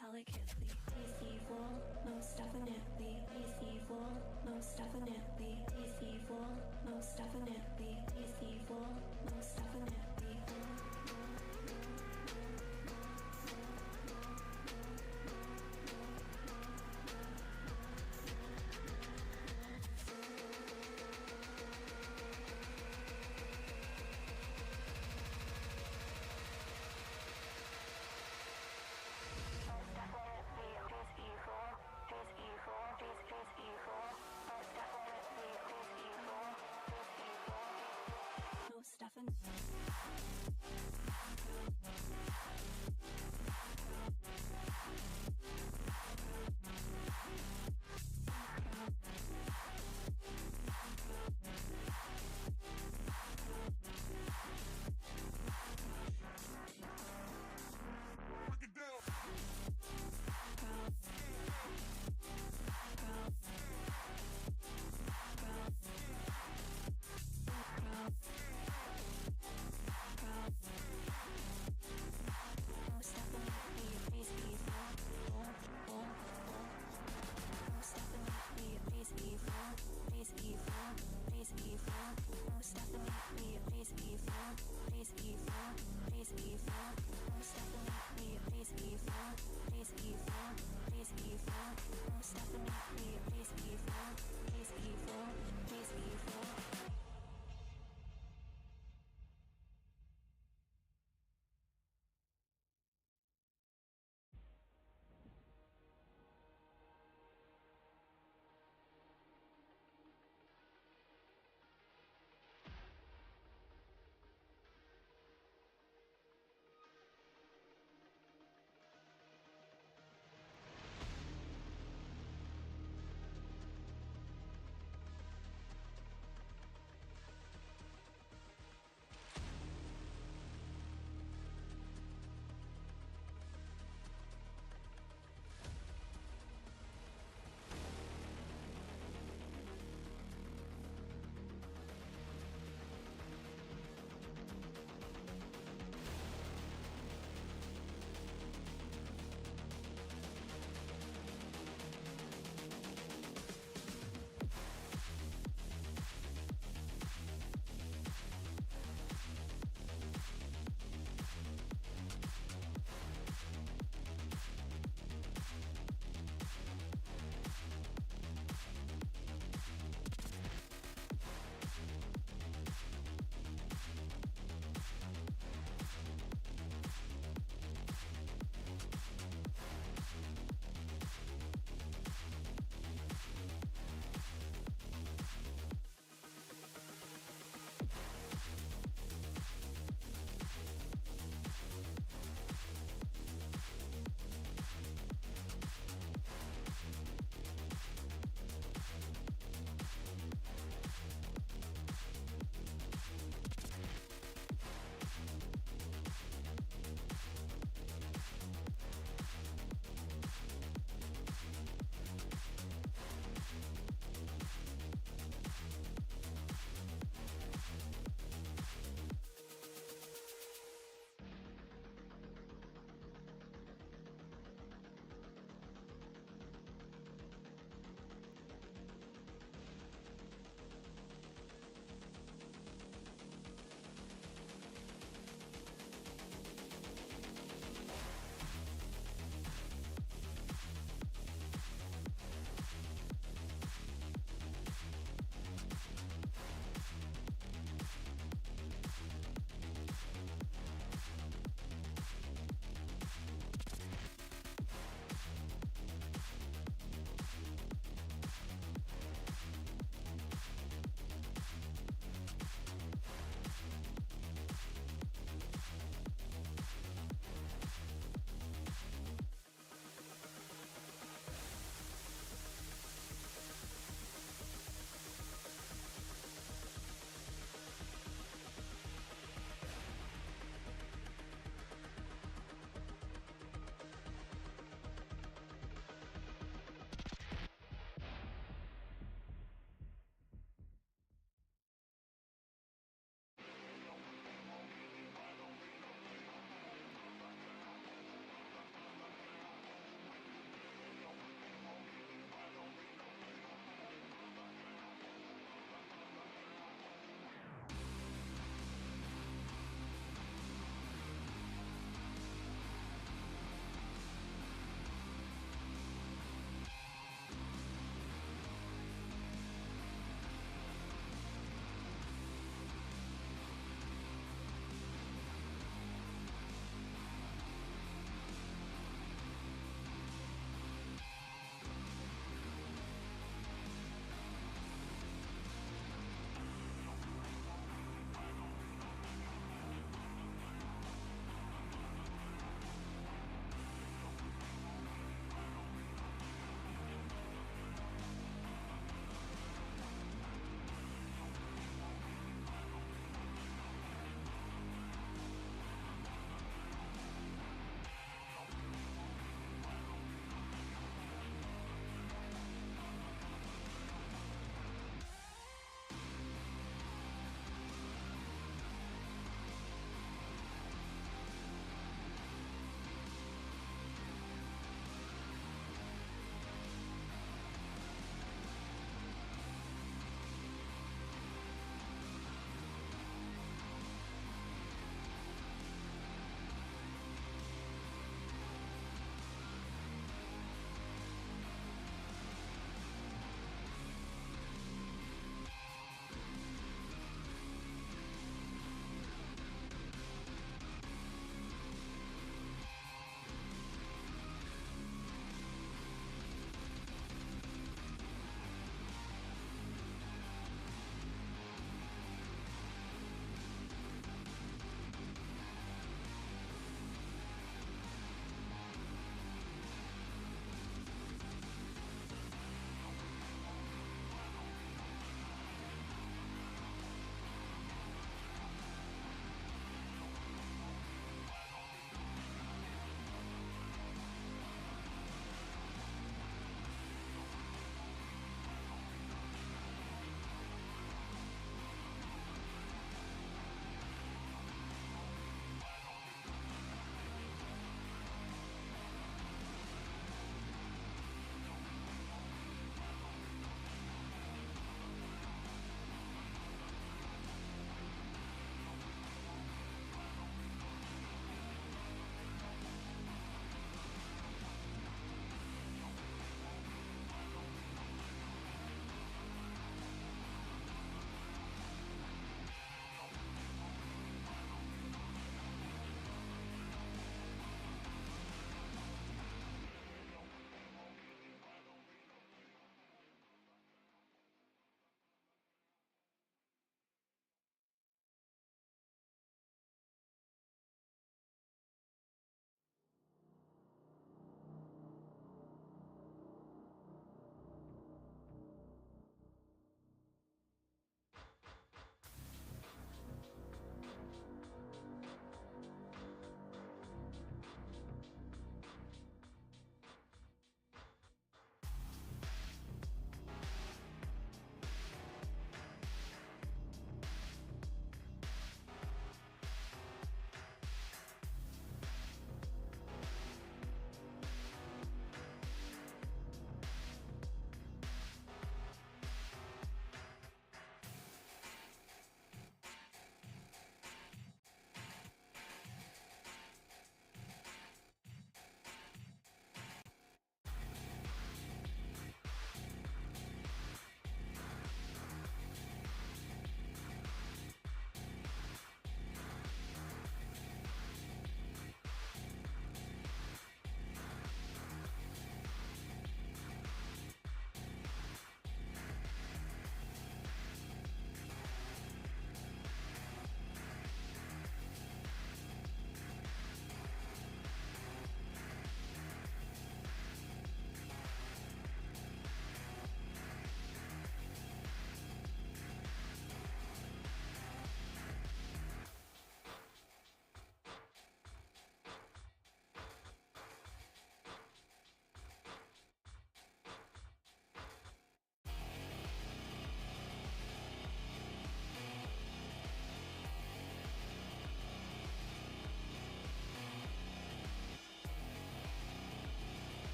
Delicately, he's evil, most definitely. He's evil, most definitely. He's evil, most definitely. He's evil, most definitely. Most definitely.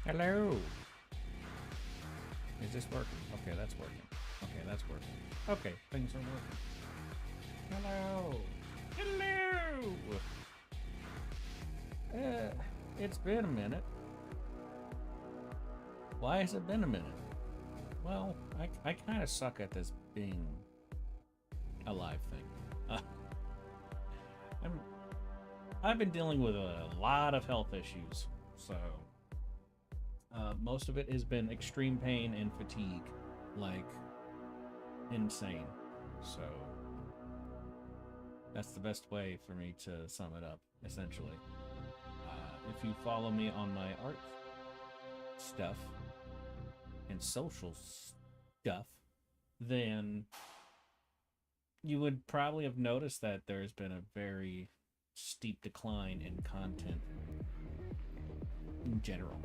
Hello. Is this working? Okay, that's working. Okay, that's working. Okay, things are working. Hello. Hello. It's been a minute. Why has it been a minute? Well, I kind of suck at this being a live thing. I've been dealing with a lot of health issues, so most of it has been extreme pain and fatigue, like insane. So that's the best way for me to sum it up, essentially. If you follow me on my art stuff and social stuff, then you would probably have noticed that there's been a very steep decline in content in general.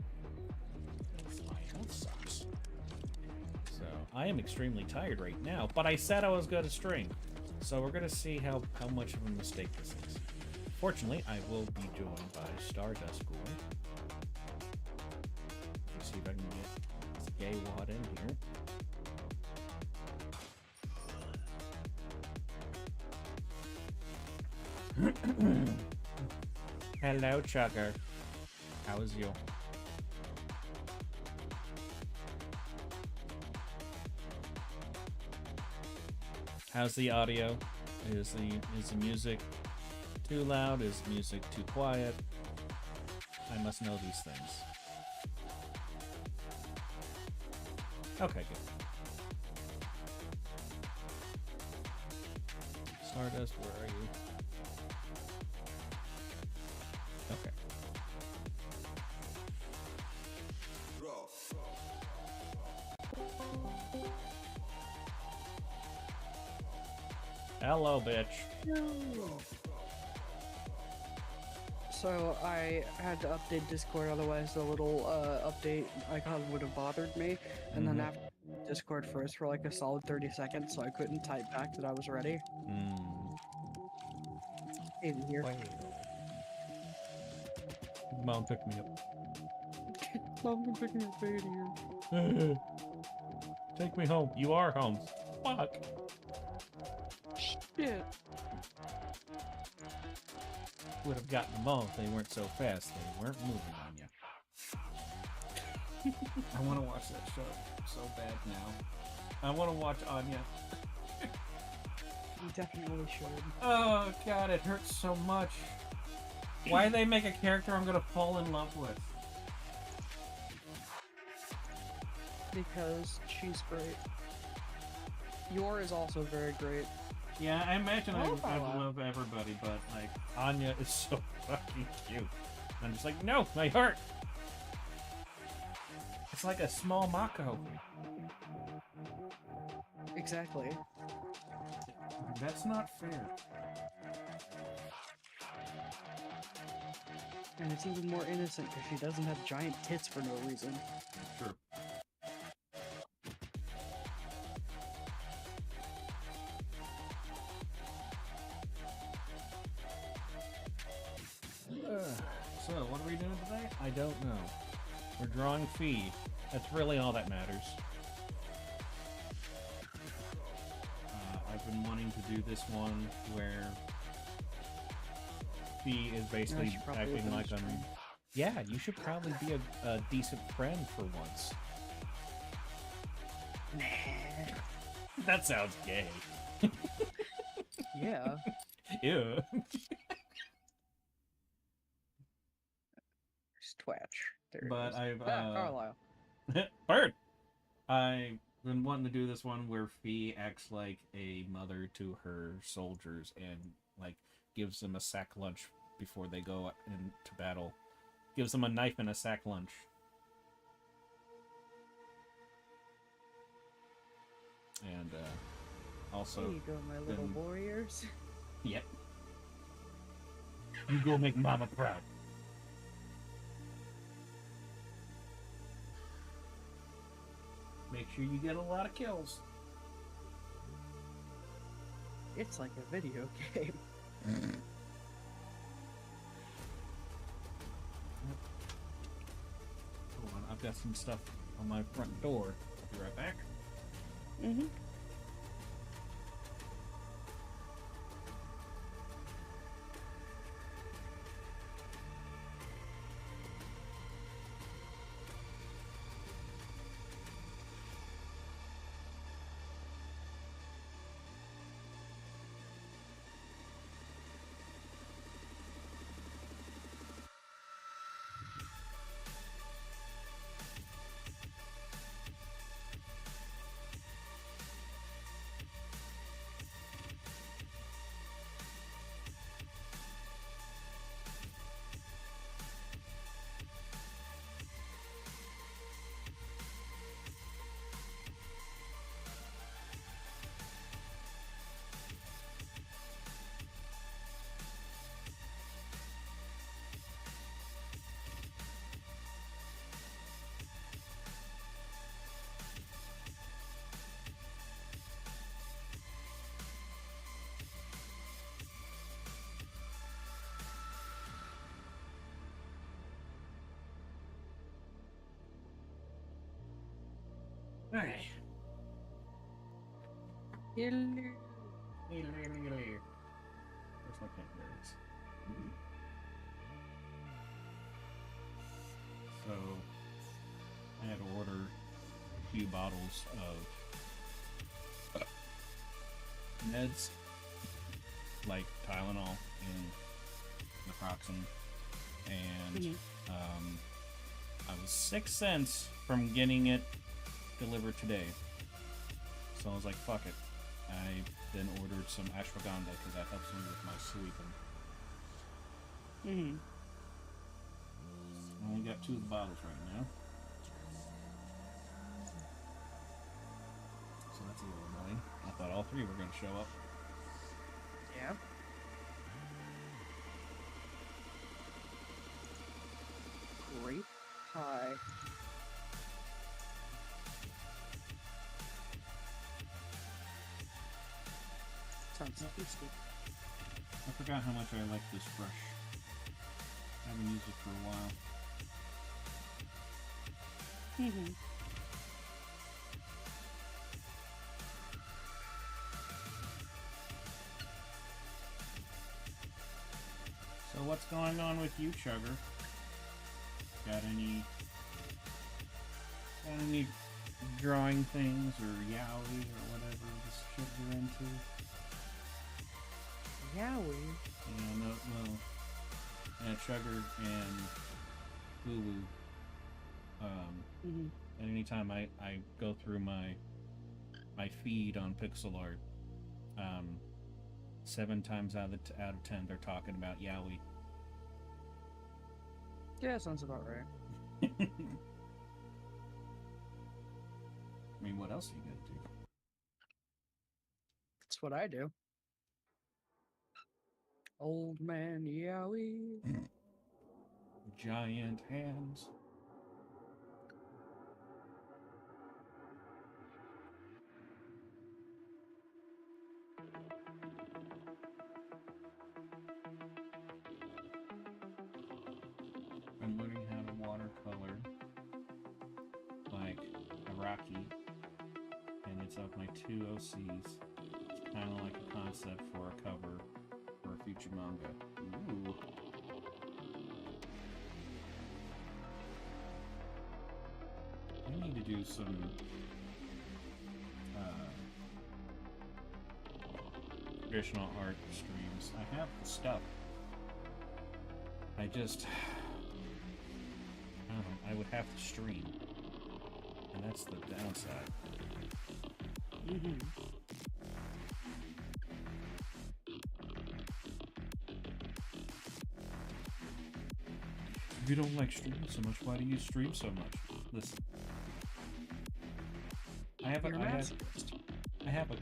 My health sucks. So I am extremely tired right now, but I said I was going to stream. So we're going to see how much of a mistake this is. Fortunately, I will be joined by Stardust Gore. Let's see if I can get this gay wad in here. Hello, Chugger. How is you? How's the audio? Is the music too loud? Is music too quiet? I must know these things. Okay, good. Stardust, where are you? Okay. Hello, bitch. So I had to update Discord, otherwise the little update icon would have bothered me. And then after Discord first for like a solid 30 seconds, so I couldn't type back that I was ready. In here. Mom picked me up. Mom can pick me up here. Take me home. You are home. Fuck. Shit. Would have gotten them all if they weren't so fast. They weren't moving on you. I want to watch that show so bad now. I want to watch Anya. You definitely should. Oh god, it hurts so much. Why do they make a character I'm gonna fall in love with? Because she's great. Yor is also very great. Yeah, I imagine I would Paula. love everybody, but like Anya is so fucking cute. I'm just like, no, my heart. It's like a small Mako. Exactly. That's not fair. And it's even more innocent because she doesn't have giant tits for no reason. True. So, what are we doing today? I don't know. We're drawing Phee. That's really all that matters. I've been wanting to do this one where Phee is basically acting like I'm... Yeah, you should probably be a decent friend for once. That sounds gay. Yeah. Ew. Twatch. But I've Carlisle. Bird. I've been wanting to do this one where Phee acts like a mother to her soldiers and like gives them a sack lunch before they go into battle. Gives them a knife and a sack lunch. And also, There you go, my little warriors. Yep. You go make Mama proud. Make sure you get a lot of kills. It's like a video game. Hold on, I've I've got some stuff on my front door. I'll be right back. Mm-hmm. Okay. Hello. Where's my pen? There it is. So, I had to order a few bottles of meds, like Tylenol and naproxen, and I was 6 cents from getting it delivered today. So I was like, fuck it. I then ordered some ashwagandha because that helps me with my sleeping. I only got 2 of the bottles right now. So that's a little annoying. I thought all 3 were going to show up. Yeah. Great pie. Sounds tasty. I forgot how much I like this brush. I haven't used it for a while. So what's going on with you, Sugar? Got any drawing things or yaoi or whatever this shit you're into? Yowie. Yeah, no. Yeah, Sugar and Boo Boo. And anytime I go through my feed on Pixel Art, 7 times out of 10 they're talking about yaoi. Yeah, sounds about right. I mean, what else are you gonna do? That's what I do. Old man Yowie. Giant hands. I'm learning how to watercolor like Iraqi, and it's of my 2 OCs. It's kind of like a concept for a cover for a future manga. Ooh. I need to do some traditional art streams. I have the stuff. I just, I don't know, I would have to stream, and that's the downside. If you don't like streaming so much, why do you stream so much? Listen, I have a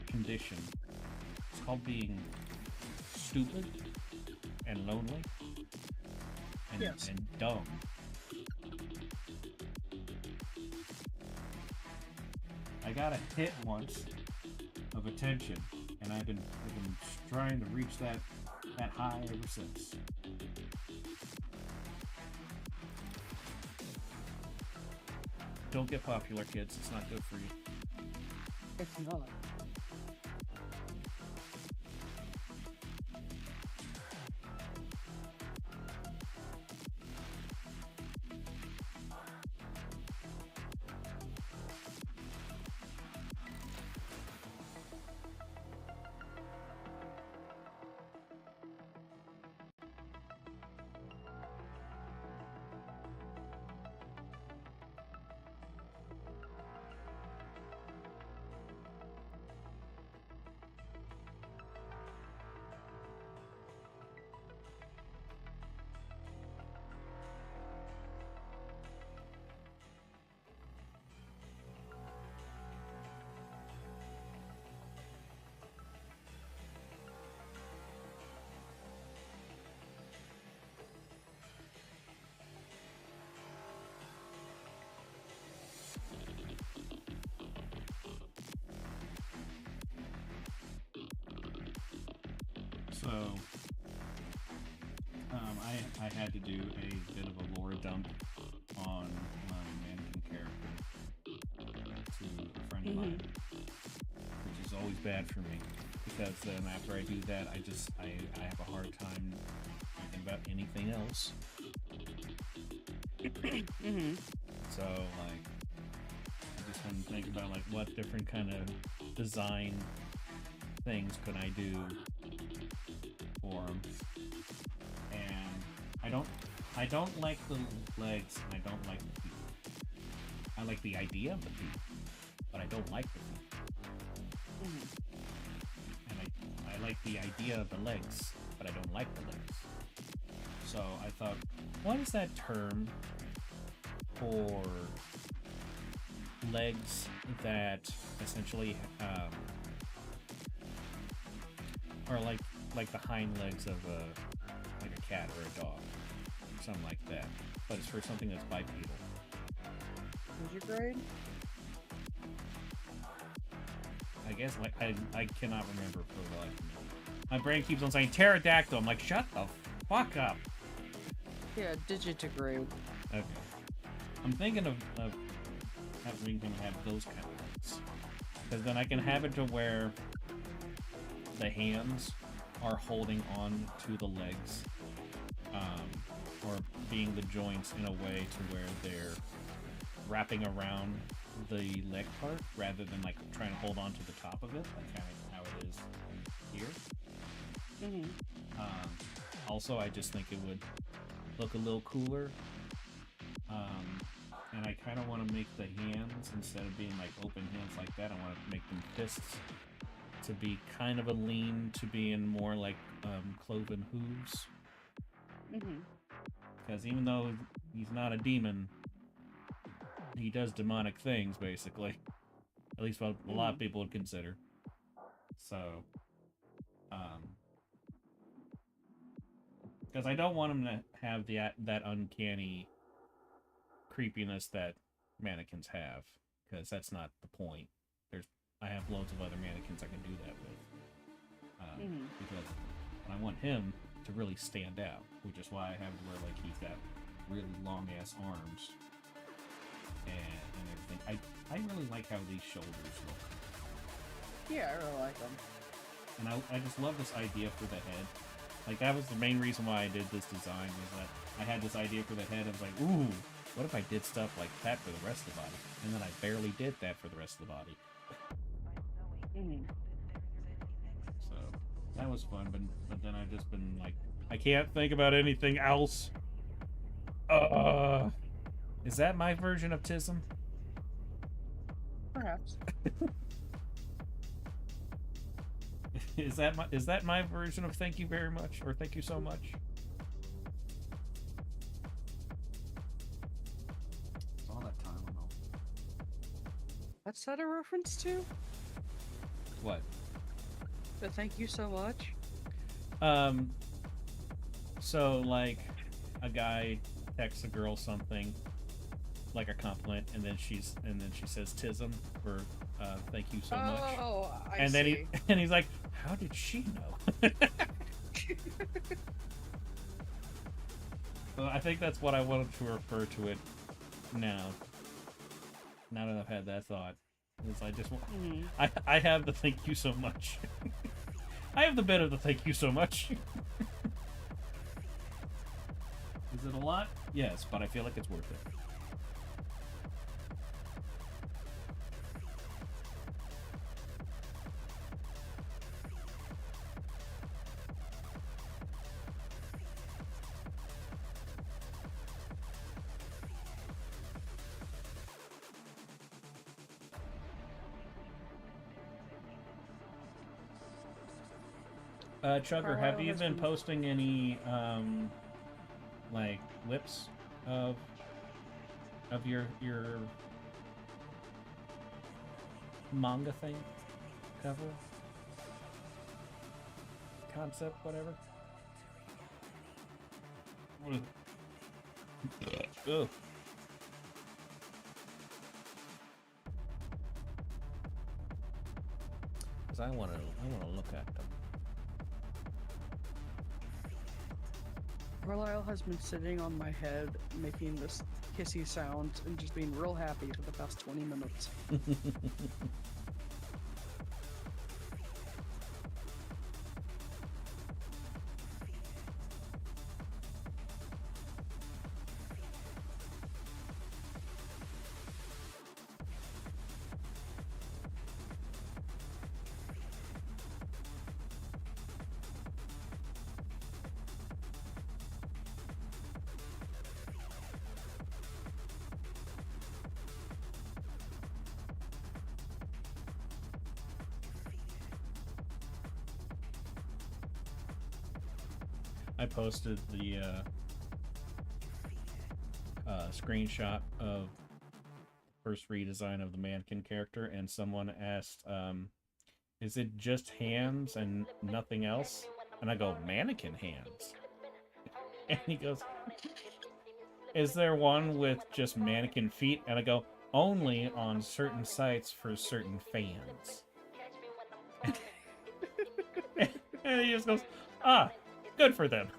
condition. It's called being stupid and lonely and dumb. I got a hit once of attention, and I've been trying to reach that high ever since. Don't get popular, kids. It's not good for you. It's not. So, I had to do a bit of a lore dump on my mannequin character to a friend of mine, which is always bad for me, because then after I do that, I have a hard time thinking about anything else. So, like, I just want to think about, like, what different kind of design things could I do for him. And I don't like the legs, and I don't like the feet. I like the idea of the feet, but I don't like the feet. And I like the idea of the legs, but I don't like the legs. So I thought, what is that term for legs that essentially are like the hind legs of like a cat or a dog, something like that, but it's for something that's bipedal. Digitigrade? I guess, like, I cannot remember for the life of me. My brain keeps on saying pterodactyl. I'm like, shut the fuck up. Yeah, digitigrade. Okay. I'm thinking of having him have those kind of legs, because then I can have it to where the hands are holding on to the legs, or being the joints in a way to where they're wrapping around the leg part rather than like trying to hold on to the top of it, like kind of how it is here. Also, I just think it would look a little cooler, and I kind of want to make the hands, instead of being like open hands like that, I want to make them fists to be kind of a lean to being more like cloven hooves. Because even though he's not a demon, he does demonic things, basically. At least what a lot of people would consider. So, because I don't want him to have that uncanny creepiness that mannequins have, because that's not the point. I have loads of other mannequins I can do that with. Because I want him to really stand out, which is why I have where like he's got really long ass arms and everything. I really like how these shoulders look. Yeah, I really like them. And I just love this idea for the head. Like, that was the main reason why I did this design, was that I had this idea for the head. I was like, ooh, what if I did stuff like that for the rest of the body? And then I barely did that for the rest of the body. So that was fun, but then I've just been like, I can't think about anything else. Is that my version of Tism? Perhaps. Is that my version of thank you very much, or thank you so much? It's all that time ago. What's that a reference to? What? The thank you so much? So like a guy texts a girl something like a compliment, and then she says tism for thank you so much. Oh, and then he's like, how did she know? So I think that's what I wanted to refer to it now. Now that I've had that thought, is I just want. Mhm. I have the thank you so much. I have the bit of the thank you so much. Is it a lot? Yes, but I feel like it's worth it. Chugger, have Carlisle you has been been- posting any like whips of your manga thing, cover, concept, whatever? Ugh. Because I wanna look at them. Carlisle has been sitting on my head making this hissy sound and just being real happy for the past 20 minutes. I posted the screenshot of first redesign of the mannequin character, and someone asked, "Is it just hands and nothing else?" And I go, "Mannequin hands." And he goes, "Is there one with just mannequin feet?" And I go, "Only on certain sites for certain fans." And he just goes, "Ah, good for them."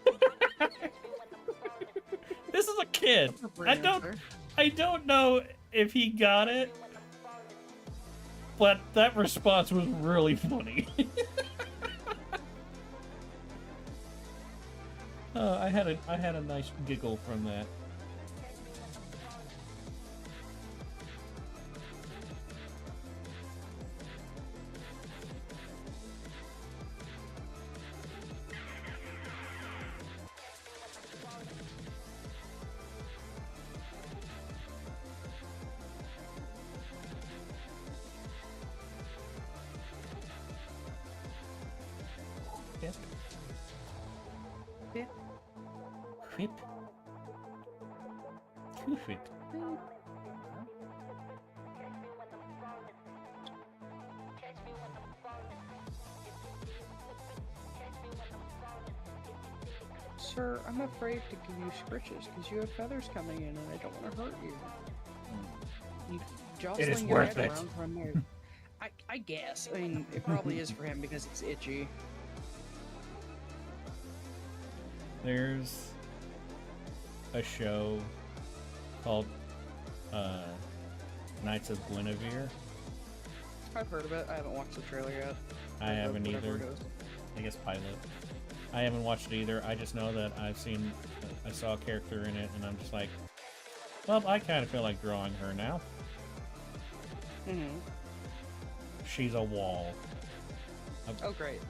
This is a kid. I don't know if he got it, but that response was really funny. I had a nice giggle from that. Whip. Whip. Whip. Whip. Sir, I'm afraid to give you scritches because you have feathers coming in and I don't want to hurt you. You jostling your worth head it. around from there. I guess. I mean, it probably is for him because it's itchy. There's a show called Knights of Guinevere. I've heard of it. I haven't watched the trailer yet. I haven't Whatever either. it is. I guess pilot. I haven't watched it either. I just know that I saw a character in it, and I'm just like, well, I kind of feel like drawing her now. Mm-hmm. She's a wall. Oh, great.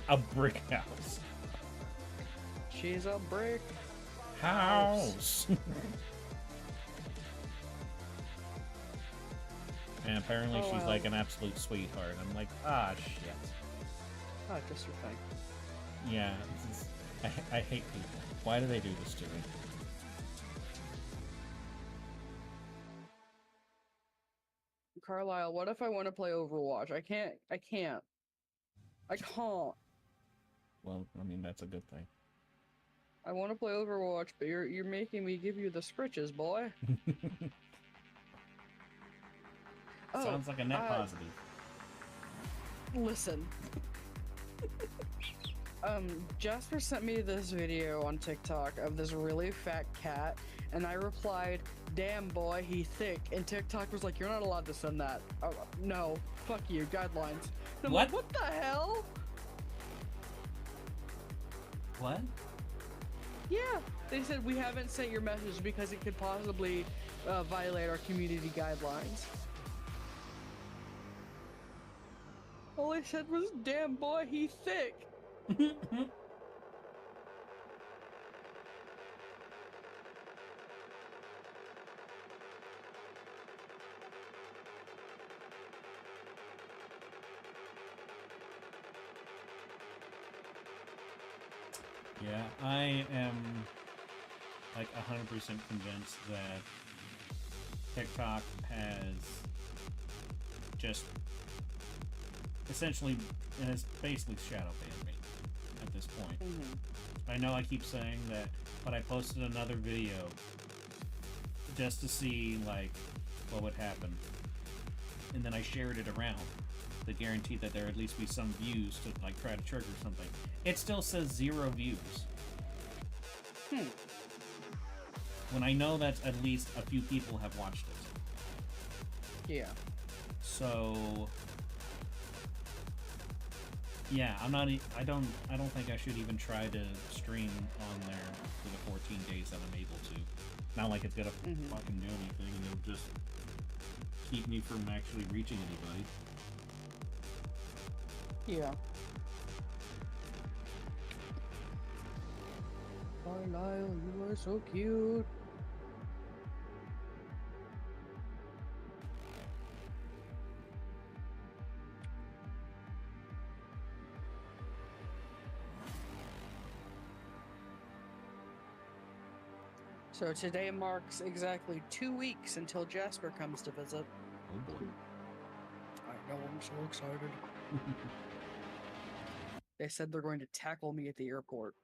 A brick house. She's a brick. House! And apparently Oh, she's wow. like an absolute sweetheart. I'm like, ah, shit. Oh, just your thing. Yeah, I hate people. Why do they do this to me? Carlisle, what if I want to play Overwatch? I can't. I can't. Well, I mean, that's a good thing. I want to play Overwatch, but you're making me give you the scritches, boy. Sounds like a net positive. Listen. Jasper sent me this video on TikTok of this really fat cat, and I replied, "Damn boy, he thick." And TikTok was like, "You're not allowed to send that." Oh, no, fuck you, guidelines. And I'm What? like, what the hell? What? Yeah, they said we haven't sent your message because it could possibly violate our community guidelines. All I said was, "Damn boy, he thick." Yeah, I am like 100% convinced that TikTok has just essentially, it has basically shadow banned me at this point. I know I keep saying that, but I posted another video just to see like what would happen, and then I shared it around. The guarantee that there at least be some views to like try to trigger something. It still says 0 views. When I know that at least a few people have watched it. Yeah. So yeah, I don't think I should even try to stream on there for the 14 days that I'm able to. Not like it's gonna fucking do anything, and it'll just keep me from actually reaching anybody. Yeah. Carlisle, you are so cute. So today marks exactly 2 weeks until Jasper comes to visit. Oh boy. I know, I'm so excited. They said they're going to tackle me at the airport.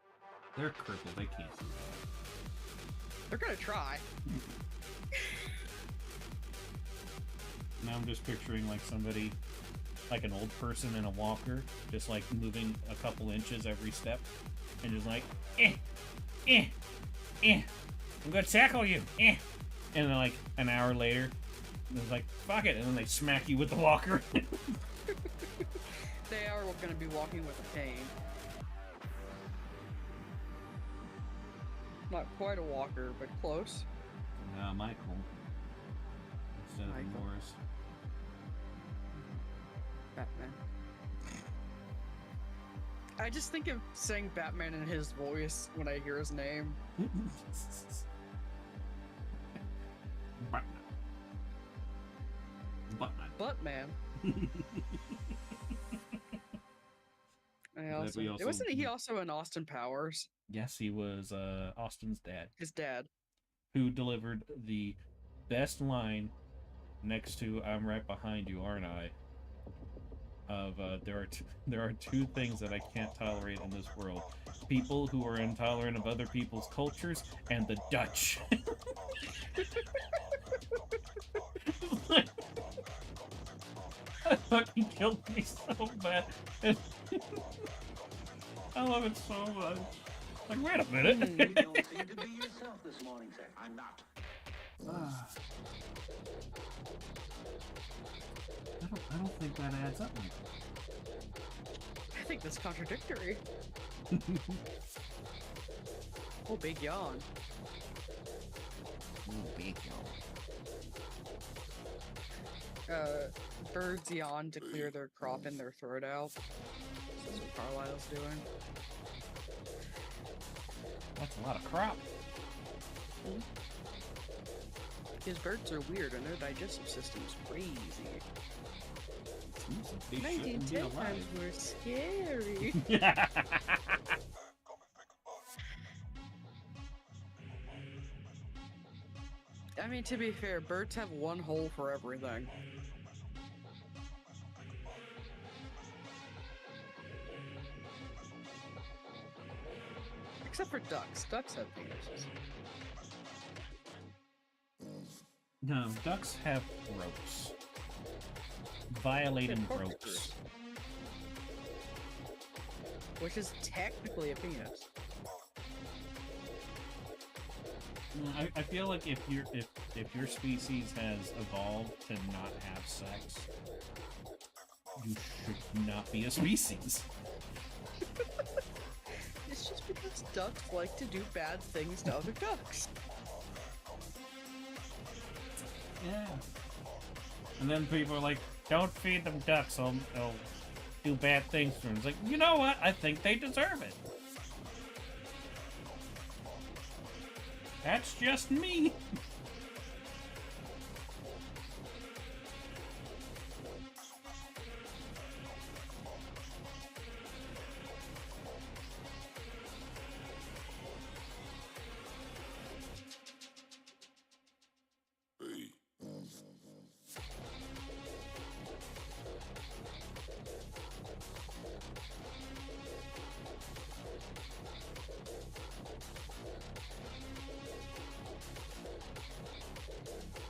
They're crippled, they can't do that. They're gonna try. Now I'm just picturing like somebody, like an old person in a walker, just like moving a couple inches every step, and just like, I'm gonna tackle you, And then like an hour later, it's like, fuck it, and then they smack you with the walker. They are gonna be walking with a cane. Not quite a walker, but close. Michael. Instead of Michael. Morris. Batman. I just think of saying Batman in his voice when I hear his name. Buttman. Wasn't he also in Austin Powers? Yes, he was Austin's dad. His dad. Who delivered the best line next to "I'm right behind you, aren't I?" Of there are two things that I can't tolerate in this world: people who are intolerant of other people's cultures, and the Dutch. That fucking killed me so bad. I love it so much. Like, wait a minute. You don't seem to be yourself this morning, sir. I'm not. I don't think that adds up, Michael. I think that's contradictory. Oh, big yawn. Big Birds yawn to clear their crop and their throat out. That's what Carlisle's doing. That's a lot of crop. Because birds are weird and their digestive system's crazy. They shouldn't be 1910 alive. times were scary. I mean, to be fair, birds have one hole for everything. Except for ducks. Ducks have penises. No, ducks have ropes. Violating They're ropes. which is technically a penis. I feel like if your species has evolved to not have sex, you should not be a species. It's just because ducks like to do bad things to other ducks. Yeah. And then people are like, don't feed them ducks, they'll do bad things to them. It's like, you know what? I think they deserve it. That's just me.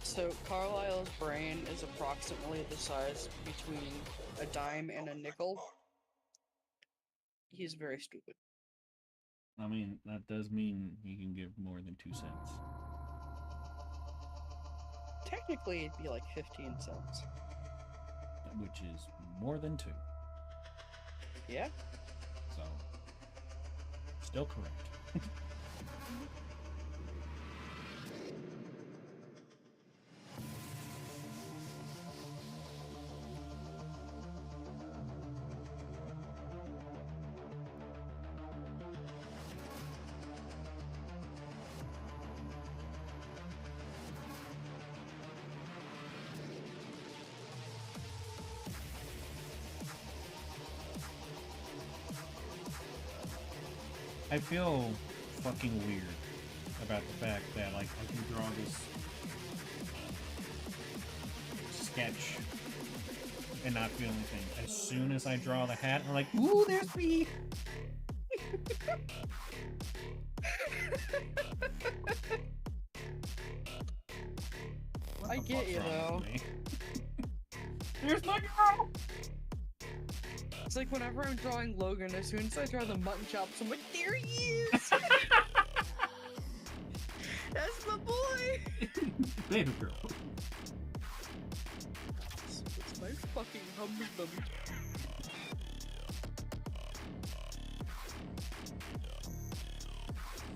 So Carlisle's brain is approximately the size between a dime and a nickel. He's very stupid. I mean, that does mean you can give more than 2 cents. Technically, it'd be like 15 cents. Which is more than 2. Yeah? So, still correct. I feel fucking weird about the fact that, like, I can draw this sketch and not feel anything. As soon as I draw the hat, I'm like, ooh, there's Phee! I get you, though. There's my girl! It's like whenever I'm drawing Logan, as soon as I draw the mutton chops, I'm like, there he is! That's my boy! Baby girl. It's my fucking hummy bummy.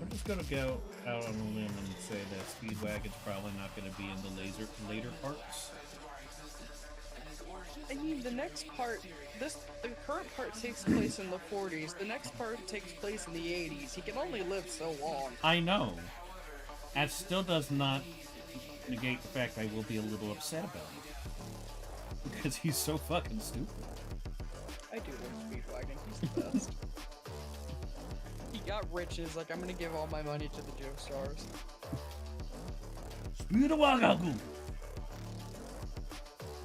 I'm just gonna go out on a limb and say that Speedwagon's probably not gonna be in the later parts. I mean, the next part, the current part takes place in the 40s, the next part takes place in the 80s. He can only live so long. I know. That still does not negate the fact I will be a little upset about it. Because he's so fucking stupid. I do love Speedwagon, he's the best. He got riches, like, I'm gonna give all my money to the Joe Stars. Speedwagon!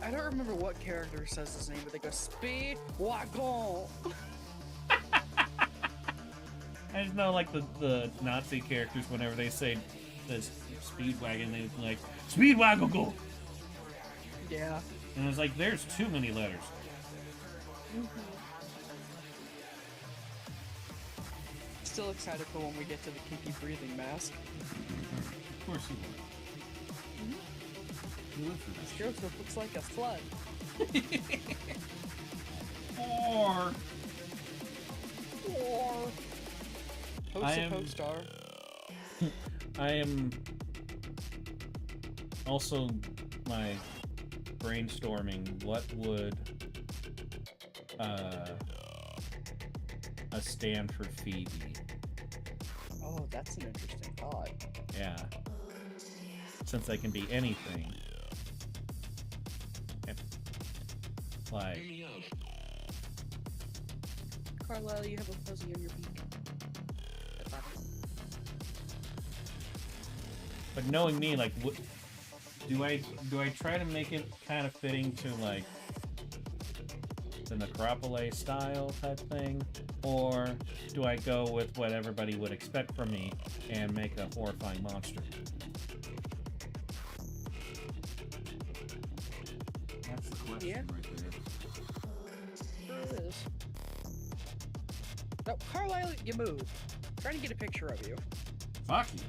I don't remember what character says his name, but they go, Speedwagon! I just know, like, the Nazi characters, whenever they say this Speedwagon, they like, Speedwagon go! Yeah. And it's like, there's too many letters. Still excited for when we get to the kinky breathing mask. Of course you will. You live for this. Joseph looks like a slut. Or I am- Co-star. I am also my brainstorming what would a stand for Phee be. Oh, that's an interesting thought. Yeah. Since I can be anything. Like, Carlisle, you have a fuzzy on your beak. but knowing me, like, what do I try to make it kind of fitting to, like, the Necropole style type thing, or do I go with what everybody would expect from me and make a horrifying monster? That's the question Yeah. right there. Sure is. No, Carlisle, you move. Trying to get a picture of you. Fuck you.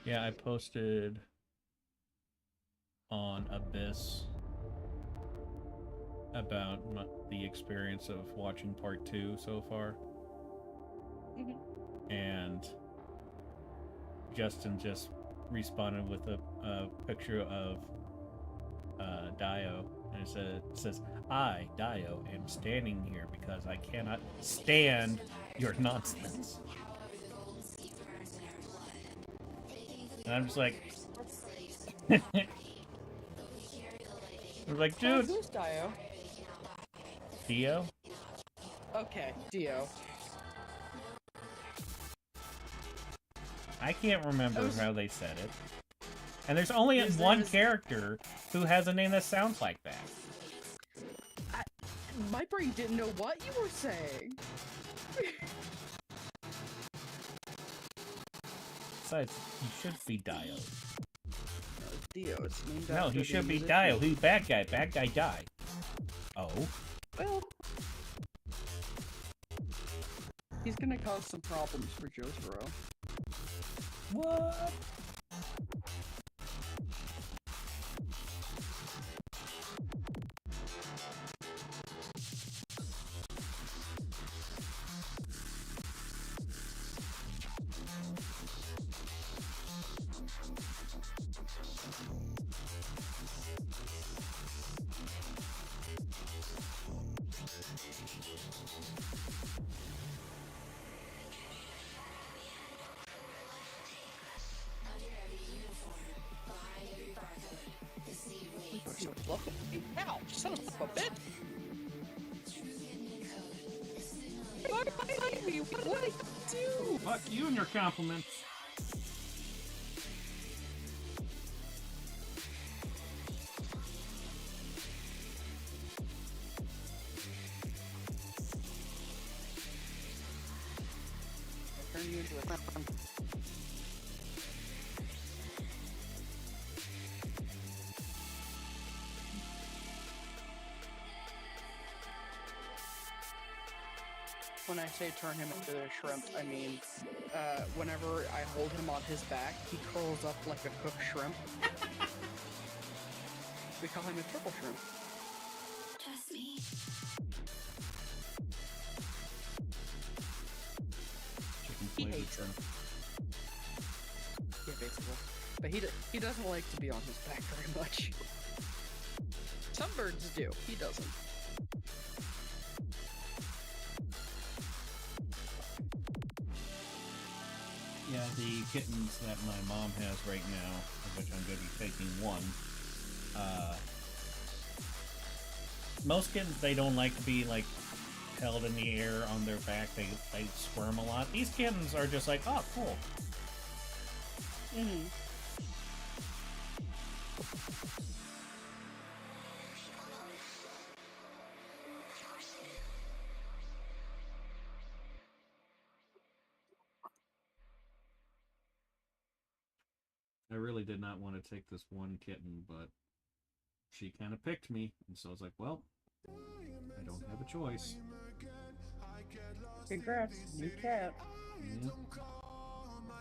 Yeah, I posted on Abyss about the experience of watching part 2 so far. And Justin just responded with a picture of Dio, and it says, I, Dio, am standing here because I cannot stand your nonsense. And I'm just like, I was like, dude. Who's Dio? Dio? Okay, Dio. I can't remember how they said it. And there's only His one name is- character who has a name that sounds like that. My brain didn't know what you were saying. Besides, he should be Dio. Dio is named No, after he the should be musician. Dio. He's bad guy. Bad guy died. Oh. Well, he's gonna cause some problems for Jotaro. What? Ow! Son of a bitch! Why behind me? What did I do? Fuck you and your compliments. Turn you into a clown. When I say turn him into a shrimp, I mean, whenever I hold him on his back, he curls up like a cooked shrimp. We call him a triple shrimp. Trust me. He hates him. Yeah, basically. But he doesn't like to be on his back very much. Some birds do. He doesn't. Yeah, the kittens that my mom has right now, of which I'm going to be taking one, most kittens, they don't like to be, like, held in the air on their back. They squirm a lot. These kittens are just like, oh, cool. Mm-hmm. I really did not want to take this one kitten, but she kind of picked me, and so I was like, well, I don't have a choice. Congrats, new cat. Yeah.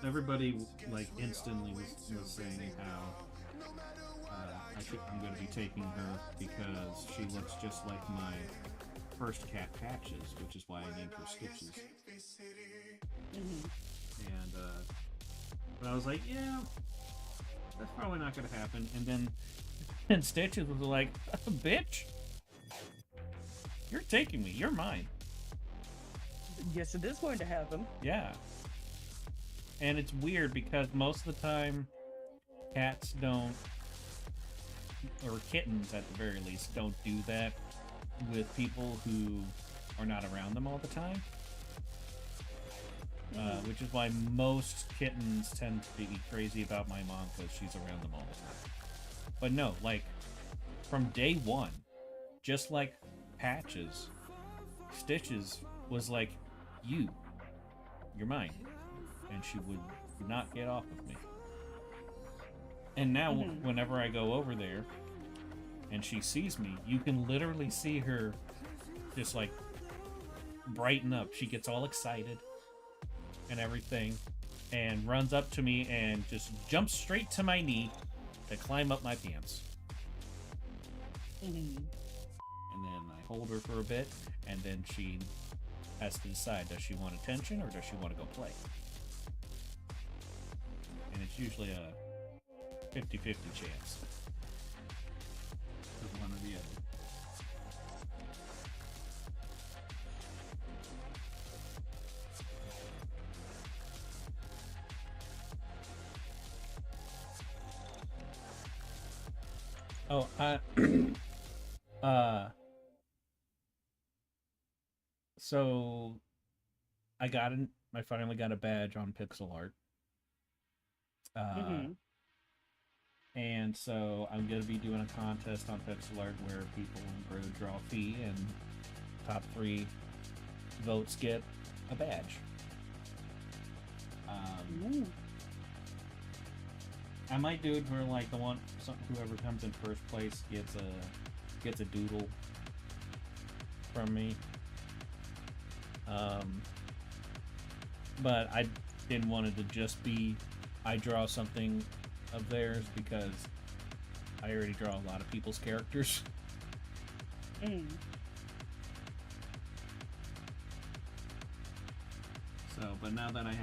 Everybody, like, instantly was saying how I'm going to be taking her because she looks just like my first cat, Patches, which is why I named her Stitches. Mm-hmm. And, but I was like, yeah, that's probably not going to happen. And then and Stitches was like, bitch, you're taking me, you're mine. Yes, it is going to happen. Yeah. And it's weird because most of the time, cats don't, or kittens at the very least, don't do that with people who are not around them all the time. which is why most kittens tend to be crazy about my mom because she's around them all the time. But no, like, from day one, just like Patches, Stitches was like, you're mine. And she would not get off of me. And now, whenever I go over there, and she sees me, you can literally see her just, like, brighten up. She gets all excited and everything, and runs up to me and just jumps straight to my knee to climb up my pants. And then I hold her for a bit, and then she has to decide, does she want attention or does she want to go play? And it's usually a 50-50 chance of one or the other. Oh, so I finally got a badge on pixel art. And so I'm going to be doing a contest on pixel art where people will draw Phee, and top 3 votes get a badge. I might do it where, like, whoever comes in first place gets a doodle from me. But I didn't want it to just be I draw something of theirs, because I already draw a lot of people's characters. So, but now that I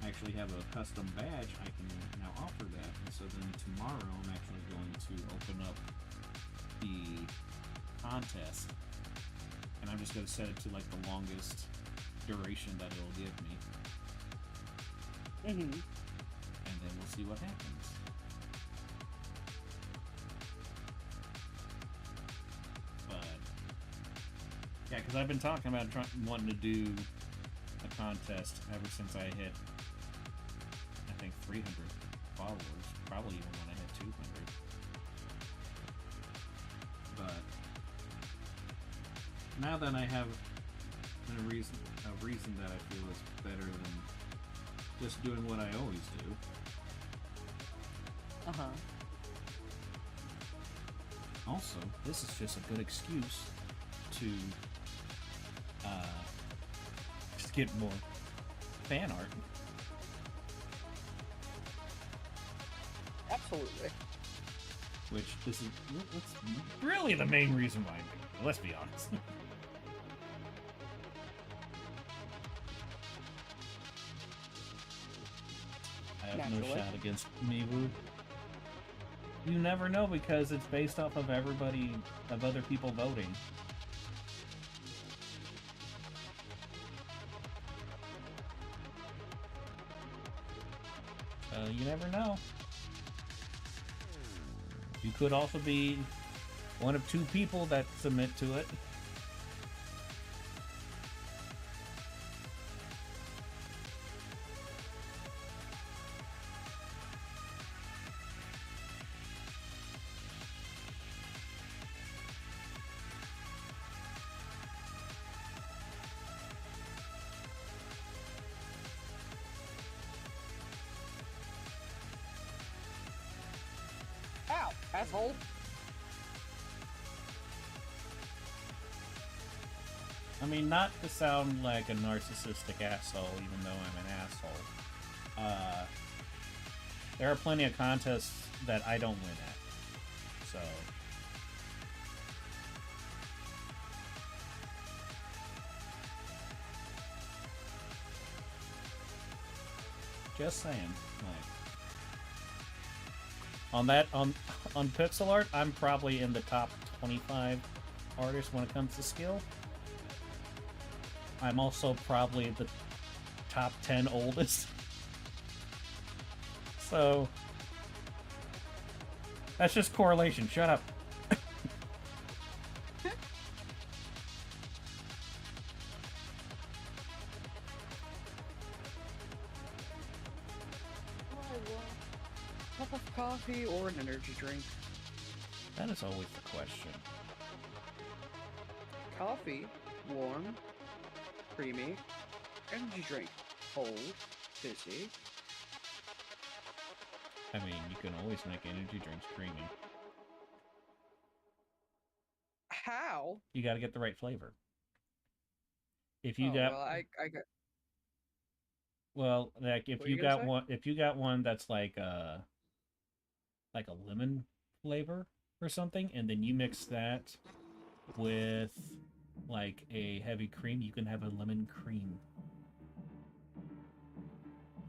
actually have a custom badge, I can now offer that. And so then tomorrow I'm actually going to open up the contest, and I'm just going to set it to like the longest duration that it'll give me. And then we'll see what happens. But yeah, because I've been talking about wanting to do a contest ever since I hit, I think, 300 followers. Probably even when I hit 200. But now that I have a reason that I feel is better than just doing what I always do. Also, this is just a good excuse to just get more fan art. Absolutely. Which that's really the main reason why I'm doing it, let's be honest. I have no shot against Miwu. You never know, because it's based off of other people voting. You never know. You could also be one of 2 people that submit to it. Ow, asshole. I mean, not to sound like a narcissistic asshole, even though I'm an asshole. There are plenty of contests that I don't win at. So just saying, like, on pixel art, I'm probably in the top 25 artists when it comes to skill. I'm also probably the top 10 oldest. So that's just correlation. Shut up. coffee or an energy drink? That is always the question. Coffee, warm, creamy. Energy drink, cold, fizzy. I mean, you can always make energy drinks creamy. How? You got to get the right flavor. If you got well, I got. well, like if What you you gonna got say? one that's like a lemon flavor or something, and then you mix that with like a heavy cream, you can have a lemon cream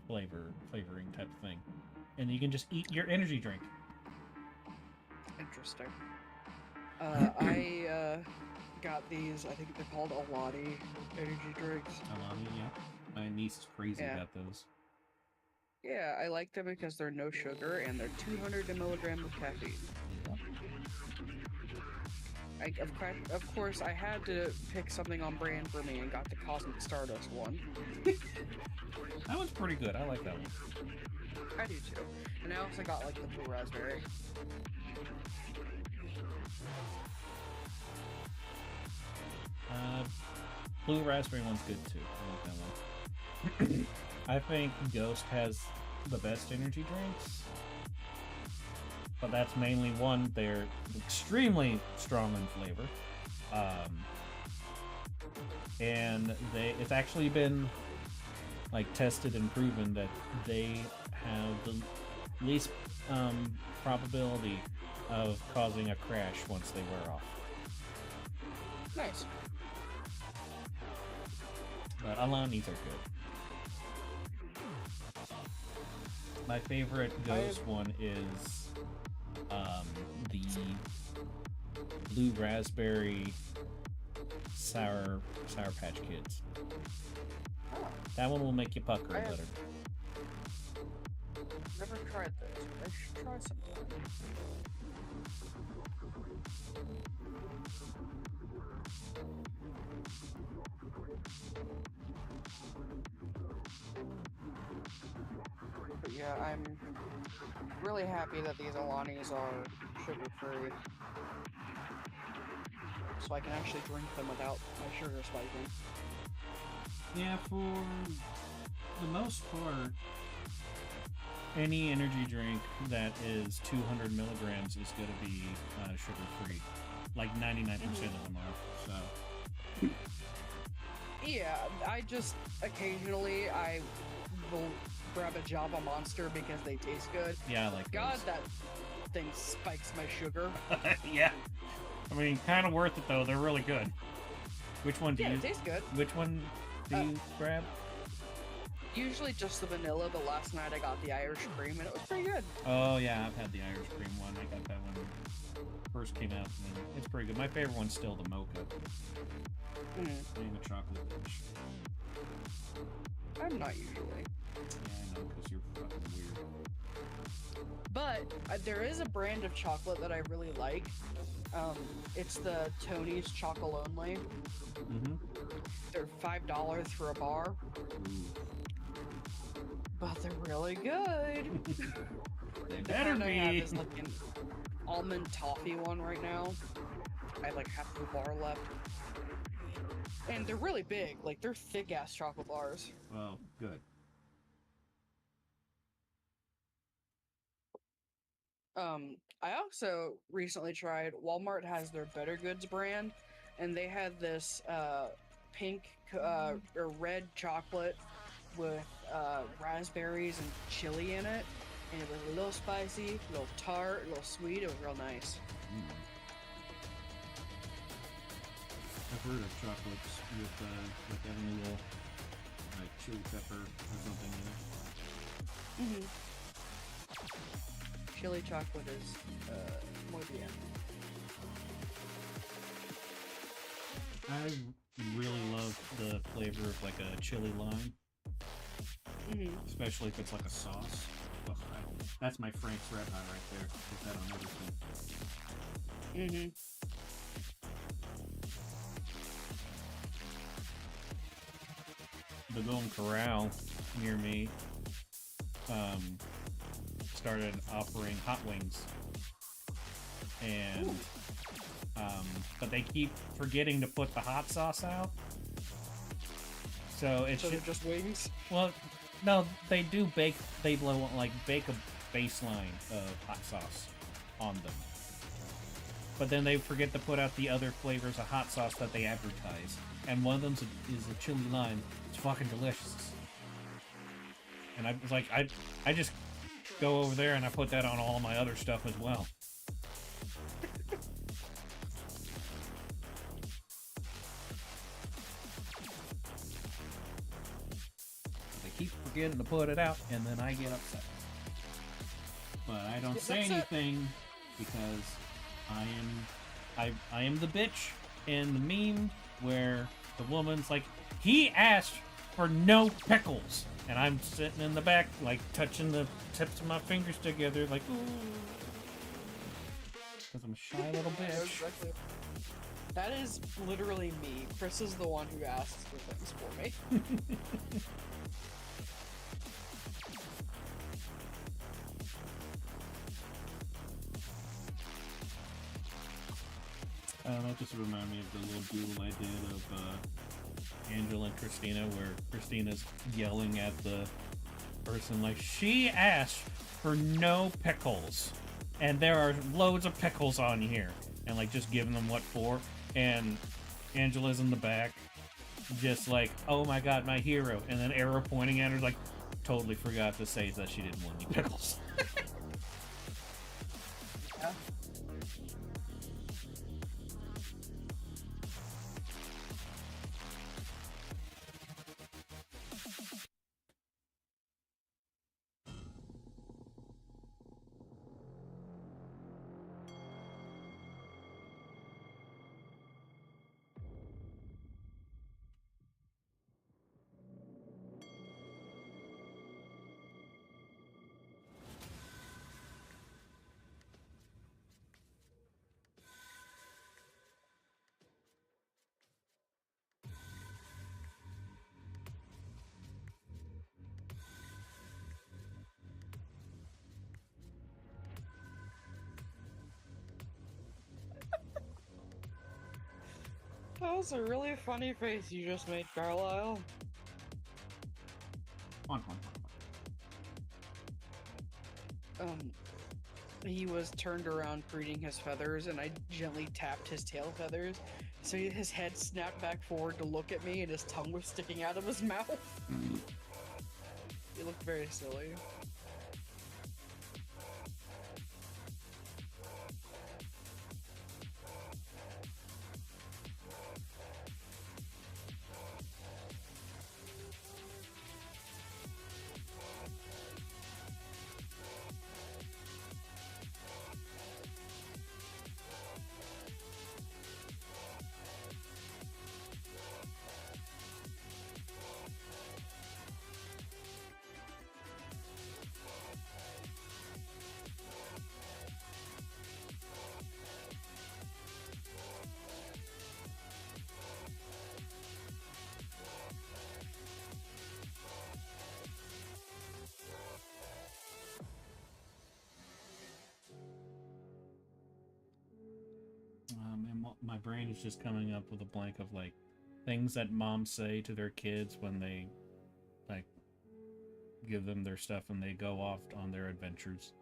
flavoring type of thing, and you can just eat your energy drink. Interesting. I got these. I think they're called Alani energy drinks. Alani, yeah. My niece is crazy Yeah. about those. Yeah, I like them because they're no sugar and they're 200 milligrams of caffeine. Of course, I had to pick something on brand for me and got the Cosmic Stardust one. That one's pretty good. I like that one. I do too. And I also got like the blue raspberry. Blue raspberry one's good too. I like that one. I think Ghost has the best energy drinks, but that's mainly one, they're extremely strong in flavor, and it's actually been like tested and proven that they have the least probability of causing a crash once they wear off. Nice. But Alanis are good. My favorite Ghost one is the blue raspberry sour patch kids. Oh, That one will make you pucker a I have- little. never tried those. I should try sometime. But yeah, I'm really happy that these Alanis are sugar-free. So I can actually drink them without my sugar spiking. Yeah, for the most part, any energy drink that is 200 milligrams is going to be sugar-free. Like 99% of them are. So. Yeah, I just occasionally I will grab a Java Monster because they taste good. Yeah, I like God, those. that thing spikes my sugar. Yeah. I mean, kind of worth it though. They're really good. Which one do Yeah, you? it tastes good. Which one do you grab? Usually just the vanilla, but last night I got the Irish cream and it was pretty good. Oh yeah, I've had the Irish cream one. I got that one when it first came out, and it's pretty good. My favorite one's still the mocha. Mm, I'm a chocolate bitch. I'm not usually. Yeah, I know, because you're fucking weird. But there is a brand of chocolate that I really like. It's the Tony's Chocolate Only. Mm-hmm. They're $5 for a bar, but they're really good. They The better kind I have be. is like an almond toffee one right now. I have like half the bar left. And they're really big, like they're thick ass chocolate bars. Well, good. I also recently tried, Walmart has their Better Goods brand, and they had this pink or red chocolate with raspberries and chili in it, and it was a little spicy, a little tart, a little sweet. It was real nice. I've heard of chocolates with having a little like chili pepper or something in it. Chili chocolate is muy bien. I really love the flavor of like a chili lime, especially if it's like a sauce. Ugh, that's my Frank's Red Hot right there. Put that on everything. The Golden Corral near me started offering hot wings, and but they keep forgetting to put the hot sauce out. So it's So they're just wings? well, no, they do bake. They bake a baseline of hot sauce on them, but then they forget to put out the other flavors of hot sauce that they advertise. And one of them is a chili lime. It's fucking delicious. And I was like, I just go over there and I put that on all my other stuff as well. They keep forgetting to put it out, and then I get upset. But I don't say anything because I am the bitch in the meme where the woman's like, he asked for no pickles, and I'm sitting in the back like touching the tips of my fingers together like, ooh, because I'm a shy little bitch. That is literally me. Chris is the one who asks for things for me. That just reminded me of the little doodle I did of Angela and Christina, where Christina's yelling at the person like, she asked for no pickles, and there are loads of pickles on here, and like just giving them what for, and Angela's in the back just like, oh my god, my hero, and then arrow pointing at her like, totally forgot to say that she didn't want any pickles. Yeah. That was a really funny face you just made, Carlisle. He was turned around preening his feathers, and I gently tapped his tail feathers, so his head snapped back forward to look at me, and his tongue was sticking out of his mouth. He looked very silly. And my brain is just coming up with a blank of like things that moms say to their kids when they like give them their stuff and they go off on their adventures.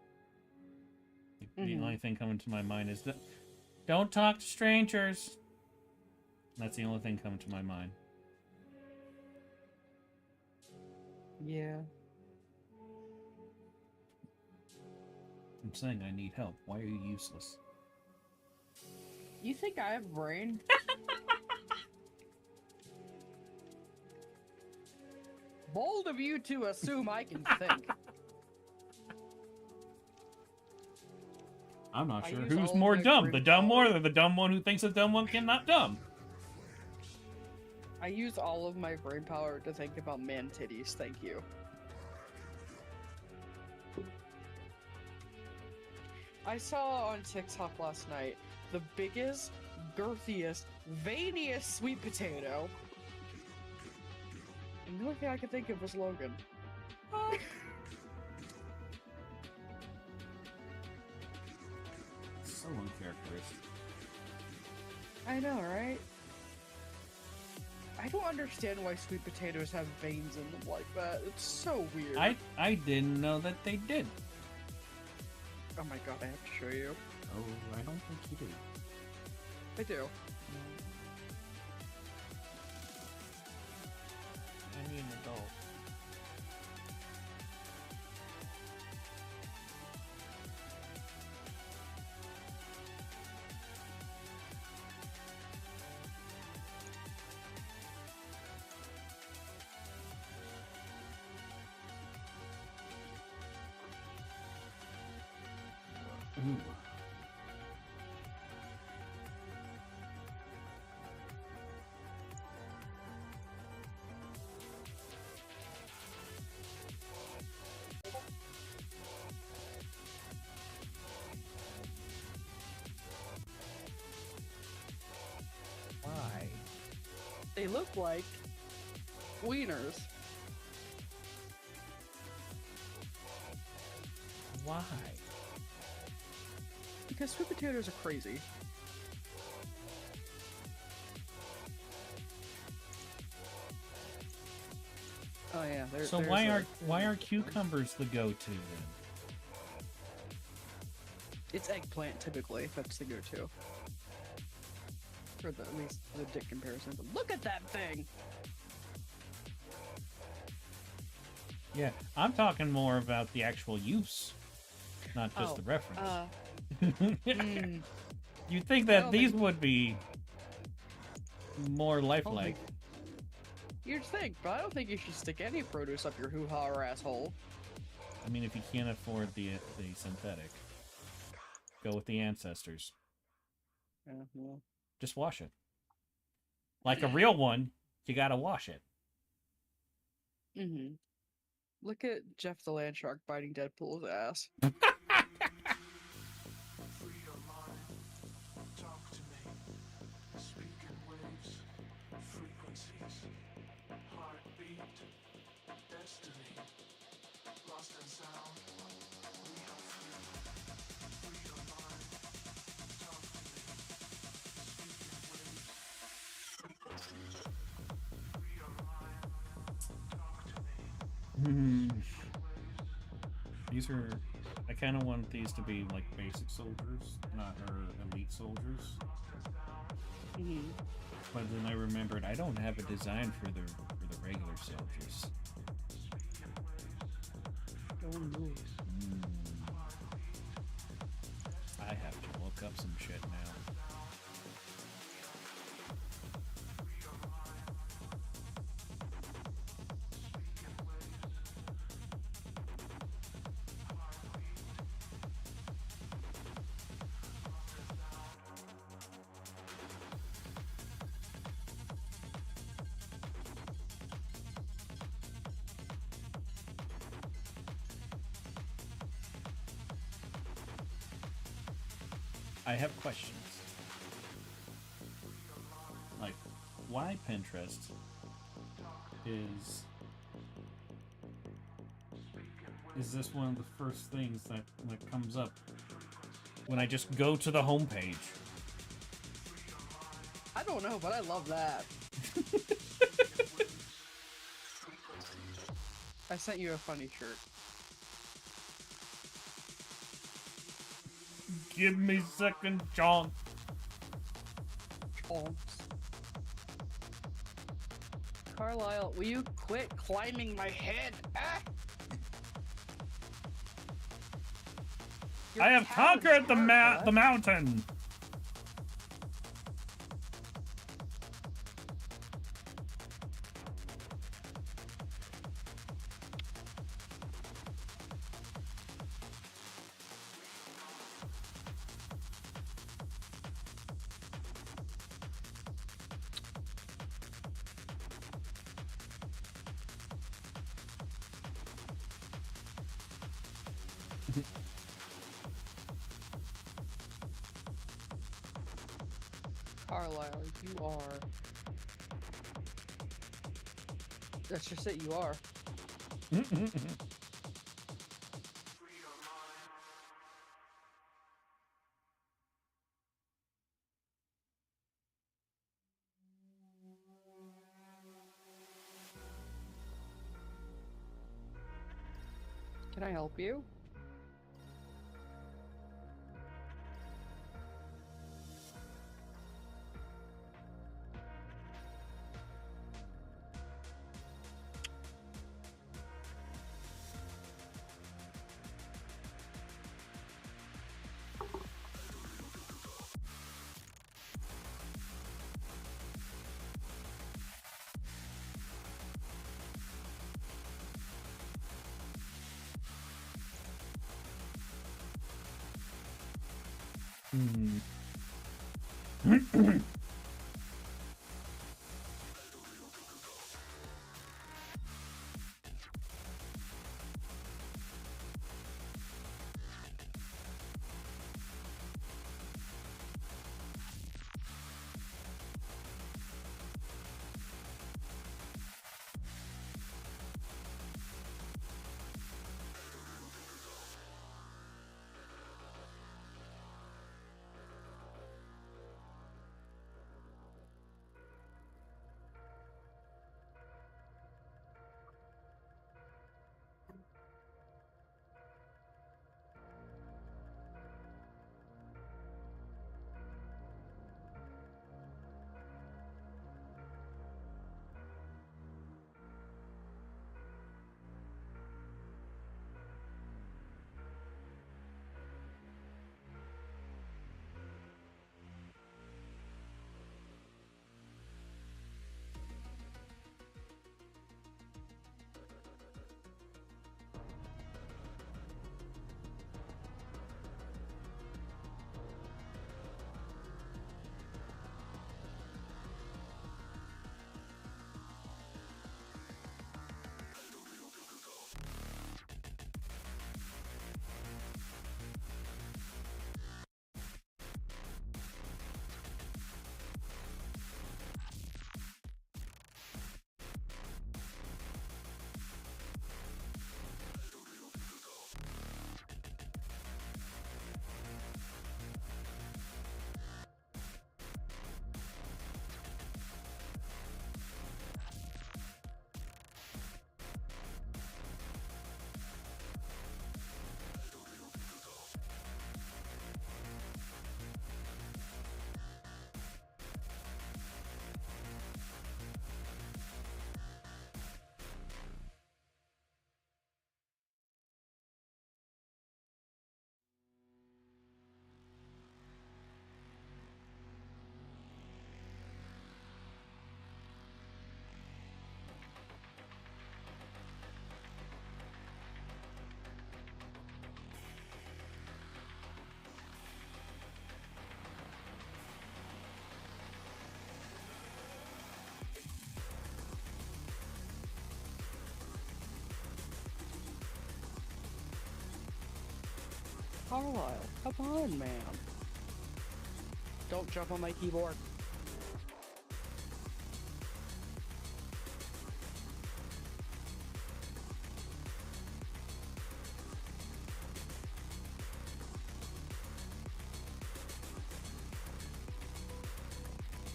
The only thing coming to my mind is that don't talk to strangers. That's the only thing coming to my mind. Yeah. I'm saying I need help. Why are you useless? You think I have a brain? Bold of you to assume I can think. I'm not I sure use who's all more my dumb, the brain dumb power. one or the dumb one who thinks the dumb one cannot dumb. I use all of my brain power to think about man titties, thank you. I saw on TikTok last night the biggest, girthiest, veiniest sweet potato. And the only thing I could think of was Logan. So uncharacteristic. I know, right? I don't understand why sweet potatoes have veins in them like that. It's so weird. I didn't know that they did. Oh my god, I have to show you. Oh, I don't think you do. I do. Maybe an adult. Ooh. Why? They look like wieners. Why? Because sweet potatoes are crazy. Oh yeah. So why are cucumbers the go-to then? It's eggplant typically. That's the go-to. For at least the dick comparison. But look at that thing. Yeah, I'm talking more about the actual use, not just the reference. You'd think that these would be more lifelike. You'd think, but I don't think you should stick any produce up your hoo-ha or asshole. I mean, if you can't afford the synthetic, go with the ancestors. Yeah, well. Just wash it. Like a real one, you gotta wash it. Mm-hmm. Look at Jeff the Land Shark biting Deadpool's ass. These are... I kind of want these to be like basic soldiers, not or elite soldiers. But then I remembered I don't have a design for the regular soldiers. Oh no. I have to look up some shit now. I have questions. Like, why Pinterest is this one of the first things that comes up when I just go to the homepage? I don't know, but I love that. I sent you a funny shirt. Give me second chance. Carlisle, will you quit climbing my head? Ah! I have conquered the mountain. Carlisle, you are. That's just it, you are. Can I help you? Hmm. Carlisle, come on, man. Don't jump on my keyboard.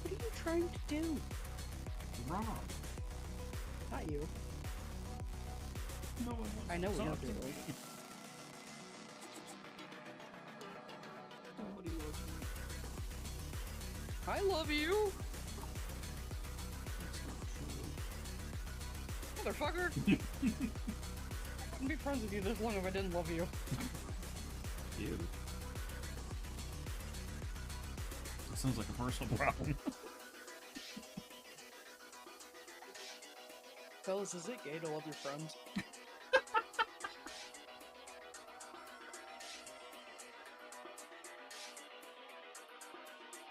What are you trying to do? Wrong. Not you. No one wants I know to what talk you're to doing. me. Nobody loves me. I love you, That's not true. motherfucker. I'd be friends with you this long if I didn't love you. You. That sounds like a personal problem. Fellas, is it gay to love your friends?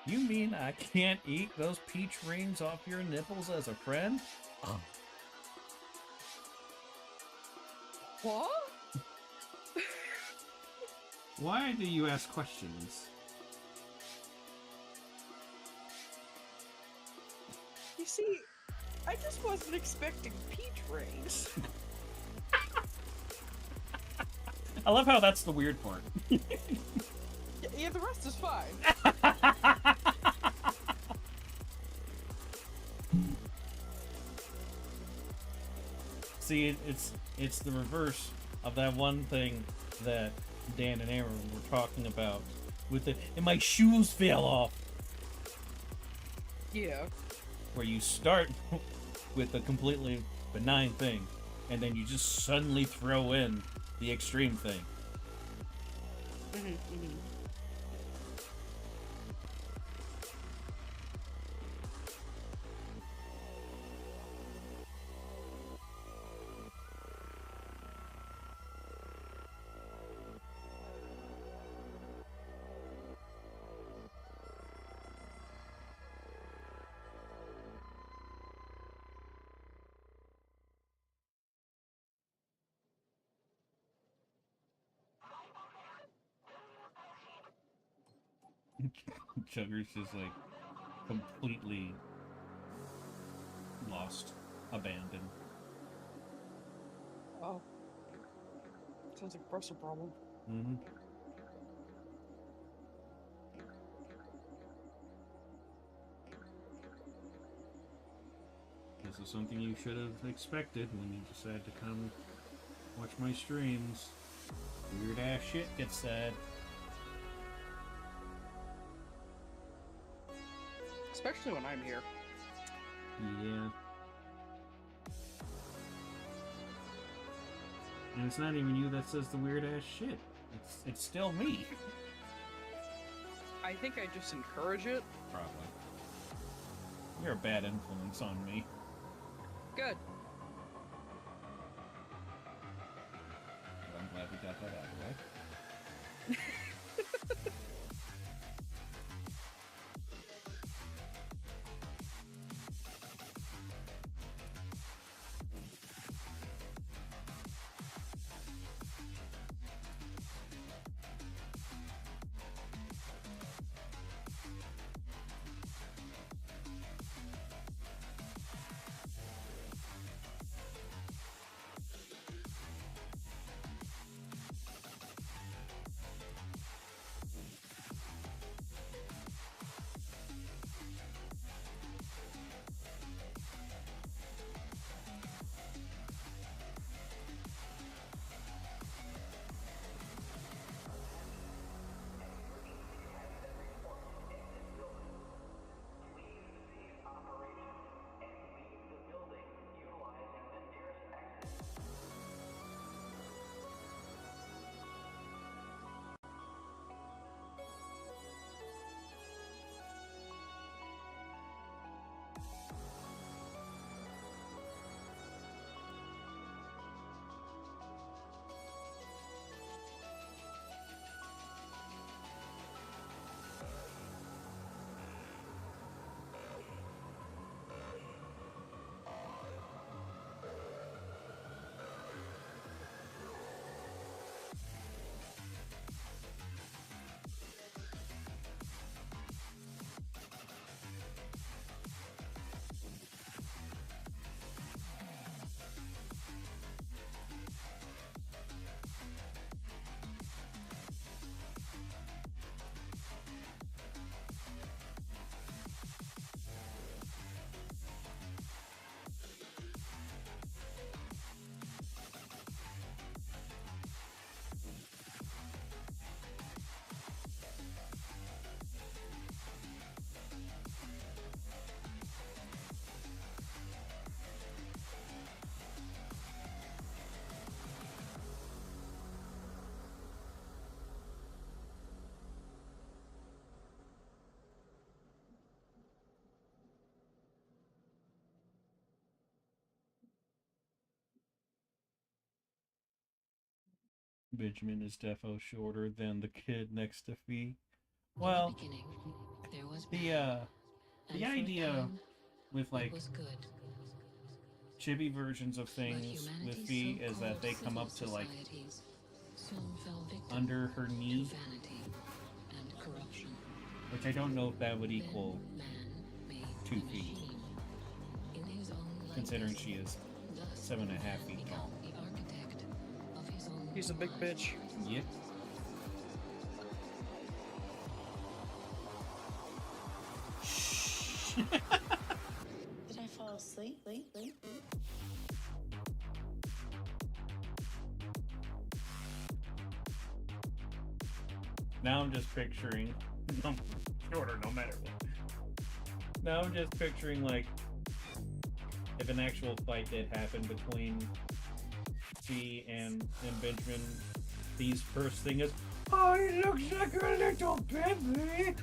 You mean I can't eat those peach rings off your nipples as a friend? Oh. What? Why do you ask questions? You see, I just wasn't expecting peach rings. I love how that's the weird part. Yeah, the rest is fine. See, it's the reverse of that one thing that Dan and Aaron were talking about with it, and my shoes fell off. Yeah. Where you start with a completely benign thing, and then you just suddenly throw in the extreme thing. Chugger's just like completely lost, abandoned. Oh. Sounds like a personal problem. Mm-hmm. This is something you should have expected when you decide to come watch my streams. Weird ass shit gets said. Especially when I'm here. Yeah. And it's not even you that says the weird ass shit. It's still me. I think I just encourage it. Probably. You're a bad influence on me. Good. Well, I'm glad we got that out of the way. Benjamin is defo shorter than the kid next to Phee. Well, the idea with like chibi versions of things with Phee is that they come up to like under her knee, which I don't know if that would equal 2 feet, considering she is 7.5 feet tall. He's a big bitch. Yep. Did I fall asleep? Now I'm just picturing. I'm shorter no matter what. Now I'm just picturing, like, if an actual fight did happen between Phee and Benjamin, Phee's first thing is, "Oh, he looks like a little baby."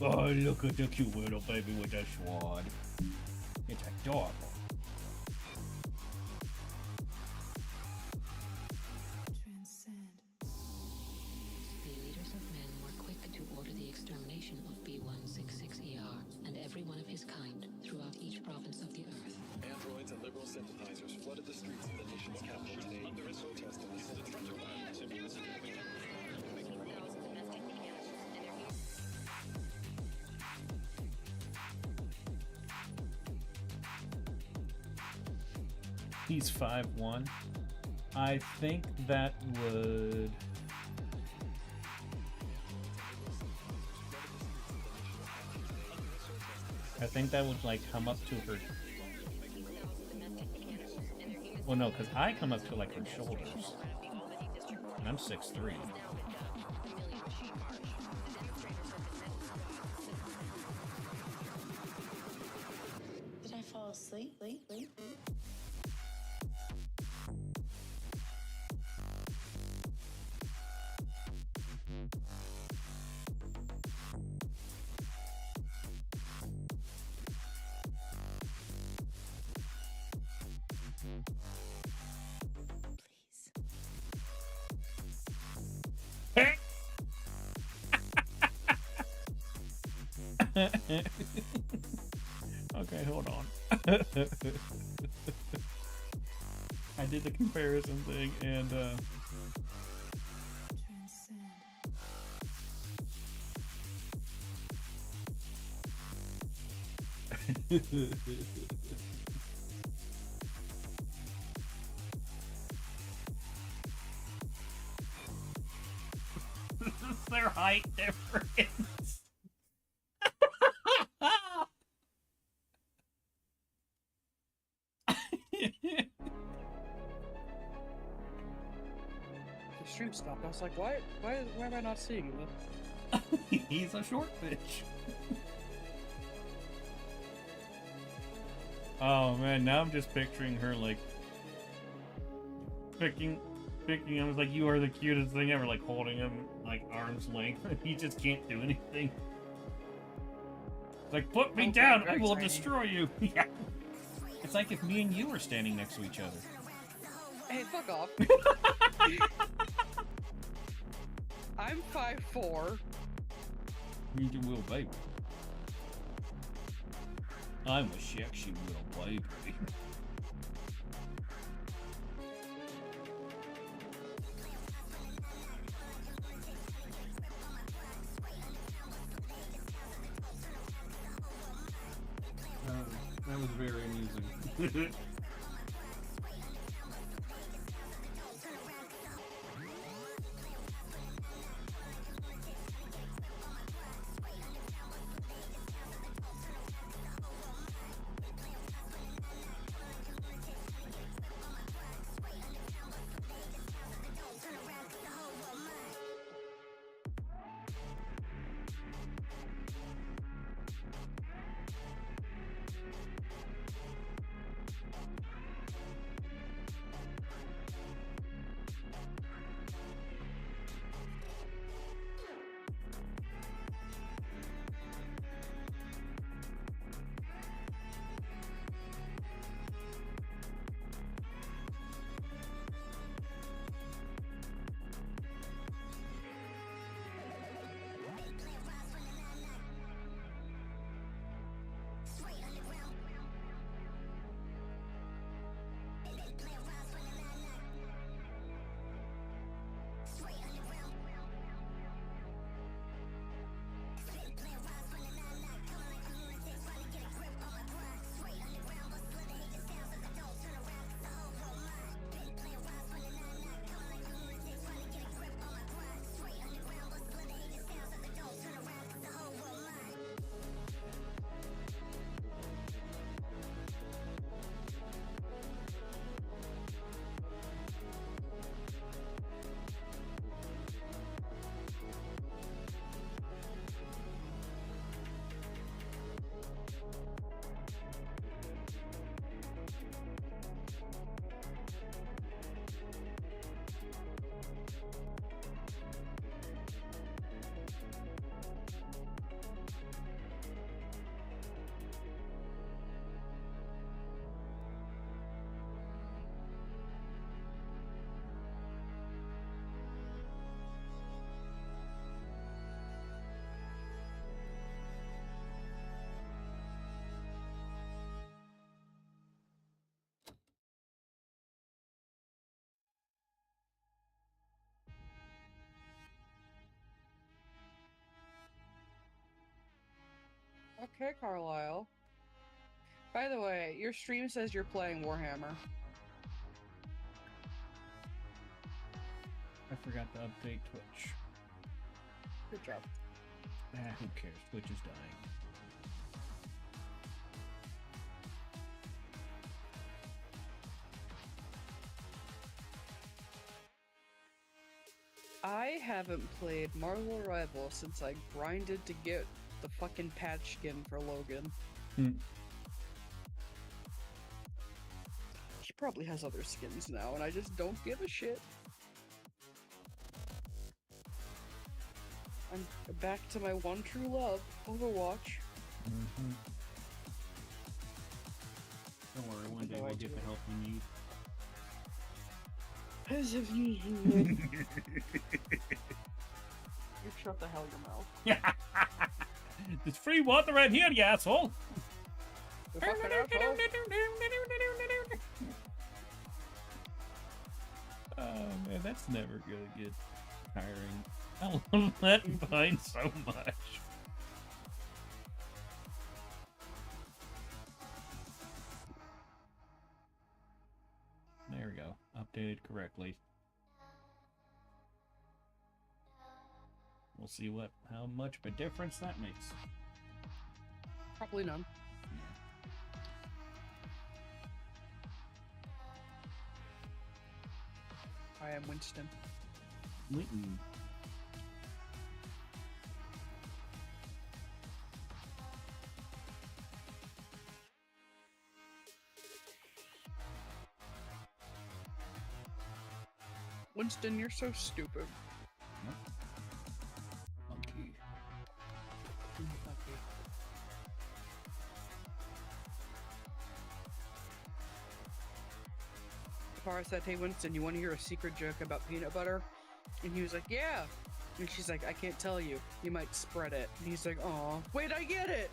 Oh, look at the cute little baby with that sword. It's adorable. Transcend. The leaders of men were quick to order the extermination of B166ER and every one of his kind throughout each province of the Earth. Androids and liberal sympathizers flooded the streets of the nation's capital today to protest and assist from their violence. He's 5'1". I think that would. I think that would, like, come up to her. Well, no, because I come up to, like, her shoulders. And I'm 6'3". Did I fall asleep? Okay, hold on. I did the comparison thing, and their height difference. The stream stopped. I was like, why am I not seeing this? He's a short bitch. Oh man, now I'm just picturing her, like, picking. I was like, "You are the cutest thing ever," like holding him like arm's length, and he just can't do anything. It's like, "Put me down, I will destroy you." Yeah. It's like if me and you were standing next to each other. Hey, fuck off. I'm 5'4". You will, baby. I'm a sexy little baby. That was very amusing. Okay, Carlisle. By the way, your stream says you're playing Warhammer. I forgot to update Twitch. Good job. Who cares? Twitch is dying. I haven't played Marvel Rivals since I grinded to get the fucking patch skin for Logan. He probably has other skins now, and I just don't give a shit. I'm back to my one true love, Overwatch. Mm-hmm. Don't worry, one day we'll get the help we need. As if you you shut the hell your mouth. There's free water right here, you asshole! You fucking asshole. Oh man, that's never gonna get tiring. I love that vine so much. There we go. Updated correctly. We'll see how much of a difference that makes. Probably none. I am Winston. Winton. Winston, you're so stupid. Monkey. Tara said, "Hey Winston, you want to hear a secret joke about peanut butter?" And he was like, "Yeah." And she's like, "I can't tell you. You might spread it." And he's like, "Aw, wait, I get it."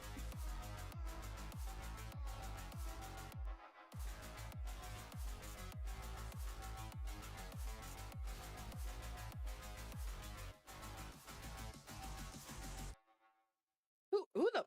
Who the?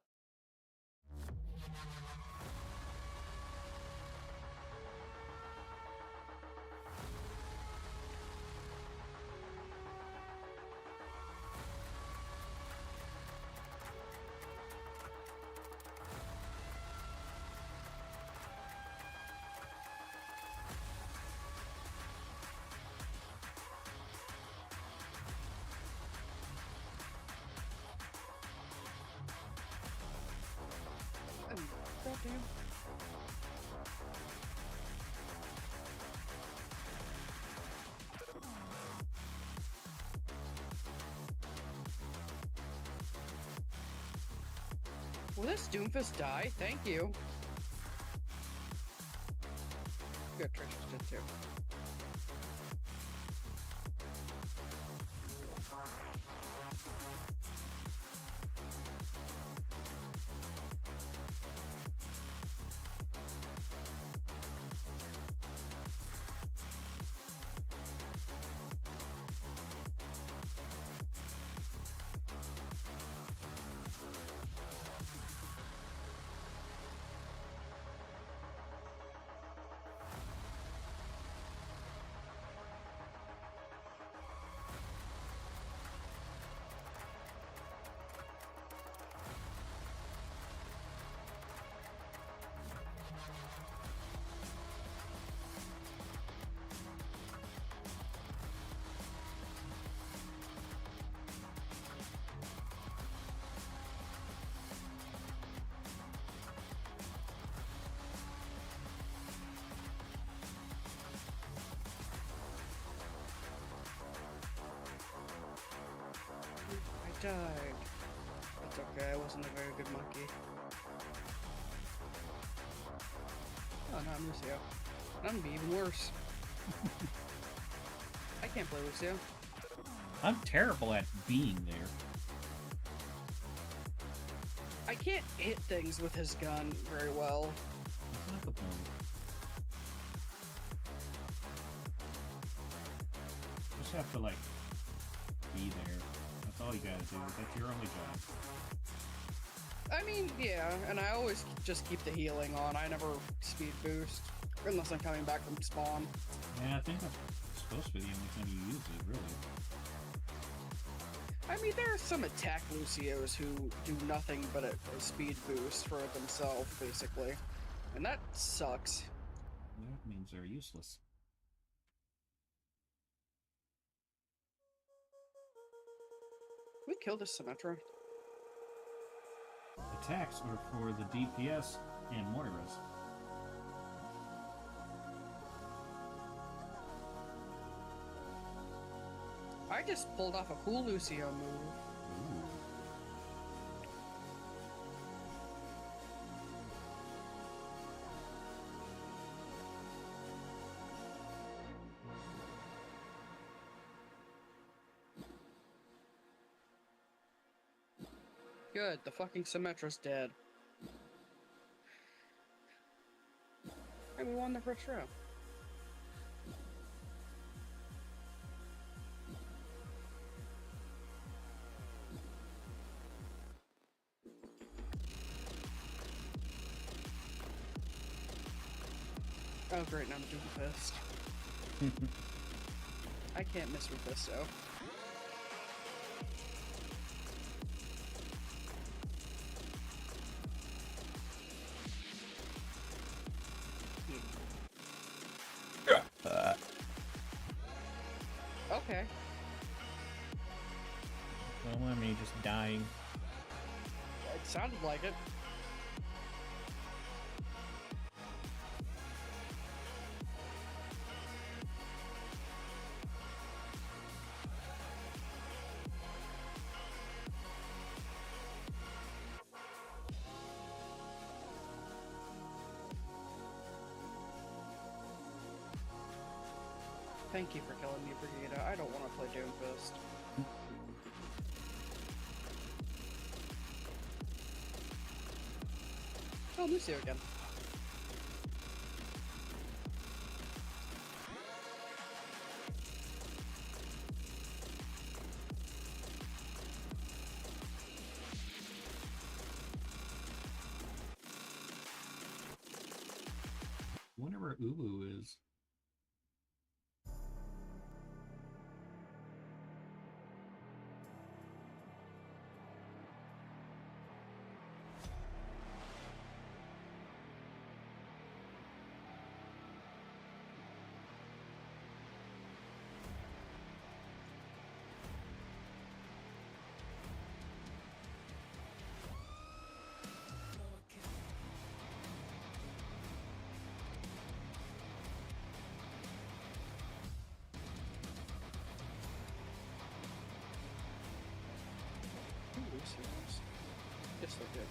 Goddamn. Will this Doomfist die? Thank you. Good, Trish did too. I died. It's okay, I wasn't a very good monkey. Oh no, I'm Lucio. I'm gonna be even worse. I can't play Lucio. I'm terrible at being there. I can't hit things with his gun very well. That's not the point. You just have to, like, be there. That's all you gotta do. That's your only job. I mean, yeah, and I always just keep the healing on. I never speed boost unless I'm coming back from spawn. Yeah, I think that's supposed to be the only time you use it, really. I mean, there are some attack Lucios who do nothing but a speed boost for themselves, basically. And that sucks. That means they're useless. We killed a Symmetra. Attacks are for the DPS and Moiras. I just pulled off a cool Lucio move. Ooh. Good, the fucking Symmetra's dead. And we won the first row. Oh great, now I'm doing Fist. I can't miss with this, though. Okay. Well, I mean, just dying. It sounded like it. Thank you for killing me, Brigida. I don't want to play Doomfist. Oh, Lucio again. Wonder where Ubu is. Lucios. Yes, they did.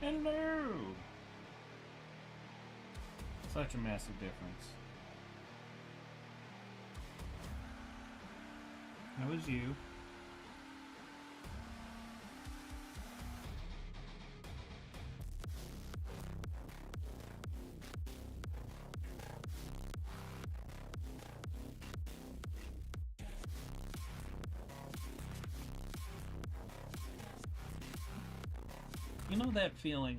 Hello! Such a massive difference. That was you. You know that feeling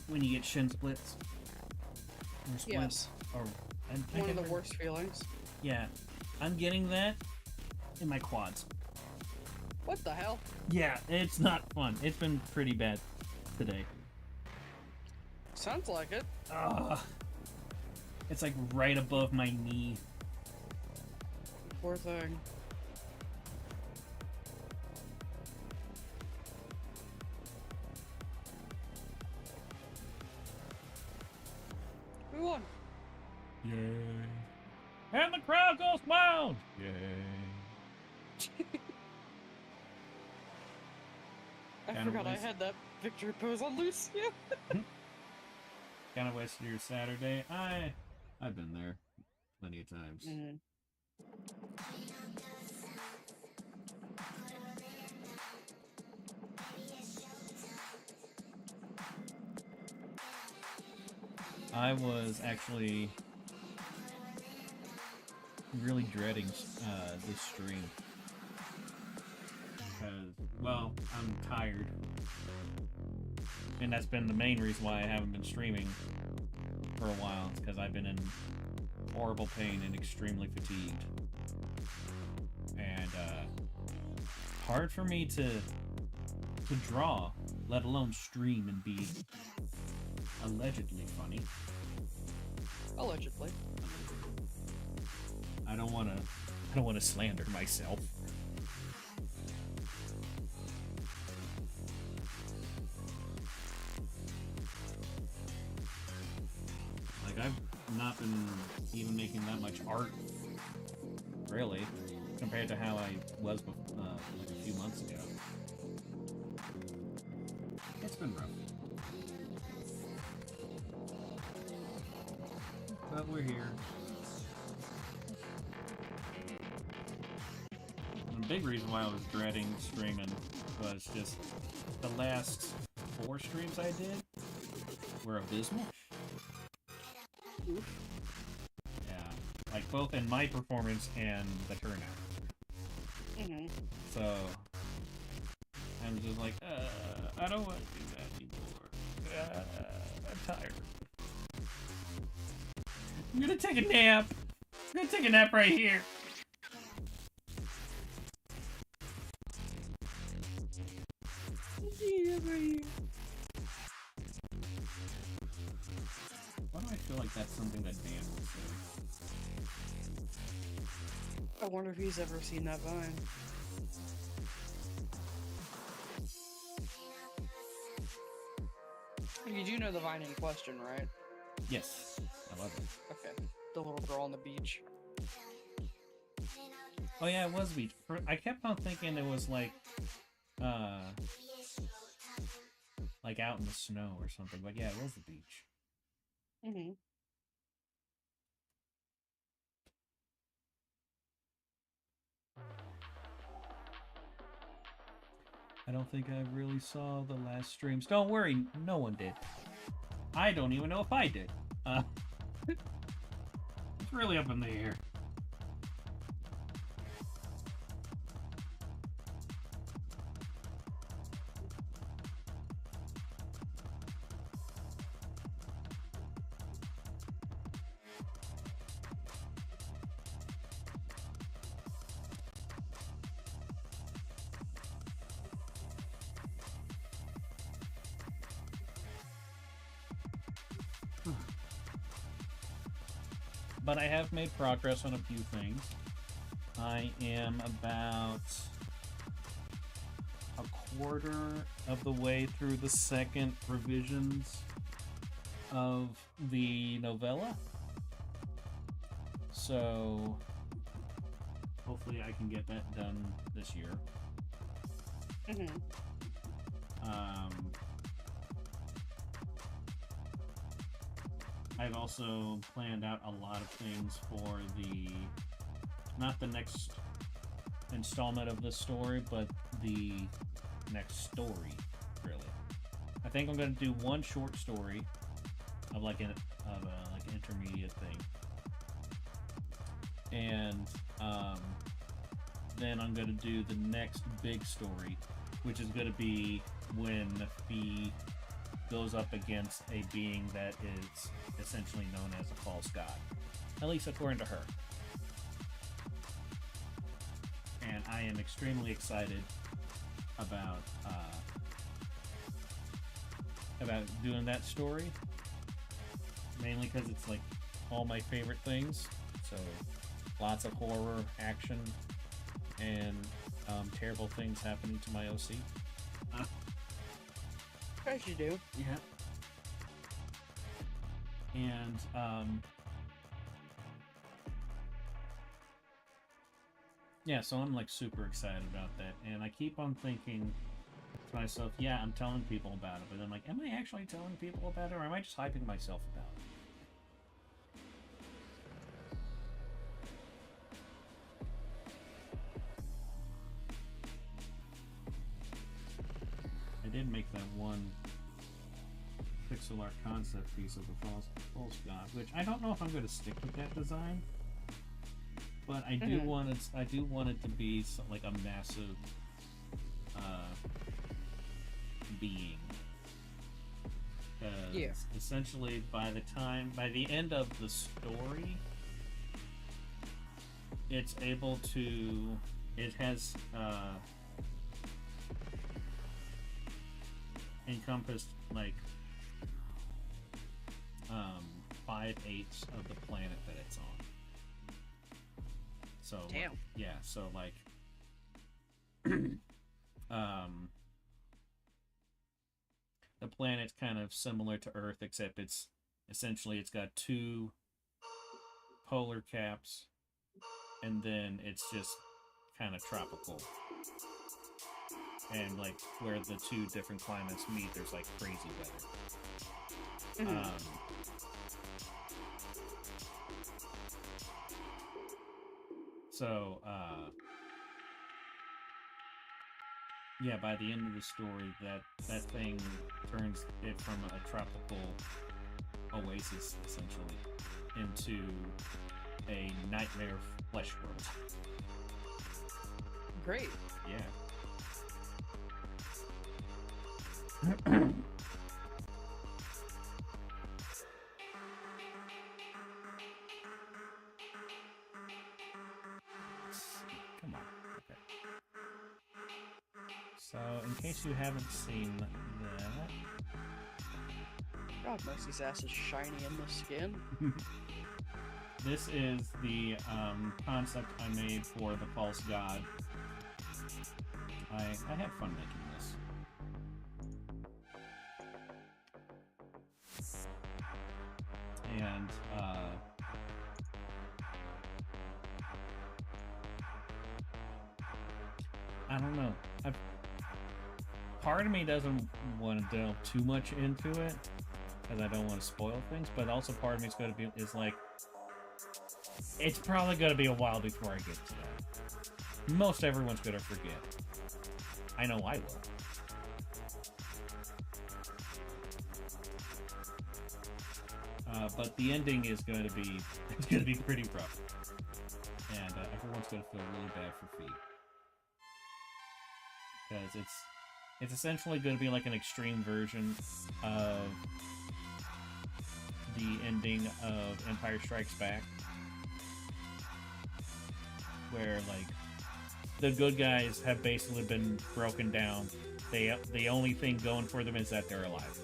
when you get shin splits? Or splints? Yes. Or One of the worst feelings. Yeah, I'm getting that in my quads. What the hell? Yeah, it's not fun. It's been pretty bad today. Sounds like it. It's like right above my knee. Poor thing. Who won? Yay. And the crowd goes wild! Yay. I Kinda forgot I waste- had that victory pose on Lucia. Kind of wasted your Saturday. I've been there plenty of times. Mhm. I was actually really dreading this stream because, well, I'm tired, and that's been the main reason why I haven't been streaming for a while. It's because I've been in horrible pain and extremely fatigued, and hard for me to draw, let alone stream and be allegedly funny. Allegedly. I don't want to slander myself. Like, I've not been even making that much art, really, compared to how I was like a few months ago. It's been rough. But we're here. And the big reason why I was dreading streaming was just the last 4 streams I did were abysmal. Yeah, like both in my performance and the turnout. Mhm. So I'm just like, I don't want to do that anymore. I'm tired. I'm gonna take a nap. I'm gonna take a nap right here. Why do I feel like that's something that Dan would say? I wonder if he's ever seen that Vine. You do know the Vine in question, right? Yes, I love it. Okay. The little girl on the beach. Oh yeah, it was beach. I kept on thinking it was like out in the snow or something. But yeah, it was the beach. Mm-hmm. I don't think I really saw the last streams. Don't worry, no one did. I don't even know if I did. It's really up in the air. But I have made progress on a few things. I am about a quarter of the way through the second revisions of the novella. So hopefully I can get that done this year. Mm-hmm. I've also planned out a lot of things for not the next installment of this story, but the next story, really. I think I'm going to do one short story of like an intermediate thing. And then I'm going to do the next big story, which is going to be when Phee goes up against a being that is essentially known as a false god. At least according to her. And I am extremely excited about doing that story. Mainly because it's like all my favorite things. So lots of horror, action, and terrible things happening to my OC. As you do. Yeah. And yeah, so I'm like super excited about that, and I keep on thinking to myself, yeah, I'm telling people about it, but I'm like, am I actually telling people about it, or am I just hyping myself about it? I did make that one pixel art concept piece of the false god, which I don't know if I'm going to stick with that design, but I do want it. I do want it to be like a massive being. Yeah. Essentially, by the end of the story, it's able to. It has encompassed like 5/8 of the planet that it's on. So damn. Yeah, so like the planet's kind of similar to Earth, except it's got 2 polar caps, and then it's just kind of tropical. And like where the 2 different climates meet, there's like crazy weather. So yeah, by the end of the story, that thing turns it from a tropical oasis essentially into a nightmare flesh world. Great. Yeah. Come on. Okay. So, in case you haven't seen that, God, Mercy's ass is shiny in the skin. this is the concept I made for the false god. I had fun making this. And I don't know. Part of me doesn't want to delve too much into it because I don't want to spoil things, but also part of me is like, it's probably going to be a while before I get to that. Most everyone's going to forget. I know I will. But the ending is going to be pretty rough, and everyone's going to feel really bad for Phee because it's essentially going to be like an extreme version of the ending of Empire Strikes Back, where like the good guys have basically been broken down. The only thing going for them is that they're alive.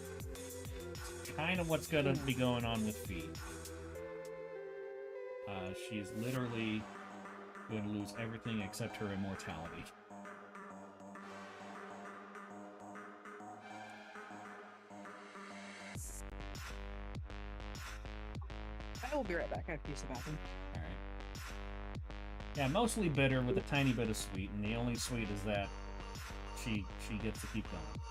Kind of what's gonna be going on with Phee. She's literally going to lose everything except her immortality. I will be right back. I have to use the bathroom. Alright. Yeah, mostly bitter with a tiny bit of sweet, and the only sweet is that she gets to keep going.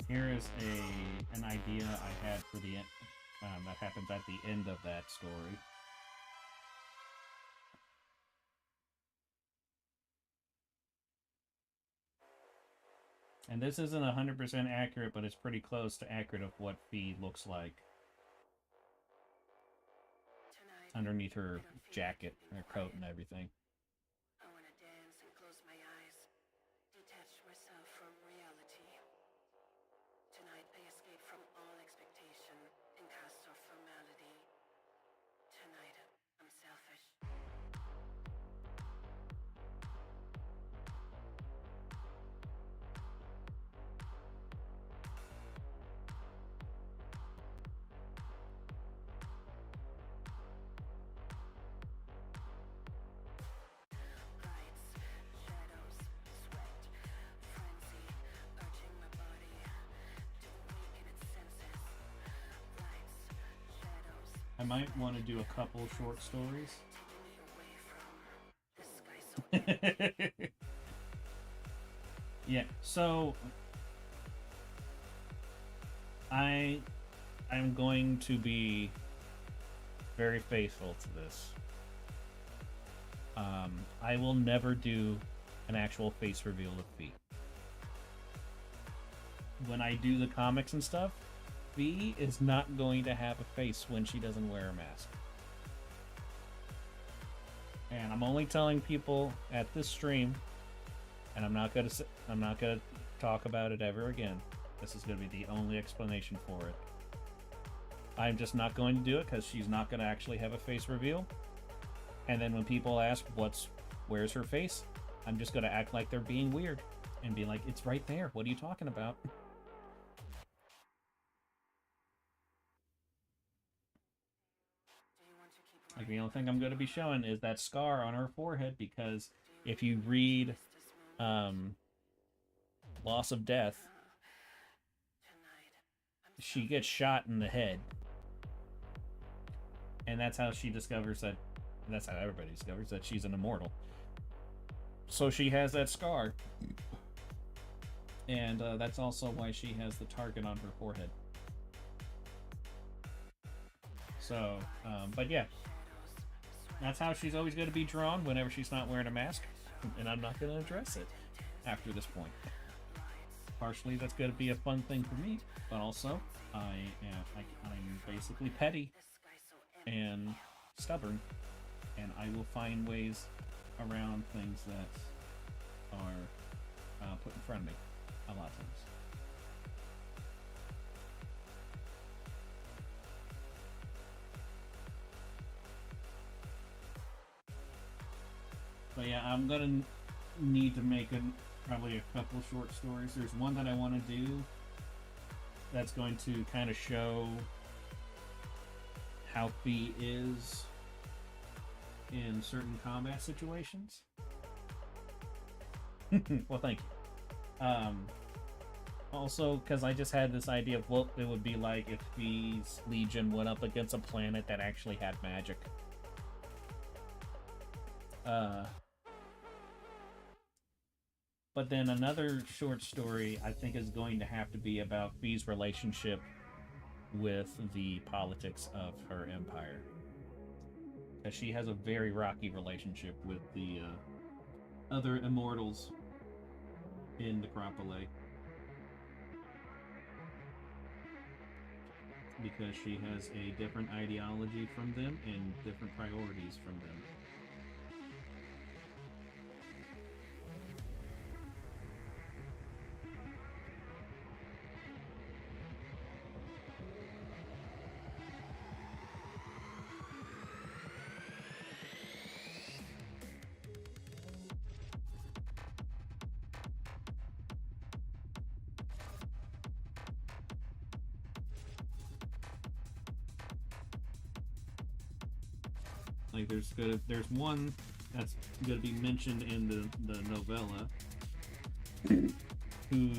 Here is an idea I had for the that happens at the end of that story. And this isn't 100% accurate, but it's pretty close to accurate of what Phee looks like underneath her jacket, her coat, and everything. I want to dance and close my eyes, detach myself from reality. Tonight I escape from all expectation and cast off formality. Tonight I'm selfish. Lights, shadows, sweat, frenzy, urging my body to awaken its senses. Lights, shadows, I might want to do a couple short stories. taking me away from the sky so Yeah, so I'm going to be very faithful to this. I will never do an actual face reveal of Phee. When I do the comics and stuff, Phee is not going to have a face when she doesn't wear a mask. And I'm only telling people at this stream, and I'm not gonna talk about it ever again. This is gonna be the only explanation for it. I'm just not going to do it because she's not gonna actually have a face reveal. And then when people ask where's her face, I'm just gonna act like they're being weird and be like, it's right there. What are you talking about? Like, the only thing I'm going to be showing is that scar on her forehead, because if you read Loss of Death, she gets shot in the head. And that's how she discovers that, that's how everybody discovers that she's an immortal. So she has that scar. And that's also why she has the target on her forehead. So, but yeah. That's how she's always going to be drawn whenever she's not wearing a mask. And I'm not going to address it after this point. Partially, that's going to be a fun thing for me. But also, I'm basically petty and stubborn. And I will find ways around things that are put in front of me a lot of times. But yeah, I'm gonna need to make probably a couple short stories. There's one that I want to do that's going to kind of show how Phee is in certain combat situations. Well, thank you. Also, because I just had this idea of what it would be like if Fee's Legion went up against a planet that actually had magic. But then another short story I think is going to have to be about Fee's relationship with the politics of her empire. Because she has a very rocky relationship with the other immortals in Necropole. Because she has a different ideology from them and different priorities from them. Like there's one that's gonna be mentioned in the novella, who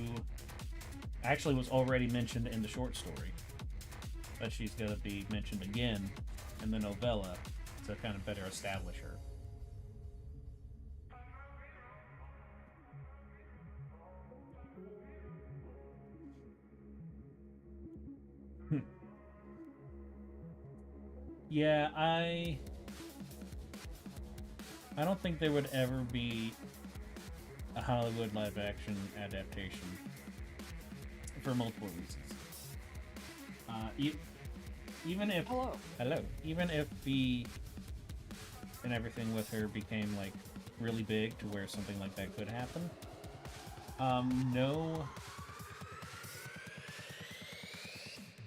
actually was already mentioned in the short story, but she's gonna be mentioned again in the novella to kind of better establish her. Yeah, I don't think there would ever be a Hollywood live action adaptation for multiple reasons. Even if even if Phee and everything with her became like really big to where something like that could happen, no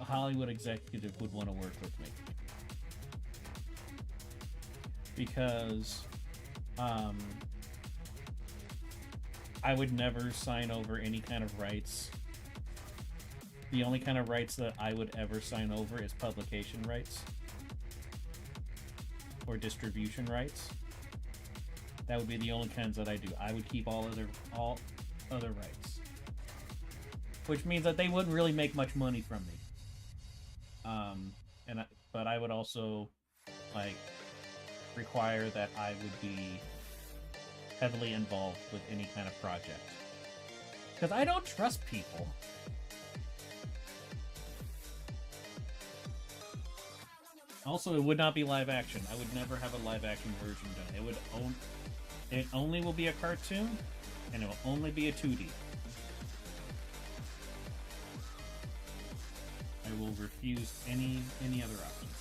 Hollywood executive would want to work with me because I would never sign over any kind of rights. The only kind of rights that I would ever sign over is publication rights or distribution rights. That would be the only kinds that I do. I would keep all other rights, which means that they wouldn't really make much money from me. But I would also like require that I would be heavily involved with any kind of project because I don't trust people. Also, it would not be live action. I would never have a live action version done. It only will be a cartoon, and it will only be a 2D. I will refuse any other options.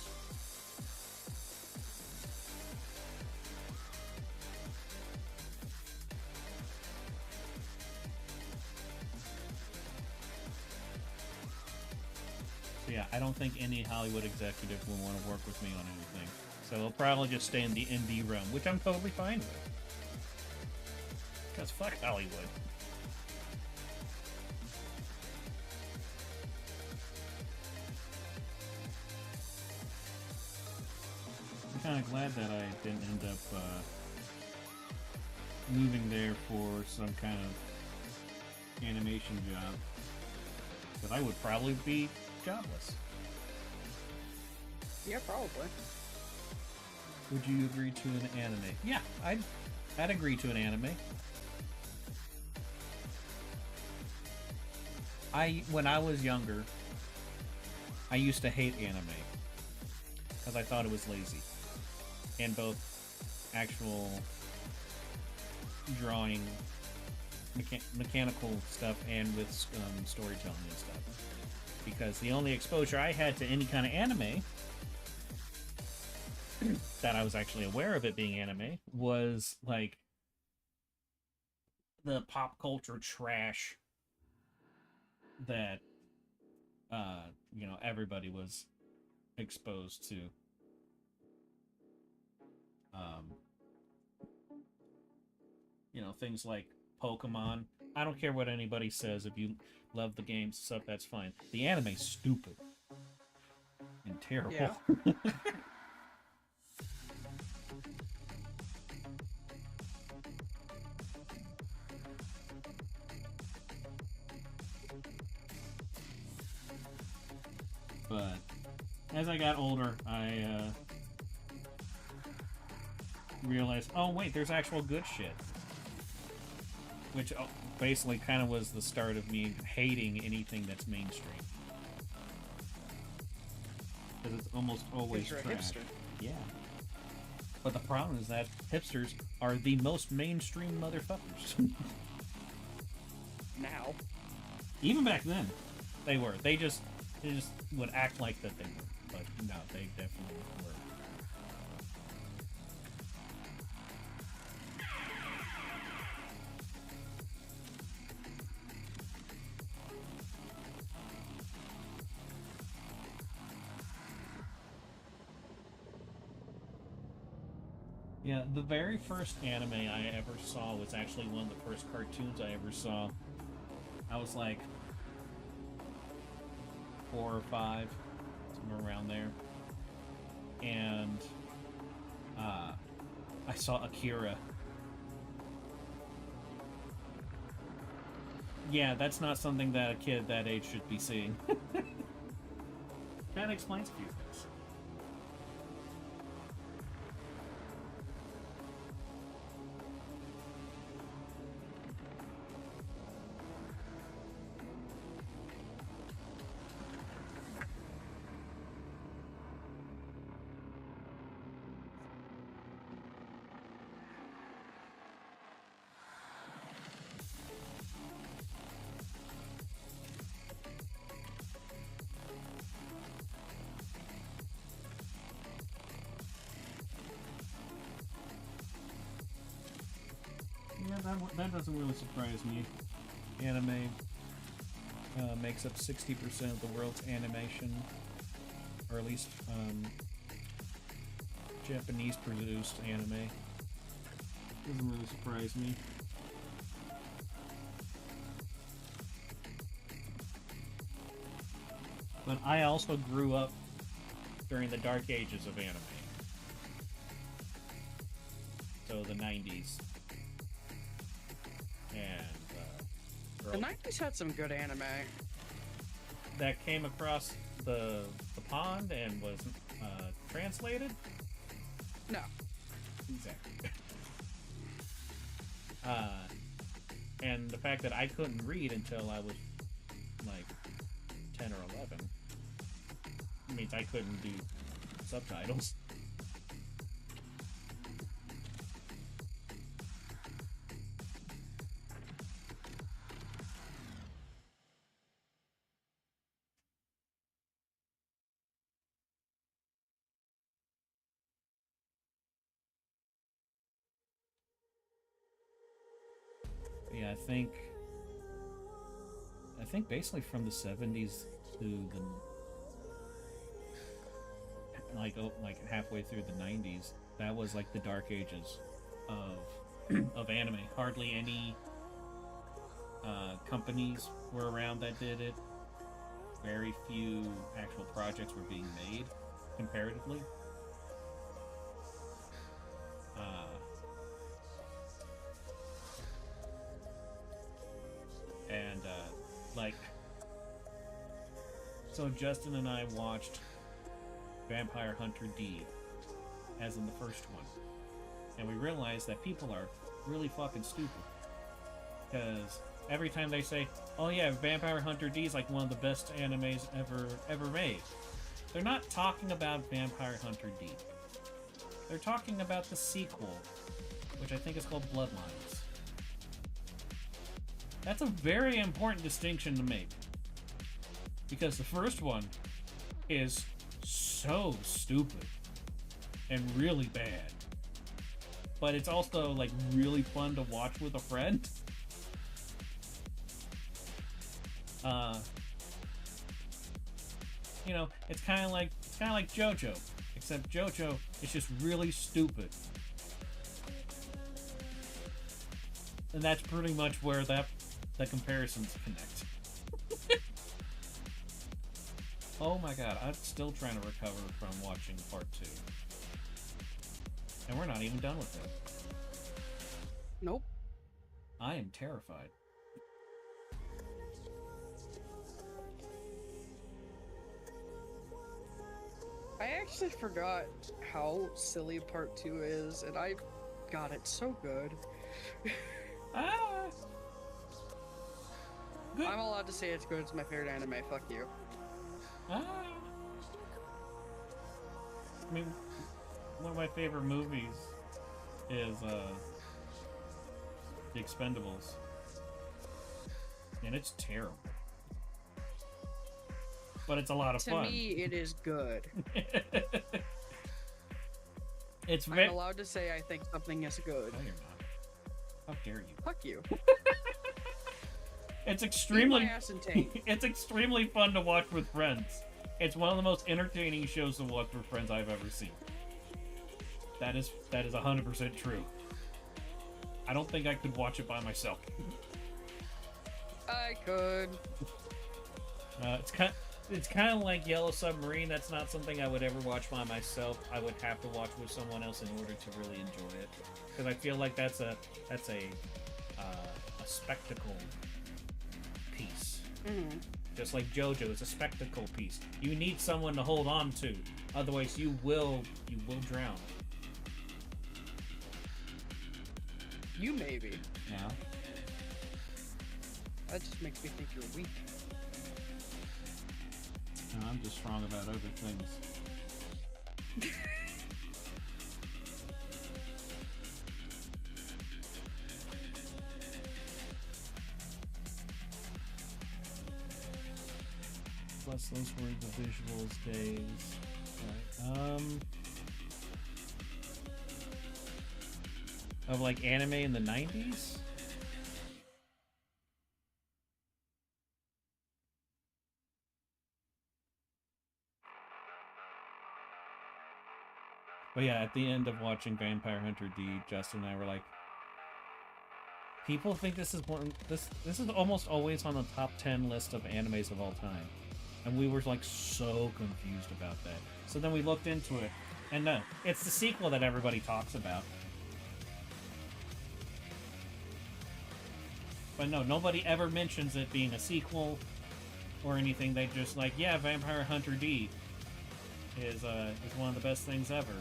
So yeah, I don't think any Hollywood executive will want to work with me on anything. So it'll probably just stay in the indie realm, which I'm totally fine with. Because fuck Hollywood. I'm kind of glad that I didn't end up moving there for some kind of animation job. Because I would probably be jobless. Yeah, probably. Would you agree to an anime? Yeah, I'd agree to an anime. When I was younger, I used to hate anime because I thought it was lazy, in both actual drawing, mechanical stuff, and with storytelling and stuff. Because the only exposure I had to any kind of anime that I was actually aware of it being anime was like the pop culture trash that everybody was exposed to. Things like Pokemon. I don't care what anybody says. If you love the games and stuff, that's fine. The anime's stupid and terrible. Yeah. But as I got older, I realized, oh wait, there's actual good shit. Which basically kind of was the start of me hating anything that's mainstream. Because it's almost always You're a trash. hipster. Yeah. But the problem is that hipsters are the most mainstream motherfuckers. Now. Even back then, they were. They just would act like that they were. But no, they definitely were. Yeah, the very first anime I ever saw was actually one of the first cartoons I ever saw. I was like 4 or 5, somewhere around there. And I saw Akira. Yeah, that's not something that a kid that age should be seeing. That explains a few things. that doesn't really surprise me. Anime makes up 60% of the world's animation, or at least Japanese-produced anime. Doesn't really surprise me. But I also grew up during the dark ages of anime. So the 90s. And The 90s had some good anime. that came across the pond and was translated? No. Exactly. And the fact that I couldn't read until I was like 10 or 11 means I couldn't do subtitles. Yeah, I think basically from the 70s to the like halfway through the 90s, that was like the dark ages of anime. Hardly any companies were around that did it. Very few actual projects were being made comparatively. And so Justin and I watched Vampire Hunter D, as in the first one, and we realized that people are really fucking stupid, because every time they say, "Oh yeah, Vampire Hunter D is like one of the best animes ever made," they're not talking about Vampire Hunter D. They're talking about the sequel, which I think is called Bloodlines. That's a very important distinction to make, because the first one is so stupid and really bad, but it's also like really fun to watch with a friend. You know, it's kind of like JoJo, except JoJo is just really stupid, and that's pretty much where the comparisons connect. Oh my god, I'm still trying to recover from watching part 2. And we're not even done with it. Nope. I am terrified. I actually forgot how silly part 2 is, and I got it so good. Good. I'm allowed to say it's good. It's my favorite anime. Fuck you. I mean, one of my favorite movies is The Expendables, and it's terrible, but it's a lot of fun. To me, it is good. I'm allowed to say I think something is good. No, you're not. How dare you? Fuck you. It's Eat extremely my ass and taint. it's extremely fun to watch with friends. It's one of the most entertaining shows to watch with friends I've ever seen. That is 100% true. I don't think I could watch it by myself. I could. It's kind of like Yellow Submarine. That's not something I would ever watch by myself. I would have to watch with someone else in order to really enjoy it, because I feel like that's a spectacle piece. Mm-hmm. Just like JoJo is a spectacle piece. You need someone to hold on to, otherwise you will drown. You maybe. Yeah. That just makes me think you're weak. No, I'm just strong about other things. Plus, those were the visuals days. Right. Of like anime in the 90s? But yeah, at the end of watching Vampire Hunter D, Justin and I were like, people think this is this is almost always on the top 10 list of animes of all time. And we were like so confused about that. So then we looked into it, and no, it's the sequel that everybody talks about. But no, nobody ever mentions it being a sequel or anything. They just like, yeah, Vampire Hunter D is one of the best things ever.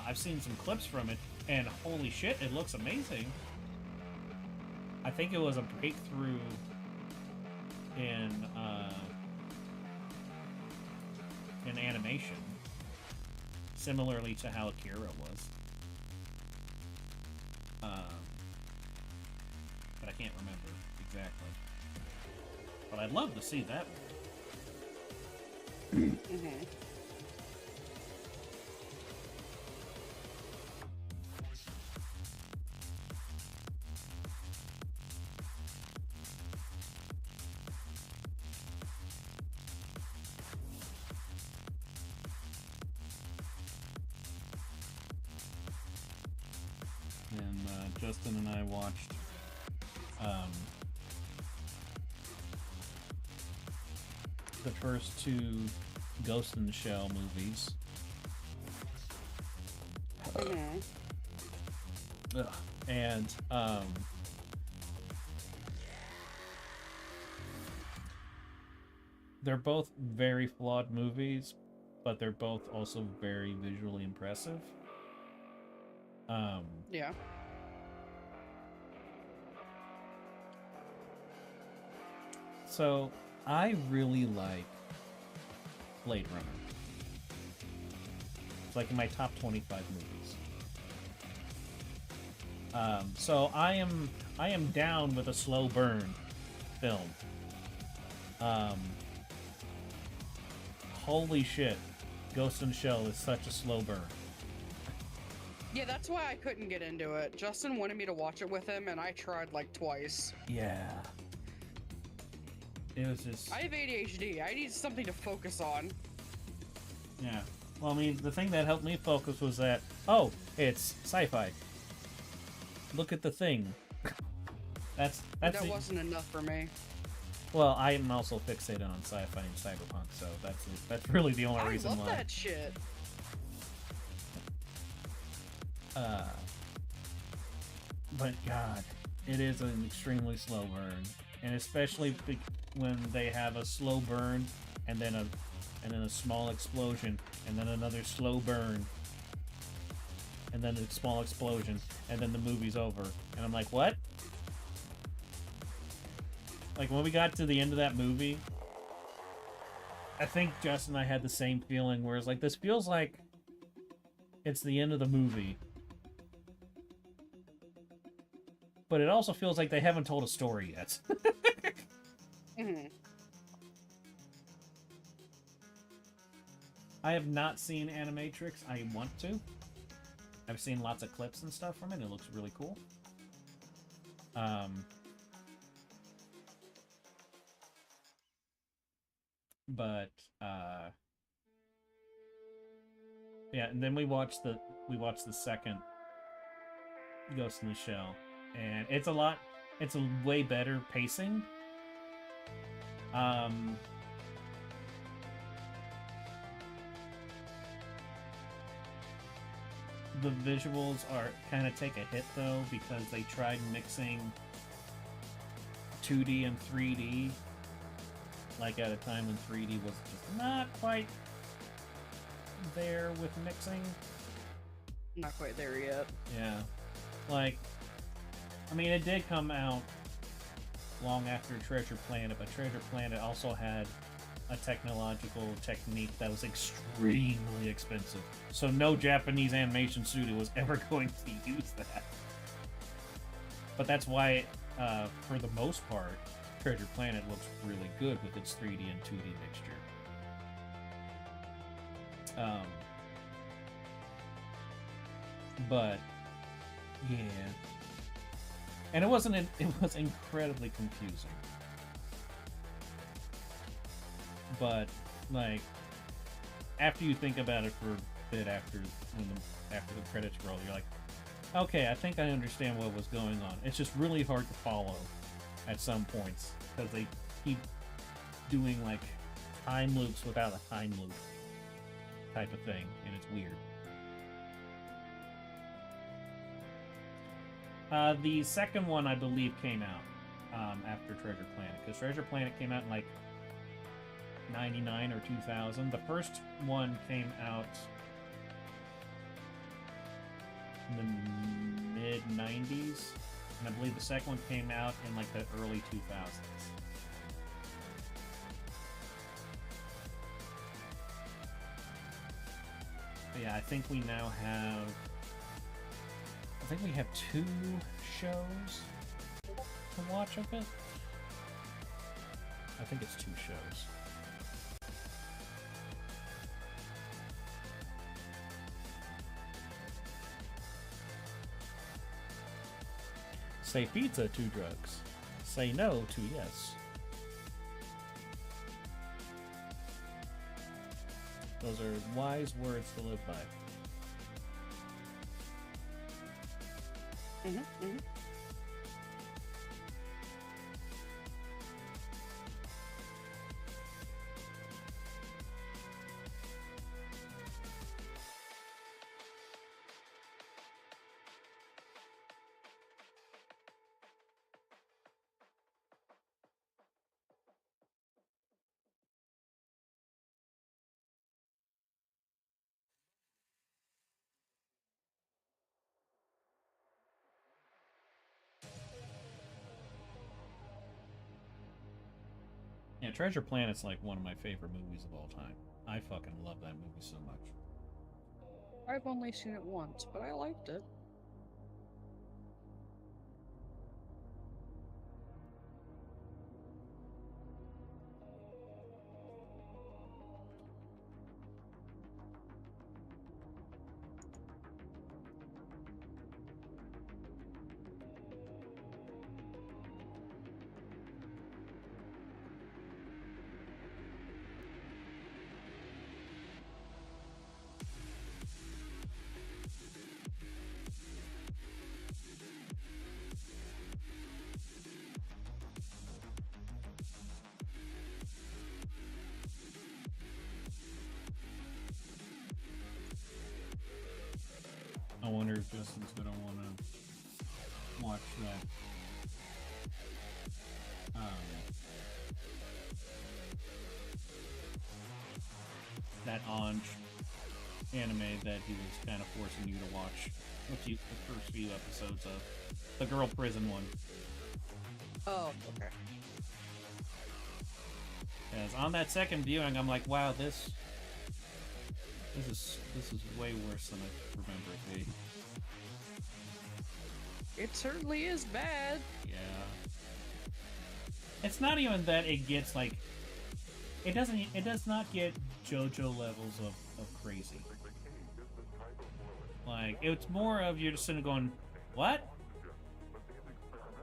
I've seen some clips from it, and holy shit, it looks amazing. I think it was a breakthrough in animation, similarly to how Akira was. But I can't remember exactly. But I'd love to see that one. Mm-hmm. And Justin and I watched the first two Ghost in the Shell movies. Mm-hmm. Ugh. And they're both very flawed movies, but they're both also very visually impressive. Yeah. So I really like Blade Runner. It's like in my top 25 movies. So I am down with a slow burn film. Holy shit, Ghost in the Shell is such a slow burn. Yeah, that's why I couldn't get into it. Justin wanted me to watch it with him, and I tried like twice. Yeah. It was just... I have ADHD. I need something to focus on. Yeah. Well, I mean, the thing that helped me focus was that, oh, it's sci-fi. Look at the thing. That's That wasn't enough for me. Well, I am also fixated on sci-fi and cyberpunk, so that's really the only reason I love why. that shit. But God, it is an extremely slow burn, and especially when they have a slow burn and then a small explosion and then another slow burn and then a small explosion and then the movie's over, and I'm like, what? Like when we got to the end of that movie, I think Justin and I had the same feeling, where it's like, this feels like it's the end of the movie. But it also feels like they haven't told a story yet. Mm-hmm. I have not seen Animatrix. I want to. I've seen lots of clips and stuff from it. It looks really cool. But yeah, and then we watched the second Ghost in the Shell, and it's a way better pacing. The visuals are kind of take a hit though, because they tried mixing 2D and 3D, like at a time when 3D was just not quite there with mixing. Not quite there yet. Yeah. Like, I mean, it did come out long after Treasure Planet, but Treasure Planet also had a technological technique that was extremely expensive. So no Japanese animation studio was ever going to use that. But that's why, for the most part, Treasure Planet looks really good with its 3D and 2D mixture. But yeah, and it was incredibly confusing. But like, after you think about it for bit after after the credits roll. You're like, okay, I think I understand what was going on. It's just really hard to follow at some points because they keep doing like time loops without a time loop type of thing, and it's weird. The second one, I believe, came out after Treasure Planet, because Treasure Planet came out in like 99 or 2000. The first one came out in the mid-90s, and I believe the second one came out in like the early 2000s. But yeah, I think we now have... I think we have 2 shows to watch of it. I think it's 2 shows. Say pizza to drugs. Say no to yes. Those are wise words to live by. Yeah, Treasure Planet's like one of my favorite movies of all time. I fucking love that movie so much. I've only seen it once, but I liked it. I wonder if Justin's gonna want to watch that Anj anime that he was kind of forcing you to watch the first few episodes of. The girl prison one. Oh, okay. As on that second viewing, I'm like, wow, this is way worse than I remember it being. It certainly is bad. Yeah. It's not even that it gets like it does not get JoJo levels of crazy. Like, it's more of you're just sitting going, what?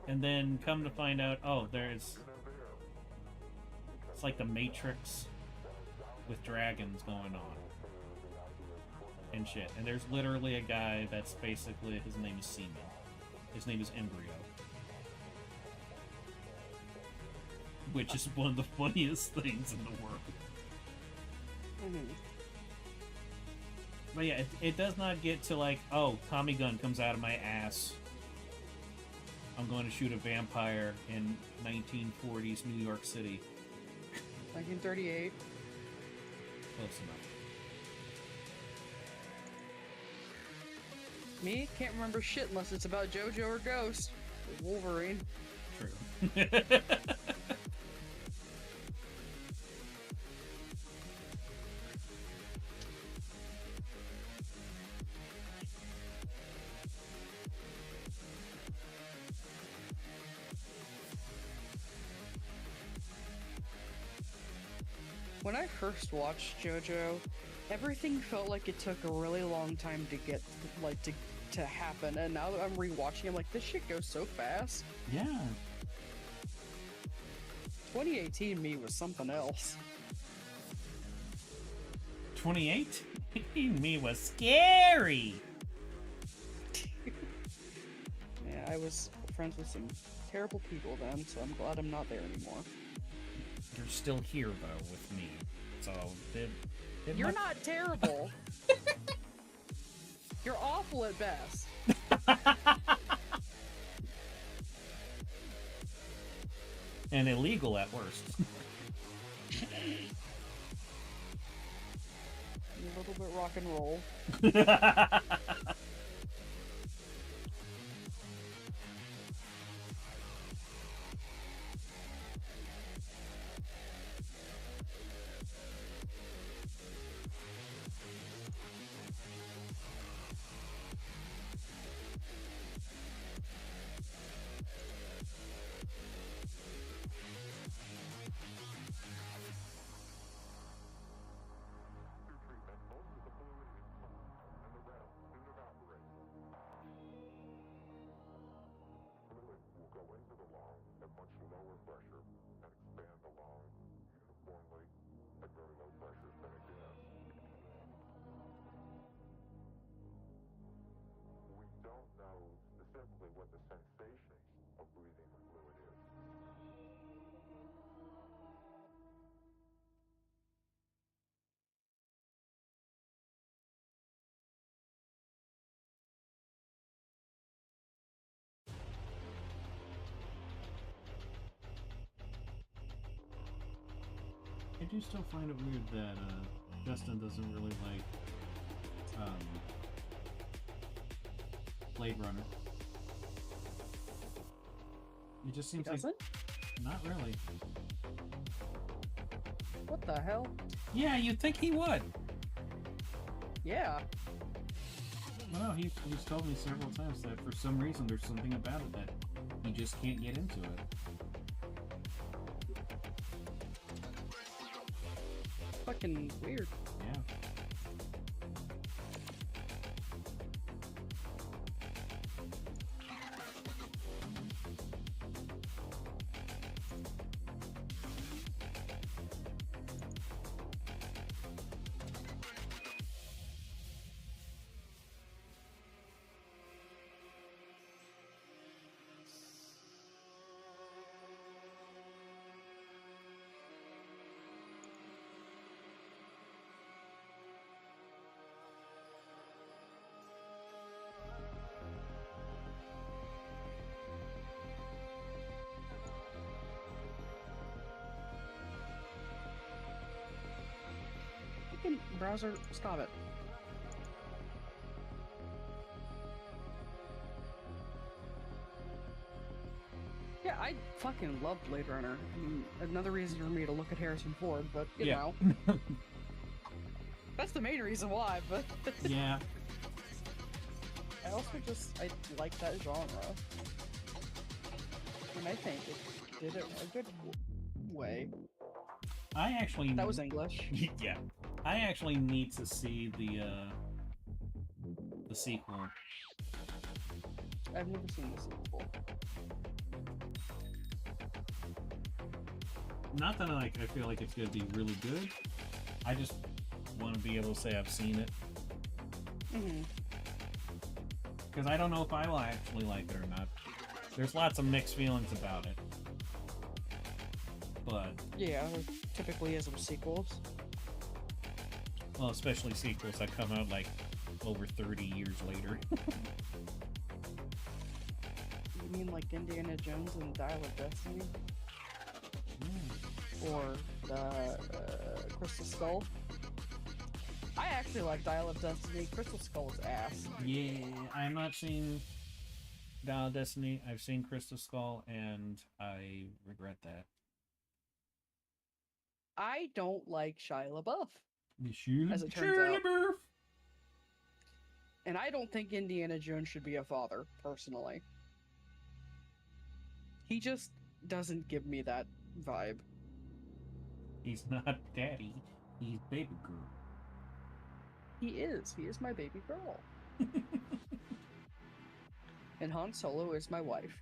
And then come to find out, oh, it's like the Matrix with dragons going on. And shit. And there's literally a guy that's basically, his name is Seaman. His name is Embryo. Which is one of the funniest things in the world. But yeah, it does not get to like, oh, Tommy gun comes out of my ass. I'm going to shoot a vampire in 1940s New York City. 1938. Close enough. Me? Can't remember shit unless it's about JoJo or Ghost. Or Wolverine. True. When I first watched JoJo, everything felt like it took a really long time to get, like, to happen, and now that I'm rewatching, I'm like, this shit goes so fast. Yeah. 2018 me was something else. 28? Me was scary. Yeah, I was friends with some terrible people then, so I'm glad I'm not there anymore. You're still here though with me, so You're not terrible. You're awful at best. And illegal at worst. A little bit rock and roll. I do still find it weird that Justin doesn't really like Blade Runner. It just seems like not really. What the hell? Yeah, you'd think he would. Yeah. Well, he's told me several times that for some reason there's something about it that he just can't get into it. Fucking weird. Yeah. Fucking browser, stop it. Yeah, I fucking love Blade Runner. I mean, another reason for me to look at Harrison Ford, but you know. That's the main reason why, but Yeah. I also I like that genre. And I think it did it a good way. I actually That was English. yeah. I actually need to see the sequel. I've never seen the sequel. Not that I feel like it's gonna be really good. I just want to be able to say I've seen it. Because I don't know if I will actually like it or not. There's lots of mixed feelings about it. But Yeah, there typically is with sequels. well, especially sequels that come out like over 30 years later. You mean like Indiana Jones and Dial of Destiny? Or the Crystal Skull? I actually like Dial of Destiny. Crystal Skull is ass. Yeah, I'm not seeing Dial of Destiny. I've seen Crystal Skull, and I regret that. I don't like Shia LaBeouf, as it turns Shirley out. Burf. And I don't think Indiana Jones should be a father, personally. He just doesn't give me that vibe. He's not daddy. He's baby girl. He is. He is my baby girl. And Han Solo is my wife.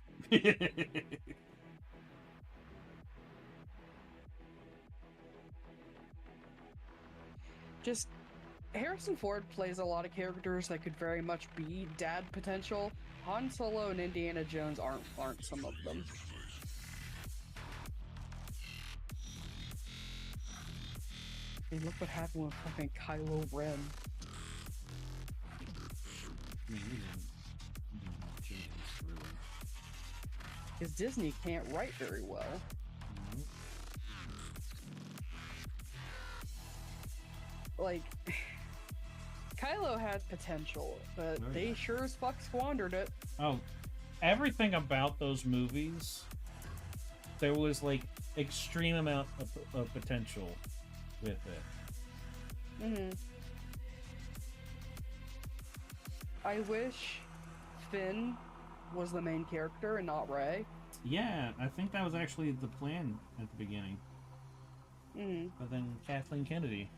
Just Harrison Ford plays a lot of characters that could very much be dad potential. Han Solo and Indiana Jones aren't some of them. Hey, look what happened with fucking Kylo Ren. I mean, he didn't change, really. Because Disney can't write very well. Like, Kylo had potential, but they sure as fuck squandered it. Oh, everything about those movies, there was like extreme amount of potential with it. Mm-hmm. I wish Finn was the main character and not Rey. Yeah, I think that was actually the plan at the beginning. Mm-hmm. But then Kathleen Kennedy.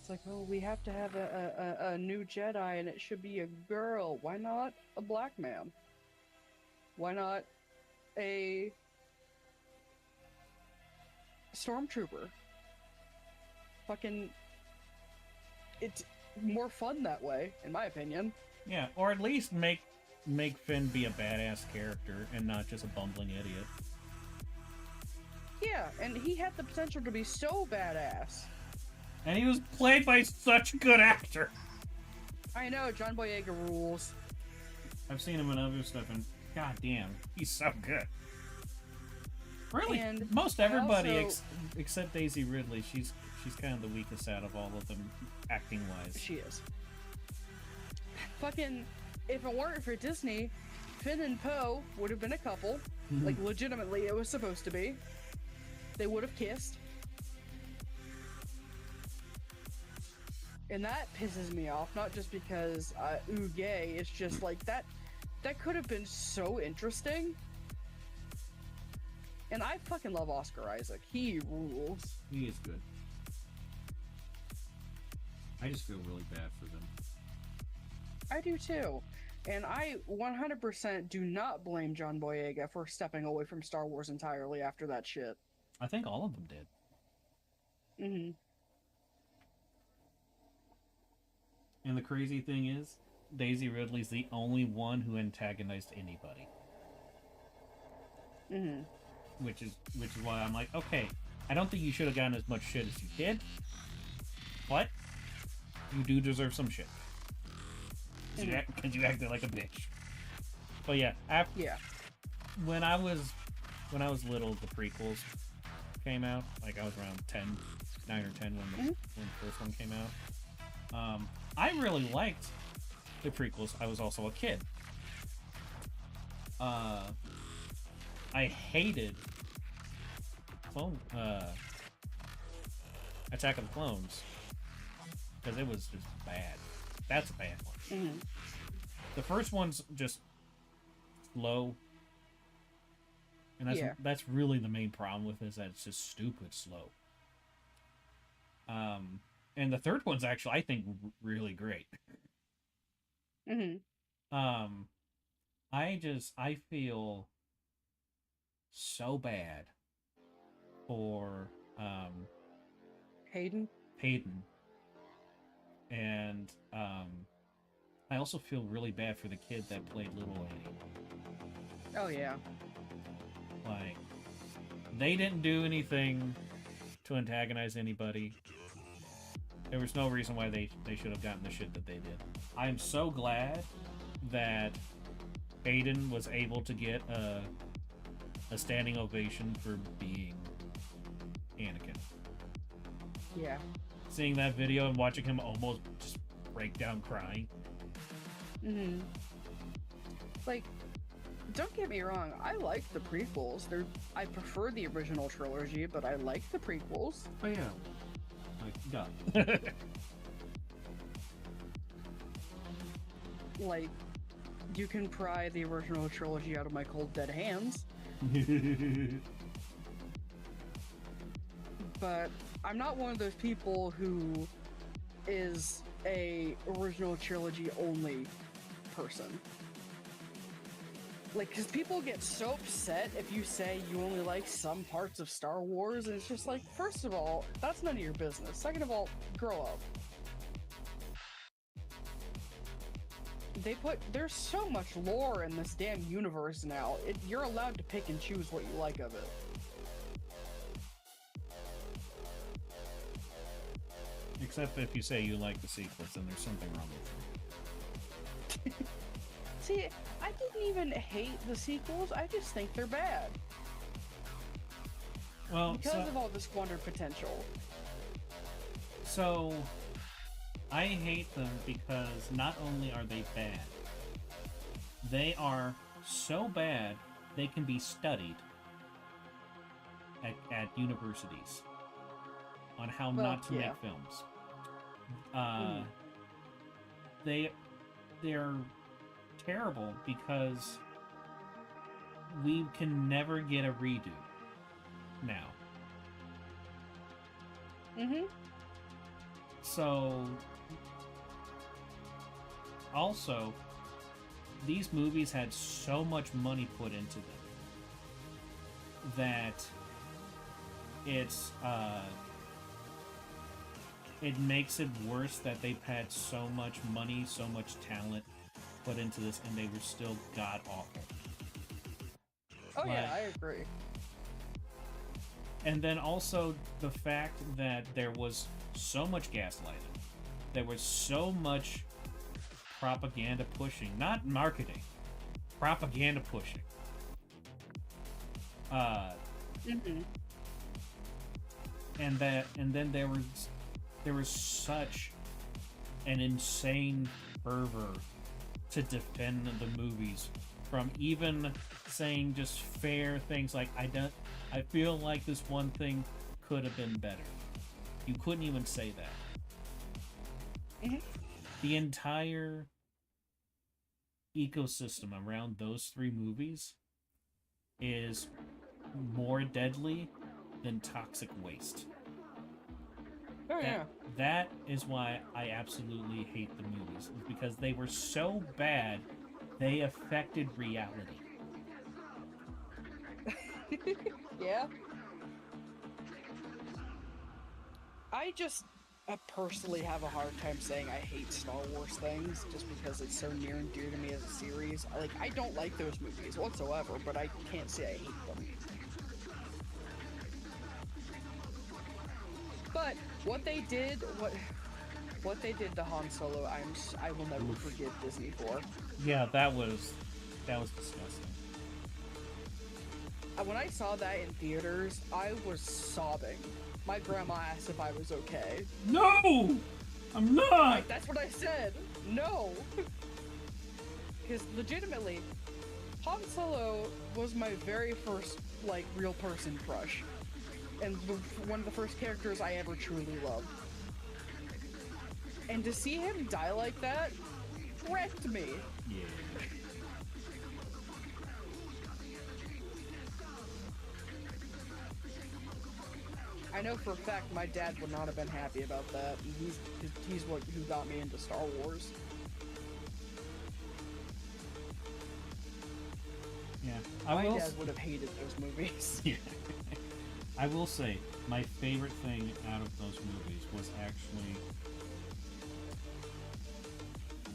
It's like, oh, we have to have a new Jedi and it should be a girl. Why not a black man? Why not a stormtrooper? Fucking, it's more fun that way, in my opinion. Yeah, or at least make Finn be a badass character and not just a bumbling idiot. Yeah, and he had the potential to be so badass. And he was played by such a good actor. I know, John Boyega rules. I've seen him in other stuff, and goddamn, he's so good. Really, And most everybody also, except Daisy Ridley, she's kind of the weakest out of all of them, acting-wise. she is. Fucking, if it weren't for Disney, Finn and Poe would have been a couple. Like, legitimately, it was supposed to be. They would have kissed. And that pisses me off, not just because, ooh, gay, it's just like, that could have been so interesting. And I fucking love Oscar Isaac. He rules. He is good. I just feel really bad for them. I do too. And I 100% do not blame John Boyega for stepping away from Star Wars entirely after that shit. I think all of them did. Mm-hmm. And the crazy thing is, Daisy Ridley's the only one who antagonized anybody. Mm-hmm. Which is why I'm like, okay, I don't think you should have gotten as much shit as you did, but you do deserve some shit. Because you acted like a bitch. But yeah, when I was little, the prequels came out. Like I was around 9 or 10 when the first one came out. I really liked the prequels. I was also a kid. I hated Attack of the Clones because it was just bad. That's a bad one. Mm-hmm. The first one's just slow, and that's really the main problem with it, is that it's just stupid slow. And the third one's actually, I think, really great. Mm-hmm. I feel so bad for Hayden. And I also feel really bad for the kid that played Little Lady. Oh yeah. Like, they didn't do anything to antagonize anybody. There was no reason why they should have gotten the shit that they did. I'm so glad that Aiden was able to get a standing ovation for being Anakin. Yeah. Seeing that video and watching him almost just break down crying. Mm-hmm. Like, don't get me wrong, I like the prequels. I prefer the original trilogy, but I like the prequels. Oh yeah. Like, God. Like, you can pry the original trilogy out of my cold dead hands. But I'm not one of those people who is a original trilogy only person. like, because people get so upset if you say you only like some parts of Star Wars, and it's just like, first of all, that's none of your business. Second of all, grow up. There's so much lore in this damn universe now. You're allowed to pick and choose what you like of it. Except if you say you like the sequels, then there's something wrong with you. See, I didn't even hate the sequels, I just think they're bad. Well, Because of all the squandered potential. So, I hate them because not only are they bad, they are so bad they can be studied at universities on how not to make films. They're terrible because we can never get a redo now. Mm-hmm. So, also, these movies had so much money put into them that it makes it worse that they've had so much money, so much talent put into this, and they were still god-awful. Oh yeah, I agree. And then also the fact that there was so much gaslighting. There was so much propaganda pushing. Not marketing. Propaganda pushing. And then there was such an insane fervor to defend the movies, from even saying just fair things like I feel like this one thing could have been better. You couldn't even say that. Mm-hmm. The entire ecosystem around those three movies is more deadly than toxic waste. Oh yeah. That is why I absolutely hate the movies, is because they were so bad they affected reality. Yeah. I personally have a hard time saying I hate Star Wars things, just because it's so near and dear to me as a series. I don't like those movies whatsoever, but I can't say I hate them. But what they did to Han Solo, I will never forgive Disney for. Yeah, that was disgusting. When I saw that in theaters, I was sobbing. My grandma asked if I was okay. No! I'm not! That's what I said! No! Because legitimately, Han Solo was my very first, real person crush. And one of the first characters I ever truly loved. And to see him die like that wrecked me. Yeah. I know for a fact my dad would not have been happy about that. And he's who got me into Star Wars. Yeah. My dad would have hated those movies. Yeah. I will say, my favorite thing out of those movies was actually...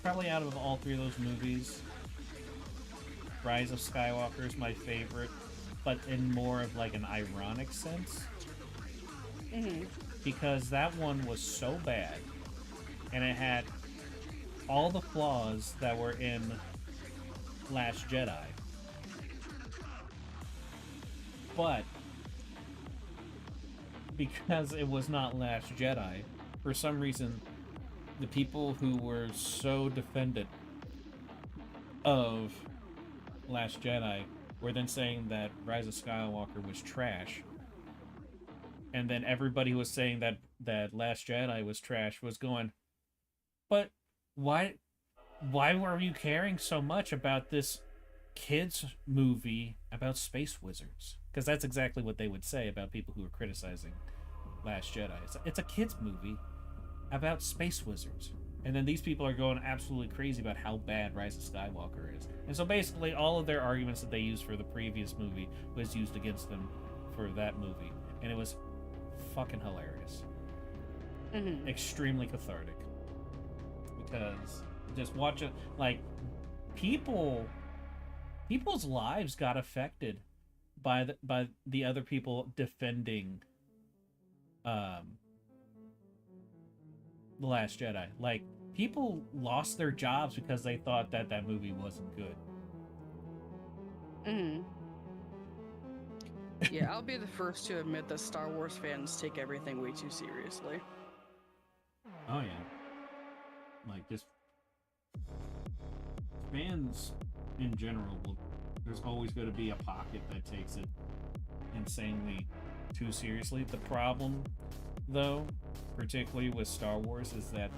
Probably out of all three of those movies, Rise of Skywalker is my favorite, but in more of an ironic sense. Mm-hmm. Because that one was so bad, and it had all the flaws that were in Last Jedi. But because it was not Last Jedi, for some reason, the people who were so defendant of Last Jedi were then saying that Rise of Skywalker was trash. And then everybody who was saying that Last Jedi was trash was going, but why were you caring so much about this kids movie about space wizards? Because that's exactly what they would say about people who are criticizing Last Jedi. It's a kids movie about space wizards. And then these people are going absolutely crazy about how bad Rise of Skywalker is. And so basically all of their arguments that they used for the previous movie was used against them for that movie. And it was fucking hilarious. Extremely cathartic. Because just watch it, like, people's lives got affected by the other people defending The Last Jedi. Like, people lost their jobs because they thought that that movie wasn't good. Yeah, I'll be the first to admit that Star Wars fans take everything way too seriously. Oh yeah. Like, just fans in general there's always going to be a pocket that takes it insanely too seriously. The problem, though, particularly with Star Wars, is that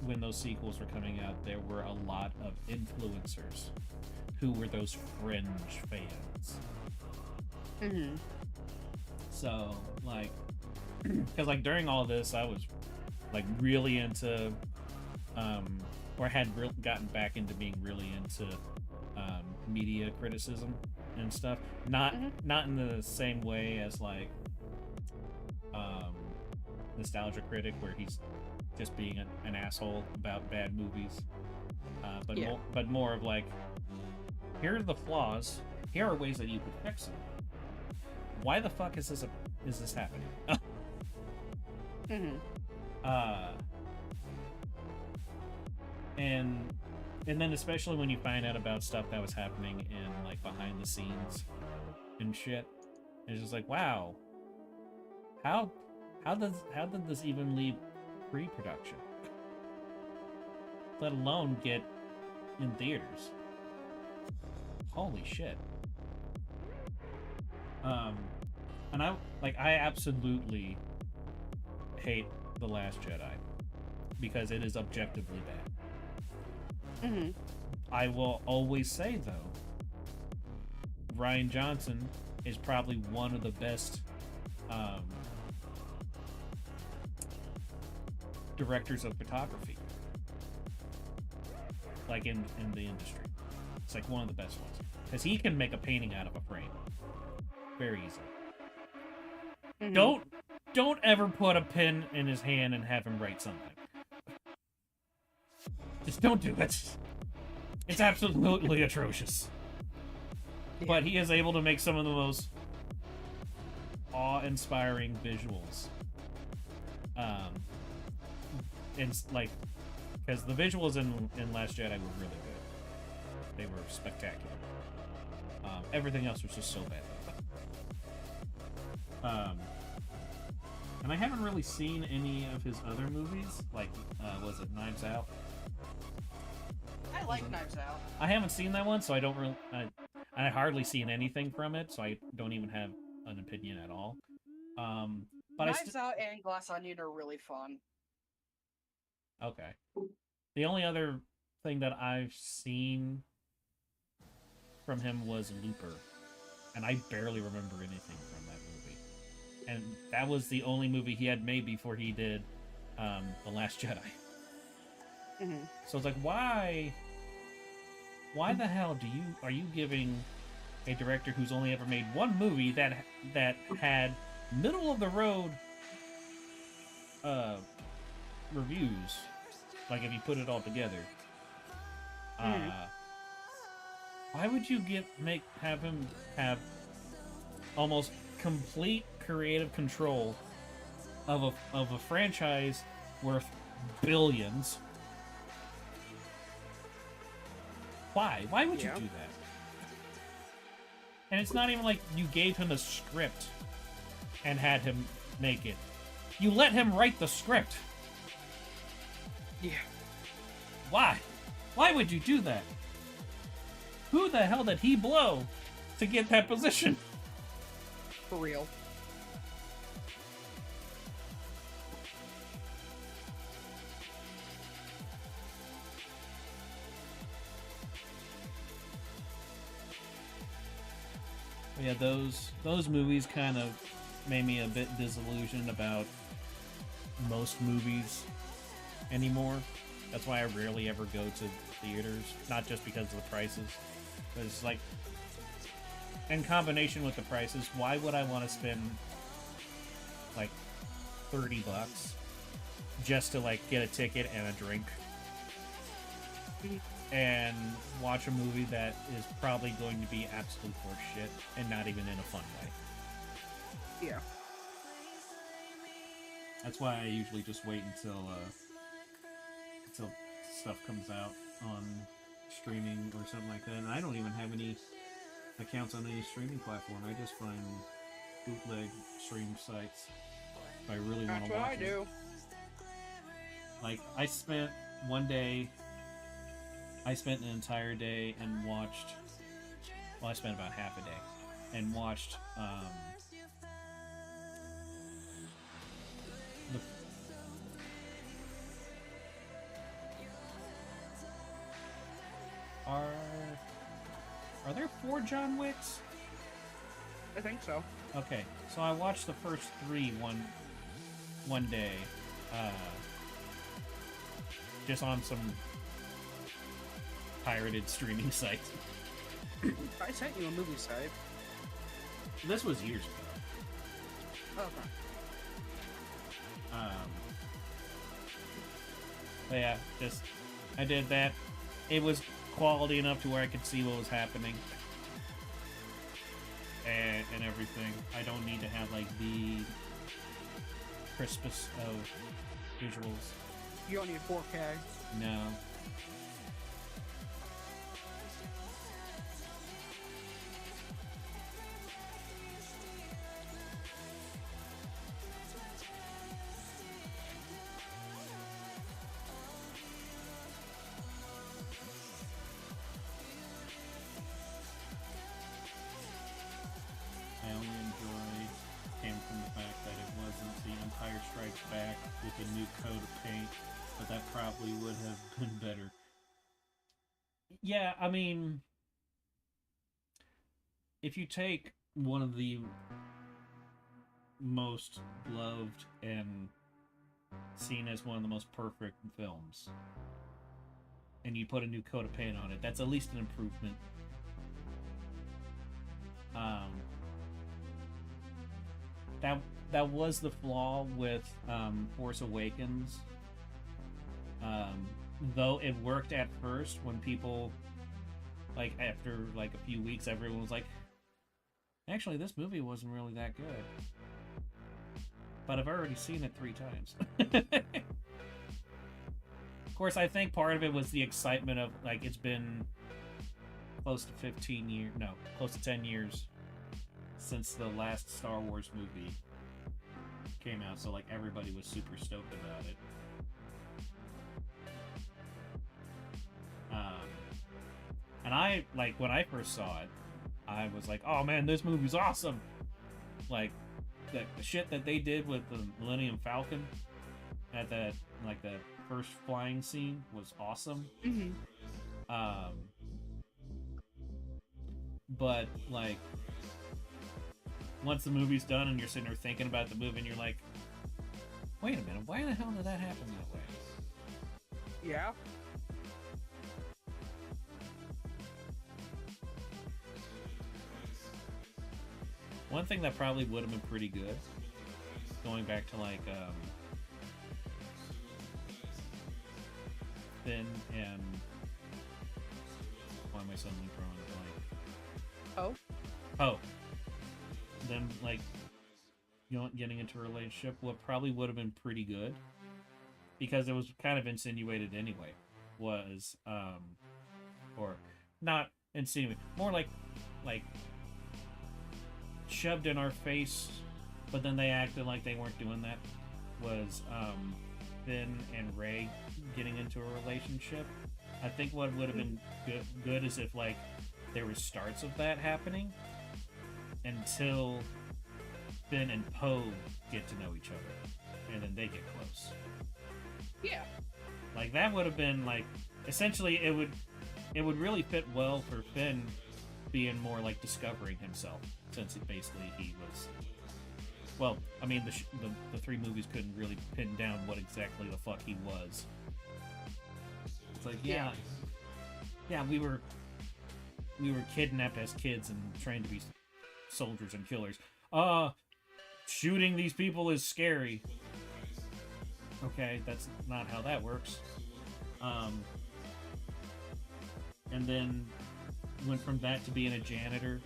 when those sequels were coming out, there were a lot of influencers who were those fringe fans. So, like, because, like, during all this, I was, like, really into, or had gotten back into being really into media criticism and stuff. Not in the same way as, like, Nostalgia Critic, where he's just being an asshole about bad movies. But more of, like, here are the flaws. Here are ways that you could fix them. Why the fuck is this happening? And then especially when you find out about stuff that was happening in, like, behind the scenes and shit, it's just like, wow, how did this even leave pre-production? Let alone get in theaters. Holy shit. And I absolutely hate The Last Jedi because it is objectively bad. I will always say, though, Rian Johnson is probably one of the best directors of photography, like, in the industry. It's like one of the best ones because he can make a painting out of a frame very easily. Don't ever put a pen in his hand and have him write something. Just don't do it. It's absolutely atrocious. Yeah. But he is able to make some of the most awe-inspiring visuals. And, like, because the visuals in Last Jedi were really good. They were spectacular. Everything else was just so bad. And I haven't really seen any of his other movies. Like, was it Knives Out? I like Knives Out. I haven't seen that one, so I don't really... I hardly seen anything from it, so I don't even have an opinion at all. But Knives Out and Glass Onion are really fun. Okay. The only other thing that I've seen from him was Looper, and I barely remember anything from that movie. And that was the only movie he had made before he did The Last Jedi. So it's like, why the hell are you giving a director who's only ever made one movie that had middle of the road reviews, like, if you put it all together, why would you have him have almost complete creative control of a franchise worth billions? Why would you do that? And it's not even like you gave him a script and had him make it. You let him write the script. Yeah. Why would you do that? Who the hell did he blow to get that position? For real. Yeah, those movies kind of made me a bit disillusioned about most movies anymore. That's why I rarely ever go to theaters. Not just because of the prices. But it's like, in combination with the prices, why would I want to spend like $30 just to like get a ticket and a drink and watch a movie that is probably going to be absolute horseshit and not even in a fun way? Yeah. That's why I usually just wait until stuff comes out on streaming or something like that. And I don't even have any accounts on any streaming platform. I just find bootleg stream sites if I really want That's to what watch I it. do. Like, I spent an entire day and watched, well, I spent about half a day and watched the Are there 4 John Wicks? I think so. Okay, so I watched the first 3 one day, just on some pirated streaming site. I sent you a movie site. This was years ago. Okay. But yeah, just I did that. It was quality enough to where I could see what was happening and everything. I don't need to have like the crispest of visuals. You don't need 4K. No. I only came from the fact that it wasn't The Empire Strikes Back with a new coat of paint, but that probably would have been better. Yeah, I mean, if you take one of the most loved and seen as one of the most perfect films, and you put a new coat of paint on it, that's at least an improvement. That was the flaw with Force Awakens. Though it worked at first when people, like, after like a few weeks, everyone was like, actually, this movie wasn't really that good. But I've already seen it 3 times. Of course, I think part of it was the excitement of, like, it's been close to 15 years, no, close to 10 years since the last Star Wars movie came out, so like everybody was super stoked about it. And I, like, when I first saw it, I was like, oh man, this movie's awesome. Like, the shit that they did with the Millennium Falcon at that, like, the first flying scene was awesome. Mm-hmm. But, like, once the movie's done and you're sitting there thinking about the movie and you're like, wait a minute, why the hell did that happen that way? Yeah. One thing that probably would have been pretty good, going back to like Finn and why am I suddenly drawing a blank? Oh, them, like, you know, getting into a relationship, what probably would have been pretty good, because it was kind of insinuated anyway, was or not insinuated, more like shoved in our face, but then they acted like they weren't doing that, was Finn and Rey getting into a relationship. I think what would have been good is if, like, there were starts of that happening until Finn and Poe get to know each other, and then they get close. Yeah. Like, that would have been, like, essentially it would really fit well for Finn being more like discovering himself, since he was Well, I mean, the three movies couldn't really pin down what exactly the fuck he was. It's like, yeah, we were kidnapped as kids and trained to be soldiers and killers. Shooting these people is scary. Okay, that's not how that works. And then went from that to being a janitor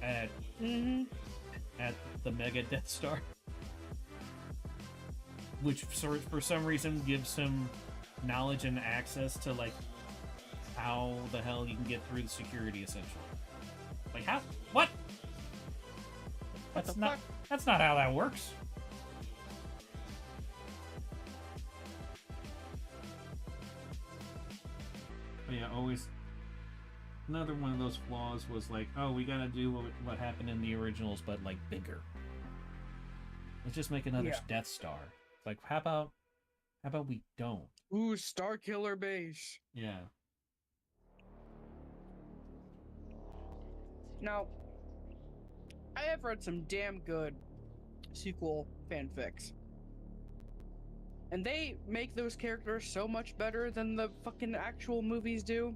at the Mega Death Star, which for some reason gives him knowledge and access to like how the hell you can get through the security, essentially. Like how? What? That's not how that works. But yeah, always another one of those flaws was like, oh, we gotta do what happened in the originals, but like bigger. Let's just make another Death Star. It's like, how about we don't? Ooh, Star Killer Base. Yeah. Now, I have read some damn good sequel fanfics. And they make those characters so much better than the fucking actual movies do.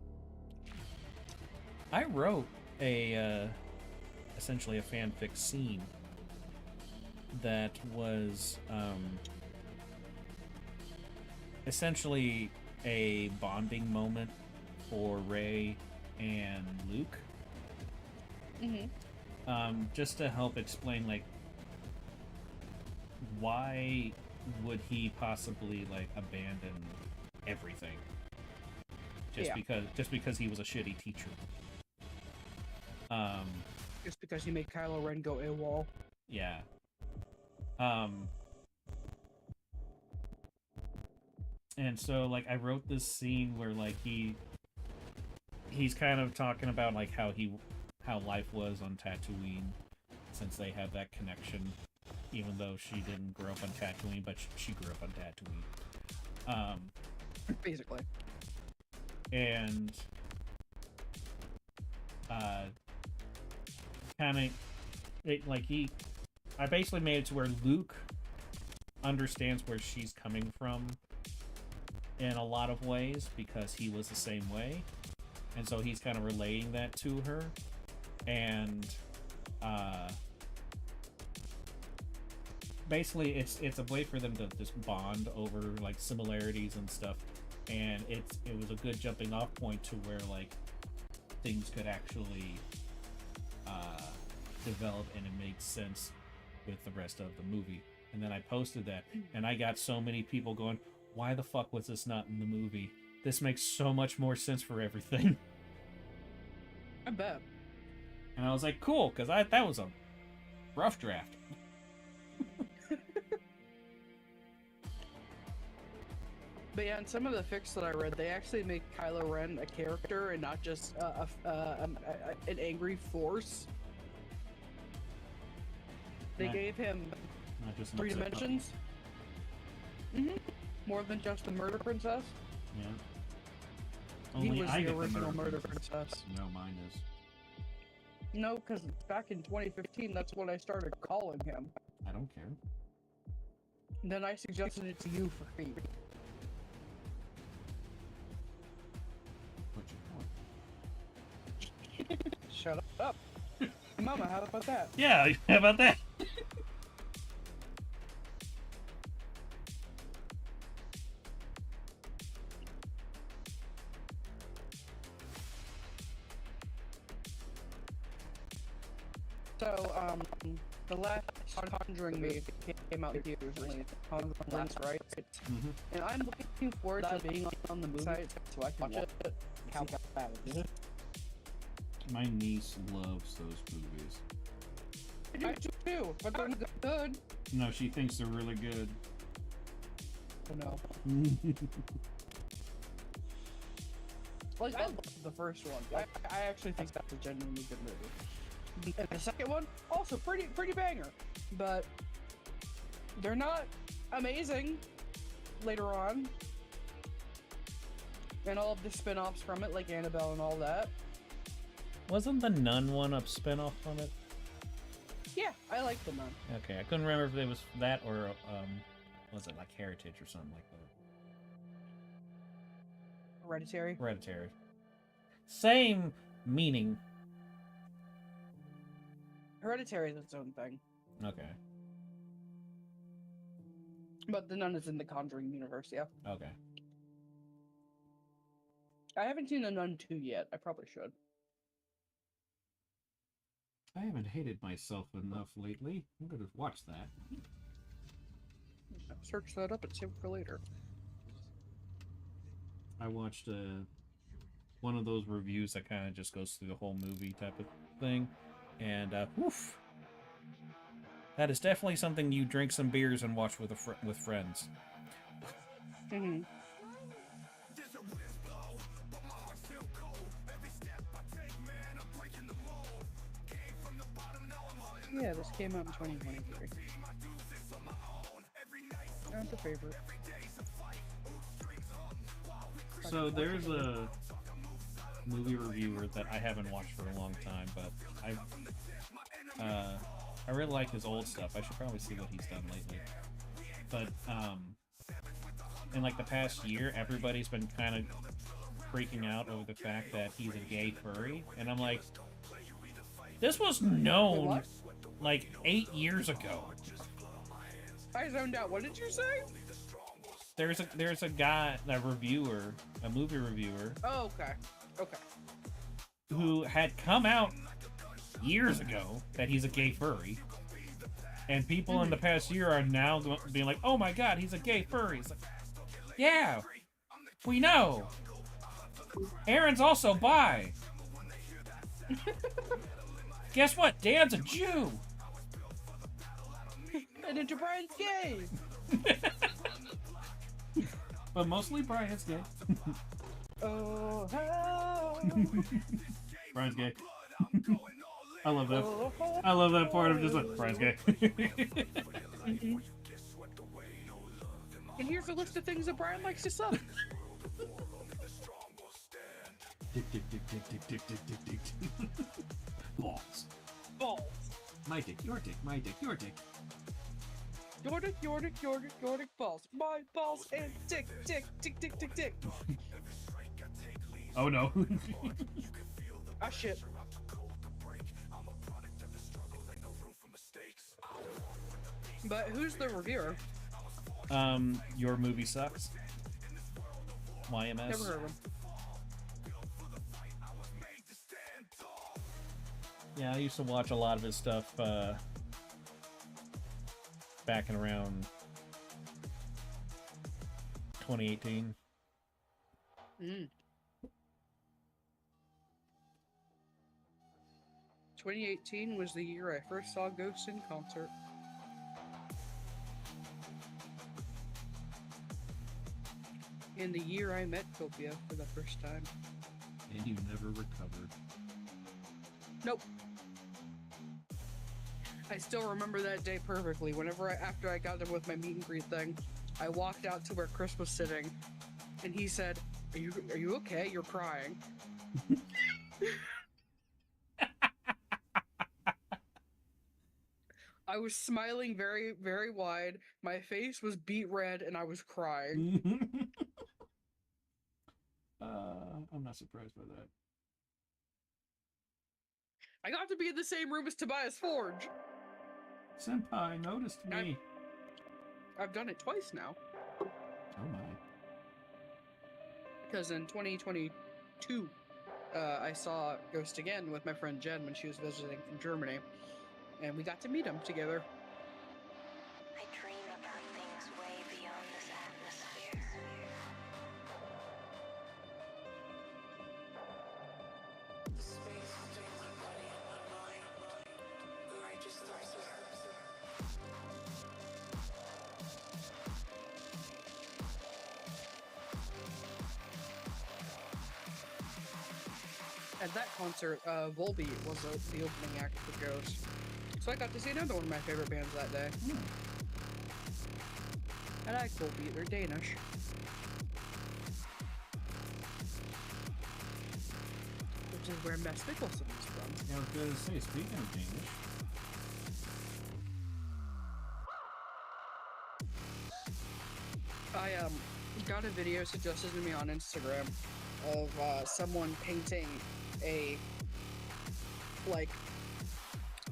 I wrote essentially a fanfic scene that was essentially a bonding moment for Rey and Luke. Just to help explain, like, why would he possibly like abandon everything just because he was a shitty teacher? Just because he made Kylo Ren go AWOL. Yeah. And so like I wrote this scene where like he's kind of talking about like how life was on Tatooine, since they have that connection, even though she didn't grow up on Tatooine, but she grew up on Tatooine. Basically. And kind of like I basically made it to where Luke understands where she's coming from in a lot of ways because he was the same way, and so he's kind of relating that to her, and basically it's a way for them to just bond over like similarities and stuff, and it was a good jumping off point to where like things could actually develop and it makes sense with the rest of the movie. And then I posted that, and I got so many people going, why the fuck was this not in the movie? This makes so much more sense for everything. I bet. And I was like, cool, because that was a rough draft. But yeah, in some of the fics that I read, they actually make Kylo Ren a character and not just an angry force. They gave him Not just 3 dimensions. More than just the murder princess. Yeah. He Only was I the get original the murder princess. No, mine is. No, because back in 2015, that's when I started calling him. I don't care. And then I suggested it to you for Phee. What's your point? Shut up. Mama, how about that? Yeah, how about that? So, the last Conjuring movie came out recently. Conjuring, right? And I'm looking forward to being on the movie site so I can watch it. How bad it is. My niece loves those movies. I do too, but they're good. No, she thinks they're really good. Oh no. Like, I love the first one. I actually think that's a genuinely good movie. And the second one, also pretty banger. But they're not amazing later on. And all of the spin-offs from it, like Annabelle and all that. Wasn't the Nun one a spin-off from it? Yeah, I like the Nun. Okay, I couldn't remember if it was that or was it like Heritage or something like that? Hereditary. Hereditary. Same meaning. Hereditary is its own thing. Okay. But the Nun is in the Conjuring universe, yeah. Okay. I haven't seen the Nun 2 yet. I probably should. I haven't hated myself enough lately. I'm gonna watch that. I'll search that up and save it for later. I watched one of those reviews that kind of just goes through the whole movie type of thing, and woof, that is definitely something you drink some beers and watch with with friends. Mm-hmm. Yeah, this came out in 2023. Not the favorite. So there's a movie reviewer that I haven't watched for a long time, but I really like his old stuff. I should probably see what he's done lately. But in like the past year, everybody's been kind of freaking out over the fact that he's a gay furry, and I'm like, this was known like 8 years ago. I zoned out. What did you say? There's a guy, a movie reviewer. Oh, okay. Okay. Who had come out years ago that he's a gay furry, and people in the past year are now being like, "Oh my God, he's a gay furry." It's like, yeah, we know. Aaron's also bi. Guess what? Dan's a Jew. And Ninja Brian's gay. But mostly Brian's gay. Oh, how. Brian's gay. I love that. I love that part of just like, Brian's gay. Mm-hmm. And here's a list of things that Brian likes to suck. Dick, dick, dick, dick, dick, dick, dick, dick, dick. Balls. Balls. My dick, your dick, my dick, your dick. Your dick, your dick, your dick, your dick, balls. My balls and dick, dick, dick, dick, dick, dick. Oh no. Ah, shit. But who's the reviewer? Your movie sucks. YMS. Never heard of him. Yeah, I used to watch a lot of his stuff back in around 2018. 2018 was the year I first saw Ghost in concert. And the year I met Copia for the first time. And you never recovered. Nope. I still remember that day perfectly. After I got done with my meet and greet thing, I walked out to where Chris was sitting, and he said, "Are you okay? You're crying." I was smiling very, very wide. My face was beet red, and I was crying. I'm not surprised by that. I got to be in the same room as Tobias Forge. Senpai noticed me. I've done it twice now. Oh my. Because in 2022, I saw Ghost again with my friend Jen when she was visiting from Germany. And we got to meet him together. I dream about things way beyond this atmosphere. At that concert, Volbeat was the opening act for Ghost. So I got to see another one of my favorite bands that day. I like Volbeat, they're Danish. Which is where Mads Mikkelsen is from. Yeah, I was going to say, speaking of Danish, I got a video suggested to me on Instagram of someone painting a like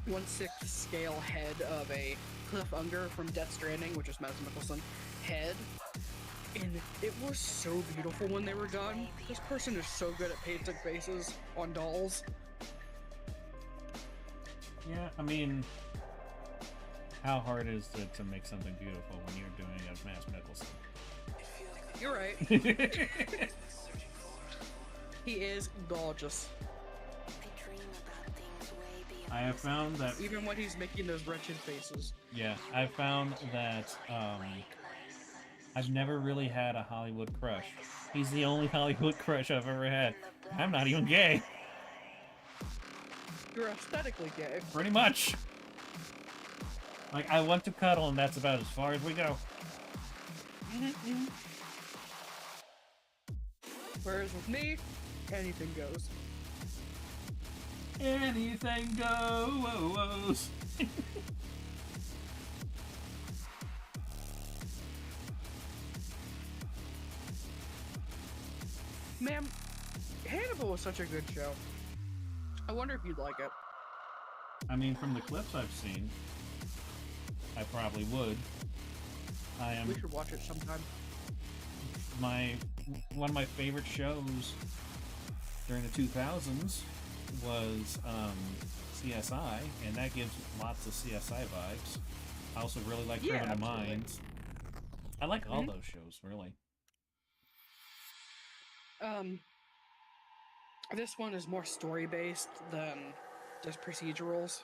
1/6 scale head of a Cliff Unger from Death Stranding, which is Mads Mikkelsen, head. And it was so beautiful when they were done. This person is so good at painting faces on dolls. Yeah, I mean, how hard is it to make something beautiful when you're doing it as Mads Mikkelsen? You're right. He is gorgeous. I have found that Even when he's making those wretched faces. yeah, I've found that I've never really had a Hollywood crush. He's the only Hollywood crush I've ever had. I'm not even gay. You're aesthetically gay. Pretty much. Like, I want to cuddle, and that's about as far as we go. Whereas with me, anything goes. Anything goes. Ma'am, Hannibal was such a good show. I wonder if you'd like it. I mean, from the clips I've seen, I probably would. We should watch it sometime. One of my favorite shows during the 2000s was CSI, and that gives lots of CSI vibes. I also really like Criminal Minds. I like all those shows, really. This one is more story-based than just procedurals.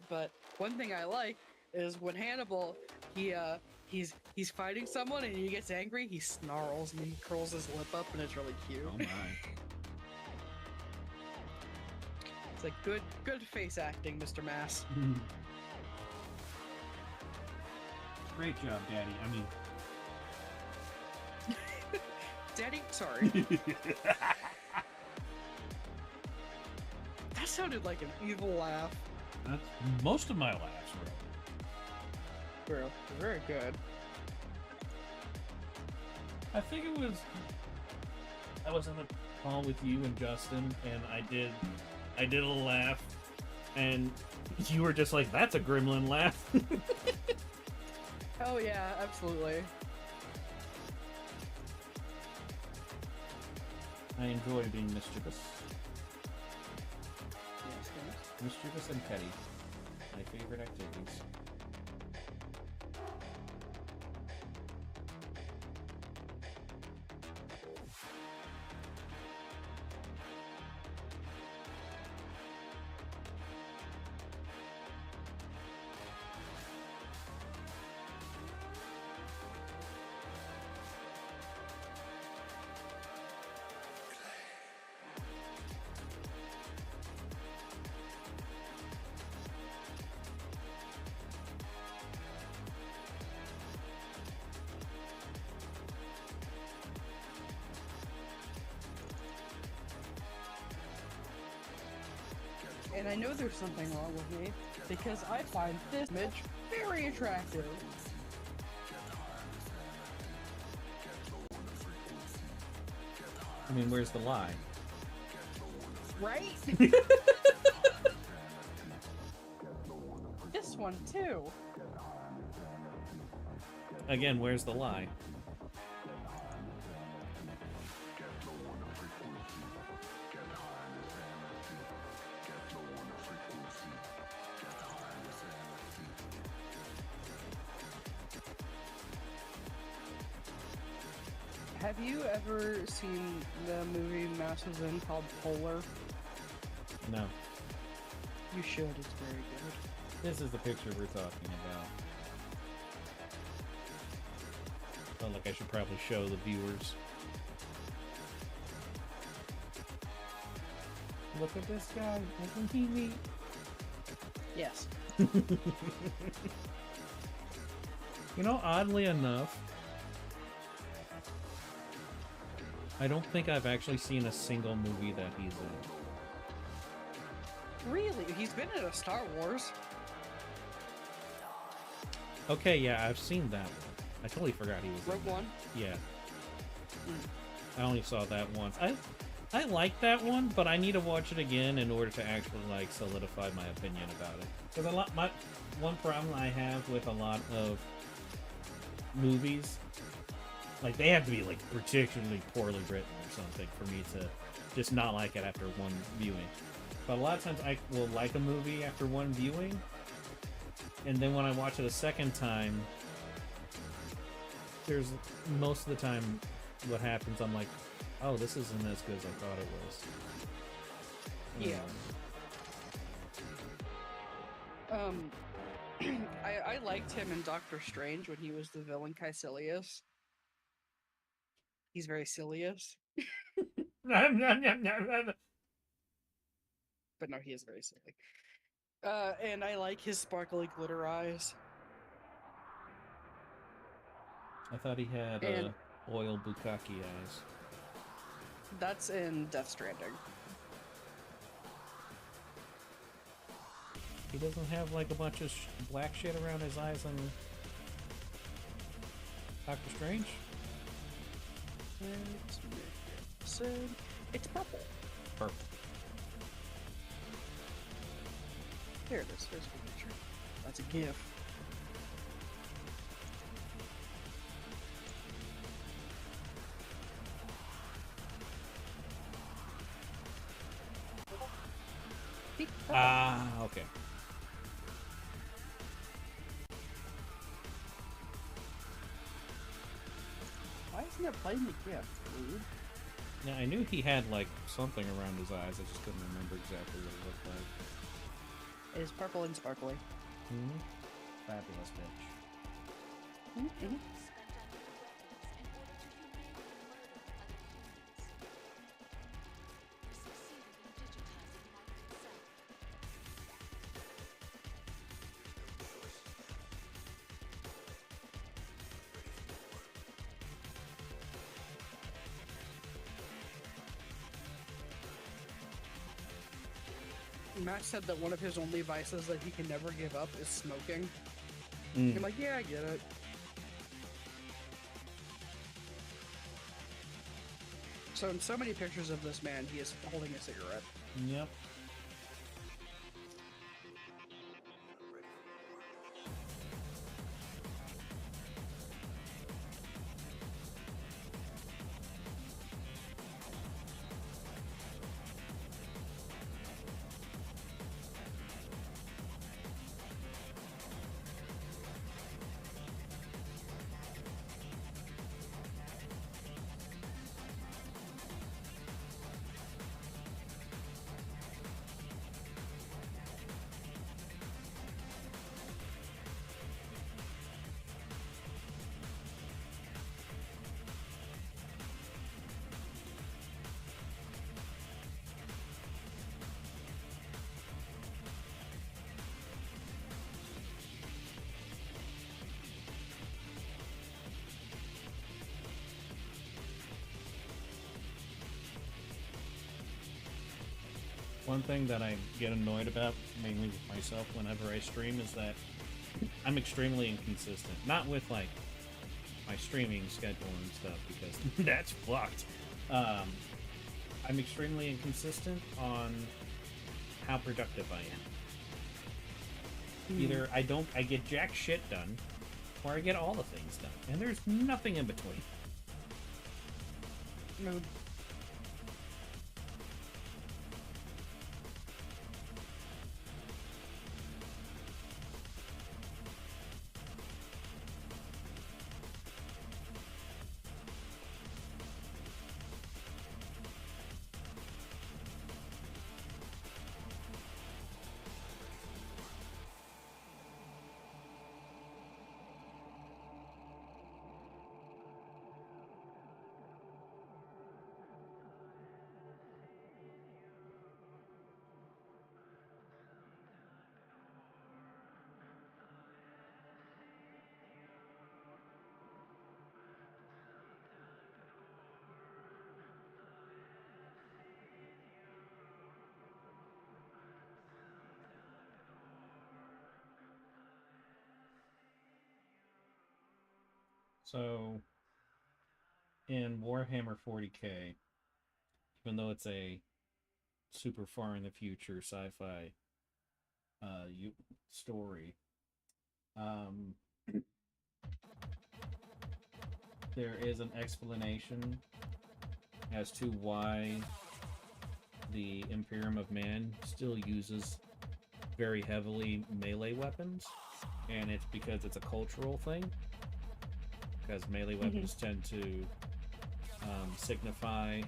But one thing I like is when Hannibal, he's fighting someone and he gets angry, he snarls and he curls his lip up, and it's really cute. Oh my. It's like good face acting, Mr. Mass. Great job, Daddy. I mean... Daddy? Sorry. That sounded like an evil laugh. That's most of my laughs, Bro, very good. I think it was... I was on the call with you and Justin, and I did a laugh, and you were just like, that's a gremlin laugh. Oh yeah, absolutely. I enjoy being mischievous. Yes, yes. Mischievous and petty. My favorite activities. And I know there's something wrong with me, because I find this image very attractive. I mean, where's the lie? Right? This one, too. Again, where's the lie? Have you ever seen the movie Masses In called Polar? No. You should, it's very good. This is the picture we're talking about. Felt like I should probably show the viewers. Look at this guy, isn't he neat? Yes. You know, oddly enough, I don't think I've actually seen a single movie that he's in. Really? He's been in a Star Wars. Okay, yeah, I've seen that one. I totally forgot he was in Rogue that. One? Yeah. Mm. I only saw that once. I like that one, but I need to watch it again in order to actually like solidify my opinion about it. Because one problem I have with a lot of movies, like they have to be like particularly poorly written or something for me to just not like it after one viewing. But a lot of times I will like a movie after one viewing, and then when I watch it a second time, there's most of the time what happens, I'm like, oh, this isn't as good as I thought it was. Yeah. I liked him in Doctor Strange when he was the villain Caecilius. He's very Silius, but no, he is very silly. And I like his sparkly glitter eyes. I thought he had And oil bukkake eyes. that's in Death Stranding. He doesn't have like a bunch of black shit around his eyes on Doctor Strange? Let's make it so it's purple. Purple. There it is. There's a picture. That's a GIF. Ah, okay. Why isn't it playing the GIF, dude? Yeah, I knew he had like something around his eyes. I just couldn't remember exactly what it looked like. It is purple and sparkly. Mm-hmm. Fabulous bitch. Mm-hmm. Matt said that one of his only vices that he can never give up is smoking. I'm like, yeah, I get it. So in so many pictures of this man, he is holding a cigarette. Yep. One thing that I get annoyed about, mainly with myself whenever I stream, is that I'm extremely inconsistent. Not with, like, my streaming schedule and stuff, because that's fucked. I'm extremely inconsistent on how productive I am. Either I get jack shit done, or I get all the things done. And there's nothing in between. No. So, in Warhammer 40k, even though it's a super far in the future sci-fi story, there is an explanation as to why the Imperium of Man still uses very heavily melee weapons, and it's because it's a cultural thing. Because melee weapons tend to signify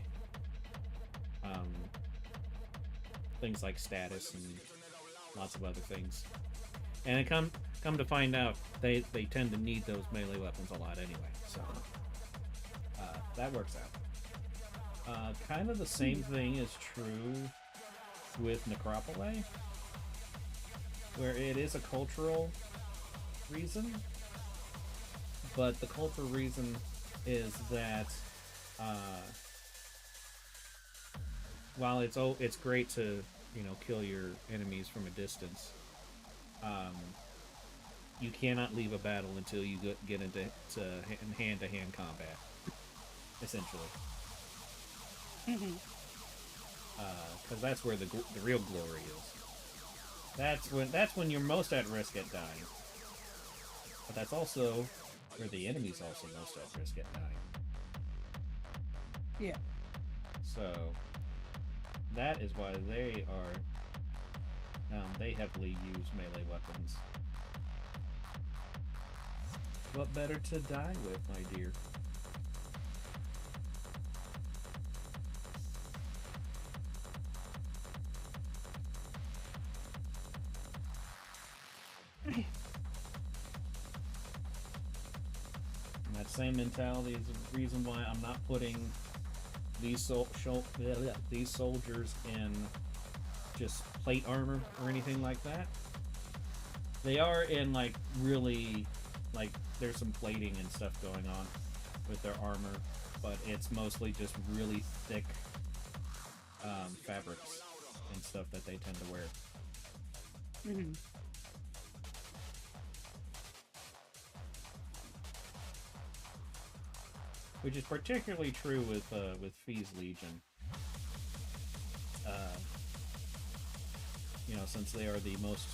things like status and lots of other things. And it come to find out, they tend to need those melee weapons a lot anyway. So that works out. Kind of the same thing is true with Necropole, where it is a cultural reason, but the cultural reason is that while it's great to, you know, kill your enemies from a distance, you cannot leave a battle until you get into hand-to-hand combat, essentially. Because that's where the real glory is. That's when you're most at risk at dying. But that's also where the enemy's also most at risk at dying. Yeah. So that is why they heavily use melee weapons. What better to die with, my dear? And that same mentality is the reason why I'm not putting these soldiers in just plate armor or anything like that. They are in like really, like, there's some plating and stuff going on with their armor, but it's mostly just really thick fabrics and stuff that they tend to wear. Which is particularly true with Fee's Legion. You know, since they are the most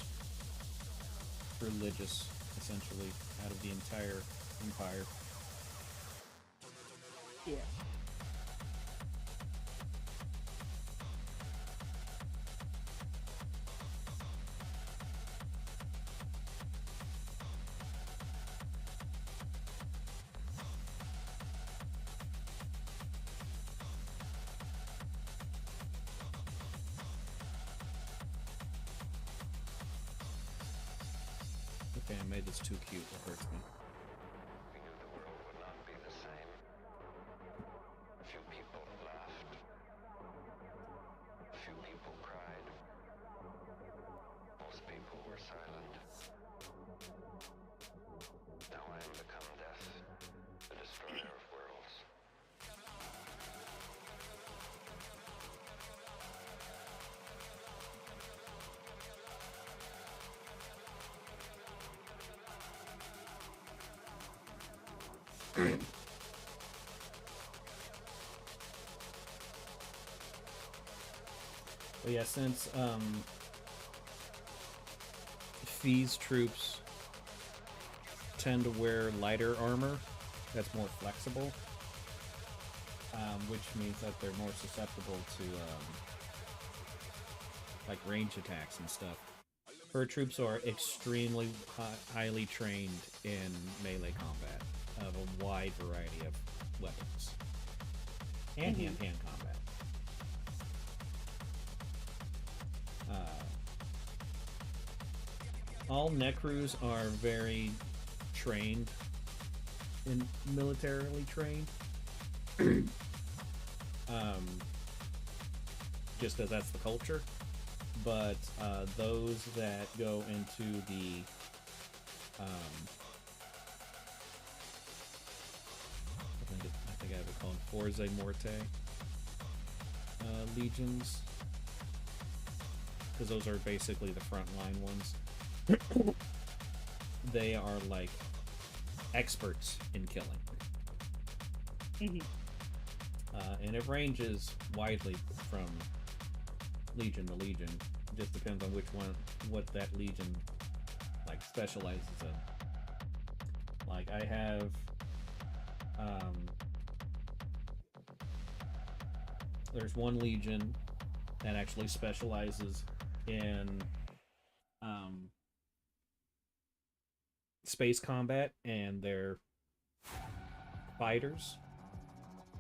religious, essentially, out of the entire empire. Yeah. Okay, I made this too cute. It hurts me. We knew the world would not be the same. A few people laughed. A few people cried. Most people were silent. Now I am become death, the destroyer of worlds. But yeah, since Fee's troops tend to wear lighter armor that's more flexible, which means that they're more susceptible to like range attacks and stuff. Her troops are extremely highly trained in melee combat of a wide variety of weapons and hand-to-hand combat. All Necrus are very trained, militarily trained. Just as that's the culture. But those that go into the I think I have it called Forze Morte legions, because those are basically the frontline ones. They are like experts in killing. Mhm. And it ranges widely from legion to legion. It just depends on which one, what that legion like specializes in. Like I have, there's one legion that actually specializes in space combat, and their fighters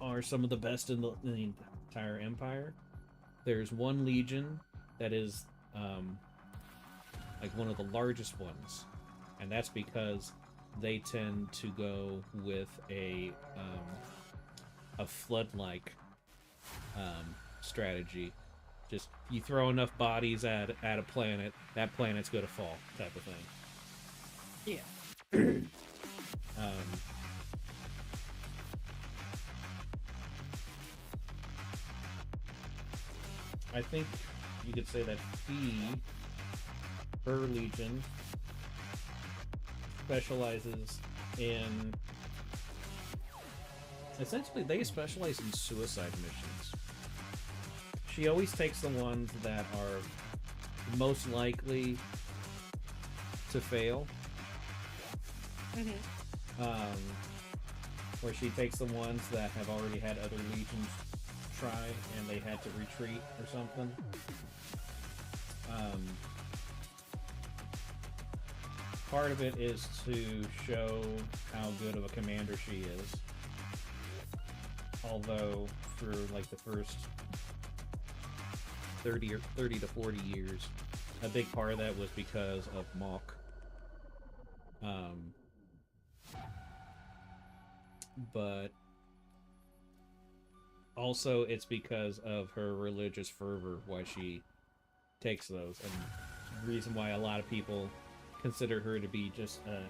are some of the best in the entire empire. There's one legion that is like one of the largest ones, and that's because they tend to go with a flood-like strategy. Just you throw enough bodies at a planet, that planet's gonna fall, type of thing. Yeah. I think you could say that Phee, her legion, specializes in... Essentially, they specialize in suicide missions. She always takes the ones that are most likely to fail. Where she takes the ones that have already had other legions try and they had to retreat or something. Part of it is to show how good of a commander she is. Although for like the first 30 to 40 years, a big part of that was because of Mawk. But also it's because of her religious fervor why she takes those, and the reason why a lot of people consider her to be just a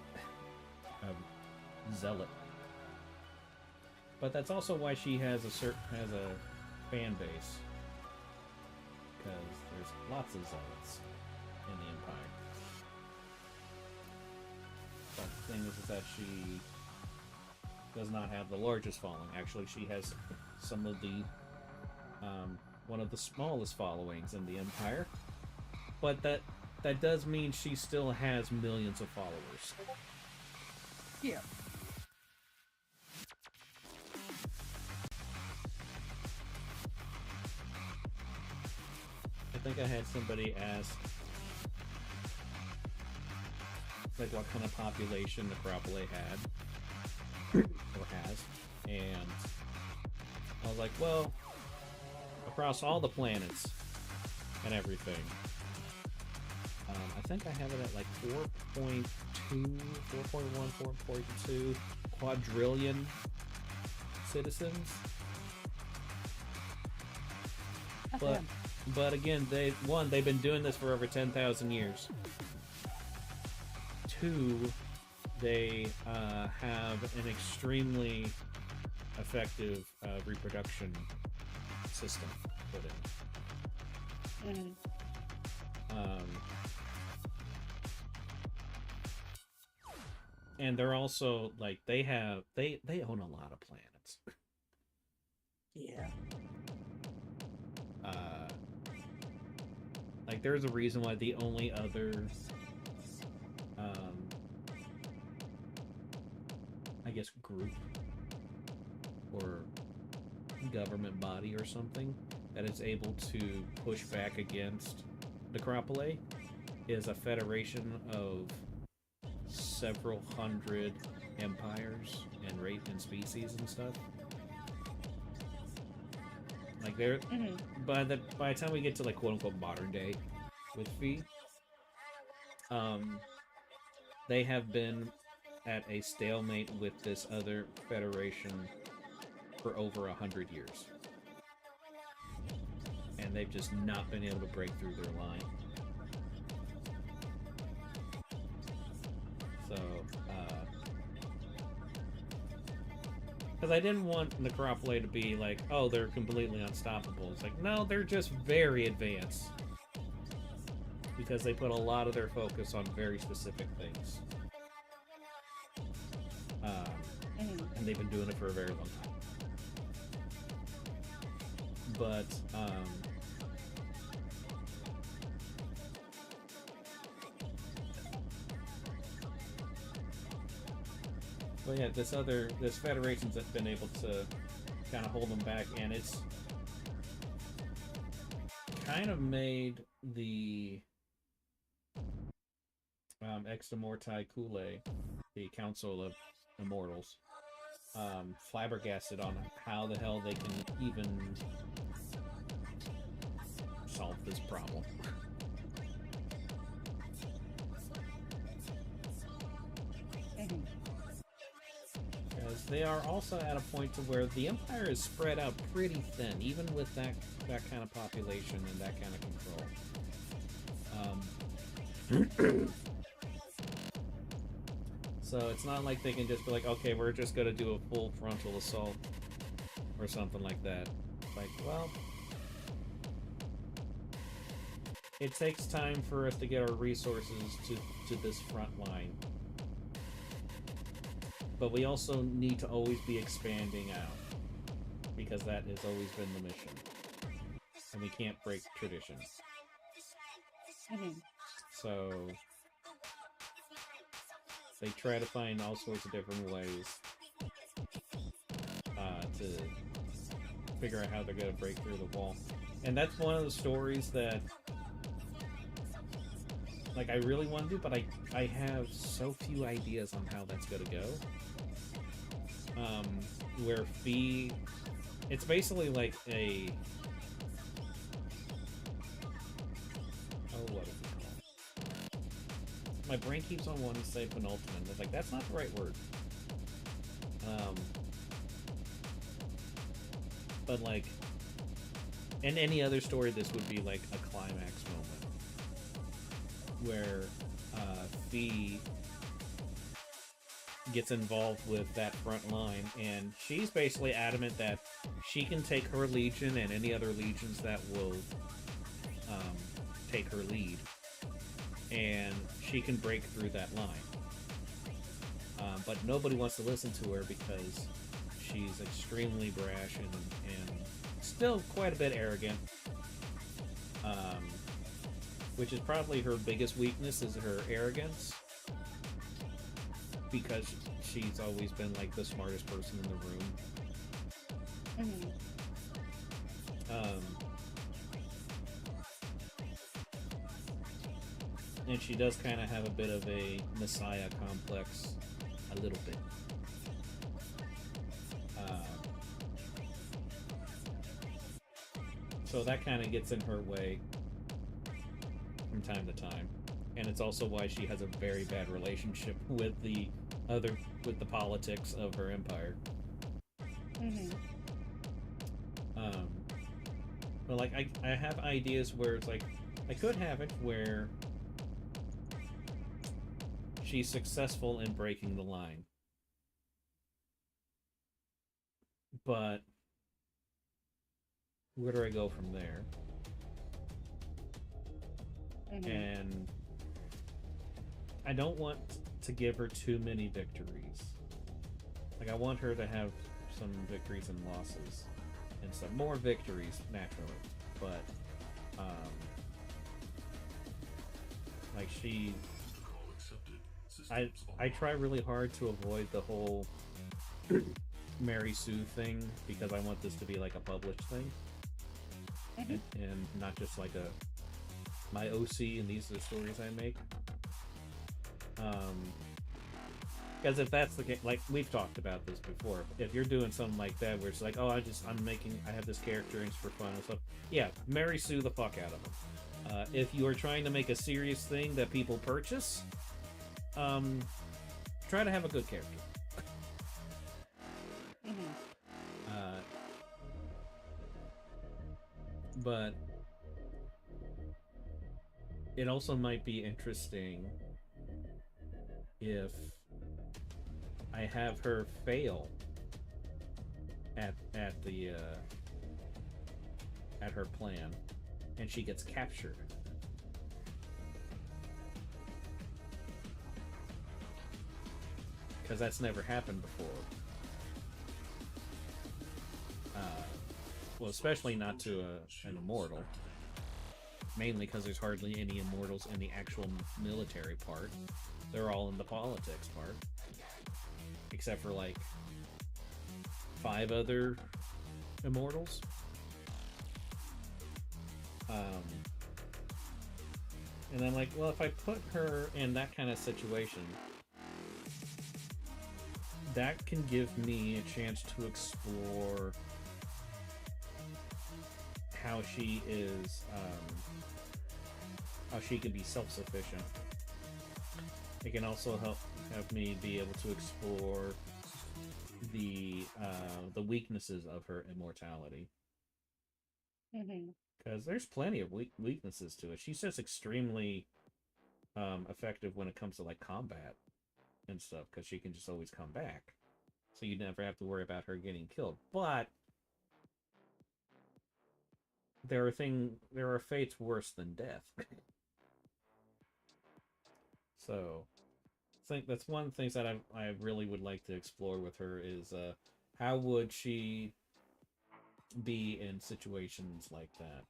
zealot. But that's also why she has a fan base, because there's lots of zealots in the Empire. But the thing is that she does not have the largest following. Actually, she has some of the one of the smallest followings in the Empire. But that does mean she still has millions of followers. Yeah. I think I had somebody ask, like, what kind of population Necropolis had, or has, and I was like, well, across all the planets and everything, I think I have it at like 4.2, 4.1, 4.2 quadrillion citizens. But again, they've been doing this for over 10,000 years. 2, they have an extremely effective reproduction system put in. And they're also like they own a lot of planets. Yeah. Like there's a reason why the only other I guess group or government body or something that is able to push back against Necropolis is a federation of several hundred empires and race and species and stuff. Like they're by the time we get to like quote unquote modern day with Phee, they have been at a stalemate with this other federation for over 100 years, and they've just not been able to break through their line. So, because I didn't want Necropolis to be like, oh, they're completely unstoppable. It's like, no, they're just very advanced. Because they put a lot of their focus on very specific things. and they've been doing it for a very long time. But yeah, this federation's been able to kind of hold them back, and it's kind of made the Extra Mortai Kule, the Council of Immortals, flabbergasted on how the hell they can even solve this problem. Because they are also at a point to where the Empire is spread out pretty thin, even with that kind of population and that kind of control. So it's not like they can just be like, okay, we're just going to do a full frontal assault or something like that. Like, well, it takes time for us to get our resources to this front line. But we also need to always be expanding out, because that has always been the mission. And we can't break tradition. So they try to find all sorts of different ways to figure out how they're going to break through the wall. And that's one of the stories that, like, I really want to do, but I have so few ideas on how that's going to go. Where Phee... It's basically like a... Oh, what is it called? My brain keeps on wanting to say penultimate. It's like, that's not the right word. But, like, in any other story, this would be like a climax moment. Where Phee gets involved with that front line, and she's basically adamant that she can take her legion and any other legions that will take her lead, and she can break through that line. But nobody wants to listen to her because she's extremely brash and still quite a bit arrogant. Which is probably her biggest weakness, is her arrogance. Because she's always been like the smartest person in the room. And she does kind of have a bit of a messiah complex, a little bit. So that kind of gets in her way from time to time. And it's also why she has a very bad relationship with the politics of her empire. But like I have ideas where it's like I could have it where she's successful in breaking the line, but where do I go from there? And I don't want to give her too many victories. Like, I want her to have some victories and losses, and some more victories naturally. But like I try really hard to avoid the whole Mary Sue thing, because I want this to be like a published thing, and not just like my OC and these are the stories I make. Because if that's the case, like we've talked about this before, if you're doing something like that where it's like, oh, I have this character and it's for fun and stuff, yeah, Mary Sue the fuck out of them. If you are trying to make a serious thing that people purchase, try to have a good character. But it also might be interesting if I have her fail at her plan, and she gets captured. Because that's never happened before. well, especially not to an immortal. Mainly because there's hardly any immortals in the actual military part. They're all in the politics part. Except for like 5 other immortals. And I'm like, well, if I put her in that kind of situation, that can give me a chance to explore how she is, how she can be self-sufficient. It can also have me be able to explore the weaknesses of her immortality. Because there's plenty of weaknesses to it. She's just extremely effective when it comes to like combat and stuff, because she can just always come back. So you never have to worry about her getting killed. But there are fates worse than death. So I think that's one of the things that I really would like to explore with her is how would she be in situations like that.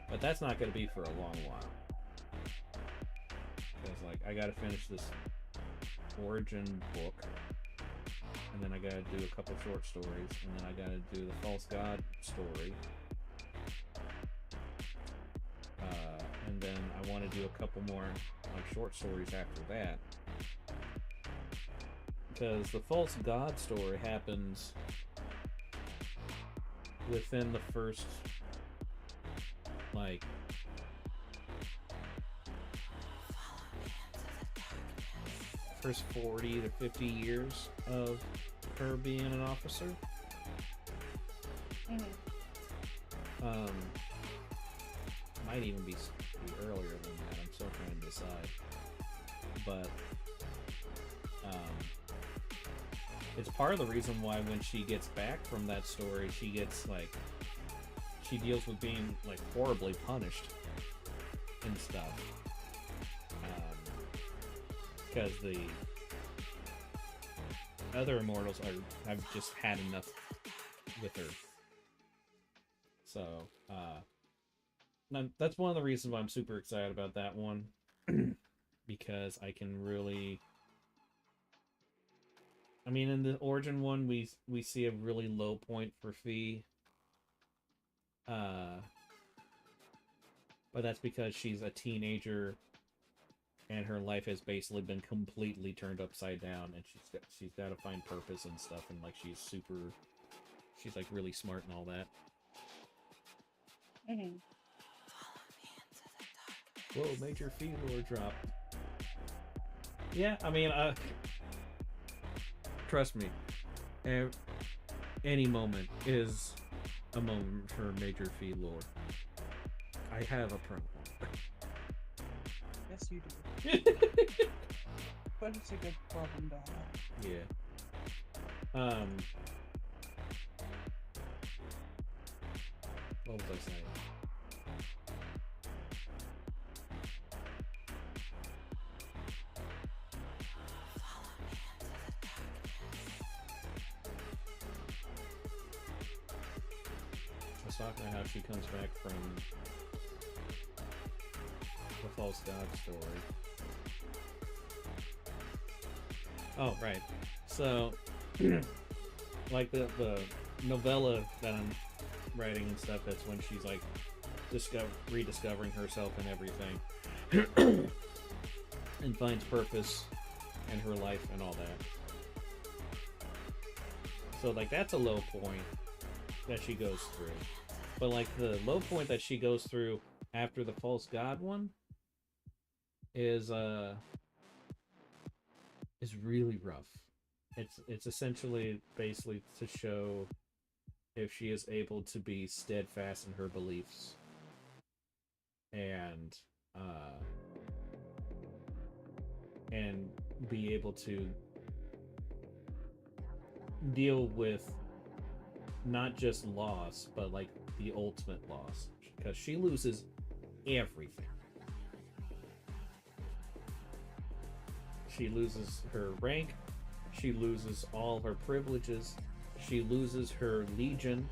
But that's not going to be for a long while. Because, like, I got to finish this origin book. And then I got to do a couple short stories. And then I got to do the False God story. And then I want to do a couple more, like, short stories after that. Because the False God story happens within the first, like, first 40 to 50 years of her being an officer. Might even be earlier than that. I'm still trying to decide. But it's part of the reason why when she gets back from that story, she gets like, she deals with being like horribly punished and stuff. Because the other immortals have just had enough with her. So, that's one of the reasons why I'm super excited about that one. Because I can really... I mean, in the Origin one, we see a really low point for Phee. But that's because she's a teenager and her life has basically been completely turned upside down, and she's got to find purpose and stuff, and like she's like really smart and all that. Whoa, Major Phee lore drop. Yeah, I mean, trust me, any moment is a moment for Major Phee lore. I have a problem. Yes, you do. But it's a good problem to have. Yeah. What was I saying? I was talking about how she comes back from the False God story. Oh, right. So, like the novella that I'm writing and stuff, that's when she's like rediscovering herself and everything. And finds purpose in her life and all that. So, like, that's a low point that she goes through. But, like, the low point that she goes through after the False God one is really rough. It's essentially basically to show if she is able to be steadfast in her beliefs and be able to deal with not just loss, but like the ultimate loss, because she loses everything. She loses her rank. She loses all her privileges. She loses her legion.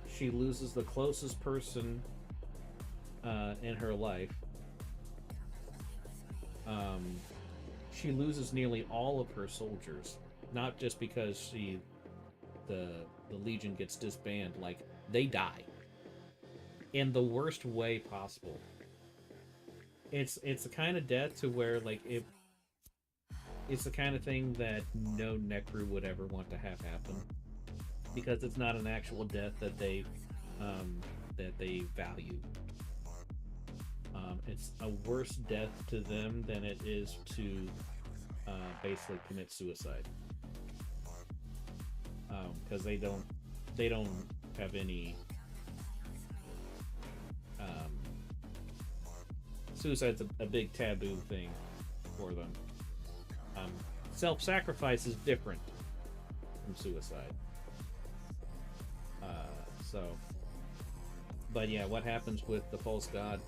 She loses the closest person in her life. She loses nearly all of her soldiers, not just because the legion gets disbanded. Like, they die in the worst way possible. It's the kind of death to where, like, it's the kind of thing that no Necru would ever want to have happen, because it's not an actual death that they value. It's a worse death to them than it is to basically commit suicide, because they don't have any. Suicide's a big taboo thing for them. Self-sacrifice is different from suicide. But yeah, what happens with the false god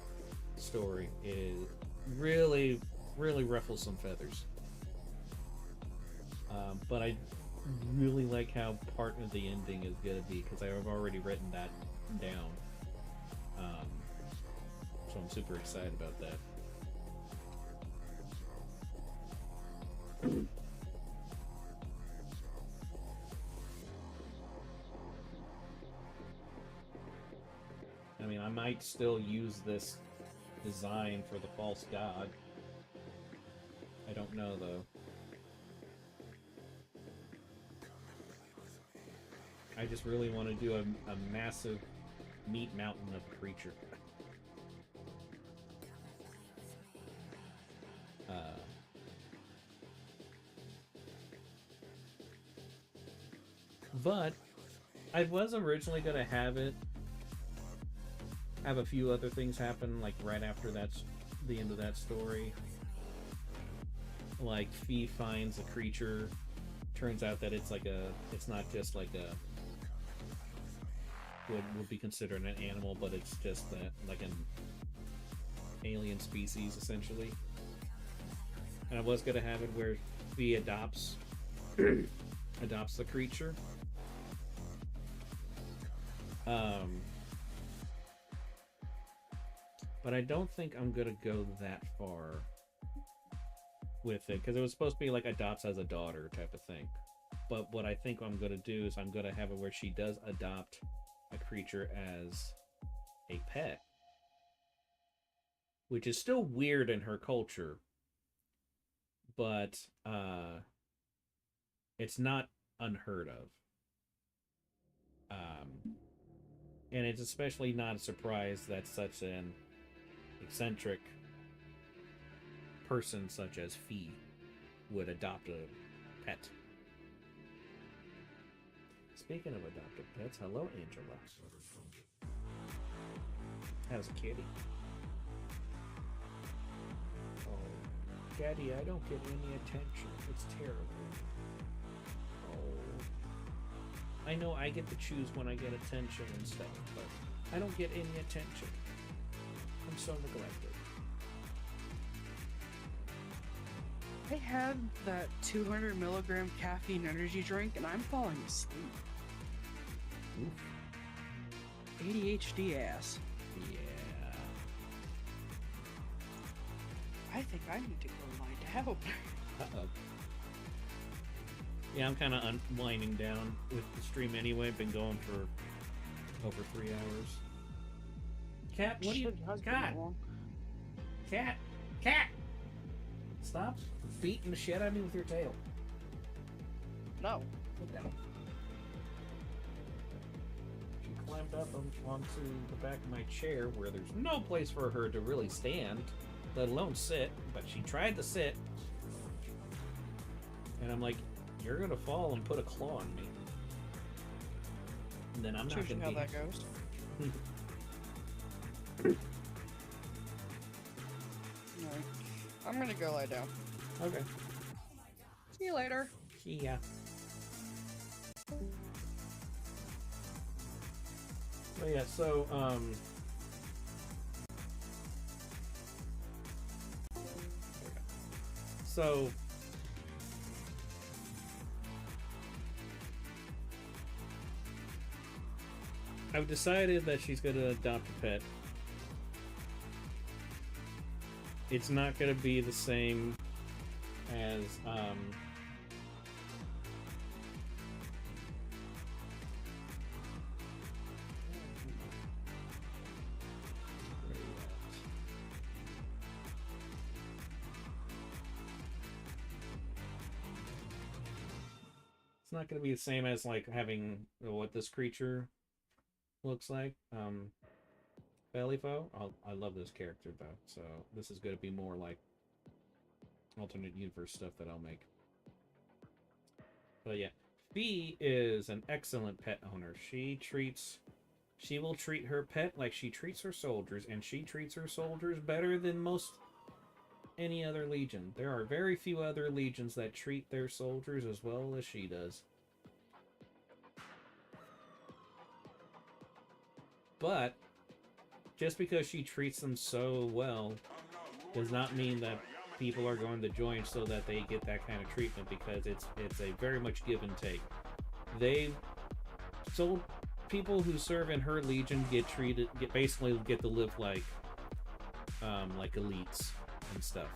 story is really, really ruffles some feathers. But I really like how part of the ending is going to be, because I've already written that down. So I'm super excited about that. I mean, I might still use this design for the false god. I don't know, though. I just really want to do a massive meat mountain of a creature. But I was originally going to have a few other things happen, like right after that's the end of that story. Like, Phee finds a creature. Turns out that it's not just like would be considered an animal, but it's just like an alien species, essentially. And I was gonna have it where Phee adopts the creature. But I don't think I'm gonna go that far with it, because it was supposed to be like adopts as a daughter type of thing. But what I think I'm gonna do is I'm gonna have it where she does adopt a creature as a pet, which is still weird in her culture, but it's not unheard of. And it's especially not a surprise that such an eccentric person such as Phee would adopt a pet. Speaking of adopted pets, hello, Angela. How's a kitty? Oh, Daddy, I don't get any attention. It's terrible. Oh, I know I get to choose when I get attention and stuff, but I don't get any attention. I'm so neglected. I had that 200 milligram caffeine energy drink and I'm falling asleep. Oof. ADHD ass. Yeah. I think I need to go lie down. Uh-oh. Yeah, I'm kind of unwinding down with the stream anyway. Been going for over 3 hours. Cat, what do you... Cat! Stop beating the shit out of me with your tail. No. Look down. She climbed up onto the back of my chair where there's no place for her to really stand, let alone sit, but she tried to sit. And I'm like, you're gonna fall and put a claw on me. And then I'm not gonna how be... that goes. Alright. I'm gonna go lie down. Okay. See you later. See ya. Oh yeah, so, So, I've decided that she's gonna adopt a pet. It's not gonna be the same as it's not gonna be the same as like having what this creature looks like. Bellyfo. I love this character though, so this is gonna be more like alternate universe stuff that I'll make. But yeah, Phee is an excellent pet owner. She will treat her pet like she treats her soldiers, and she treats her soldiers better than most any other legion. There are very few other legions that treat their soldiers as well as she does. But just because she treats them so well does not mean that people are going to join so that they get that kind of treatment, because it's a very much give and take. People who serve in her legion basically get to live like elites and stuff.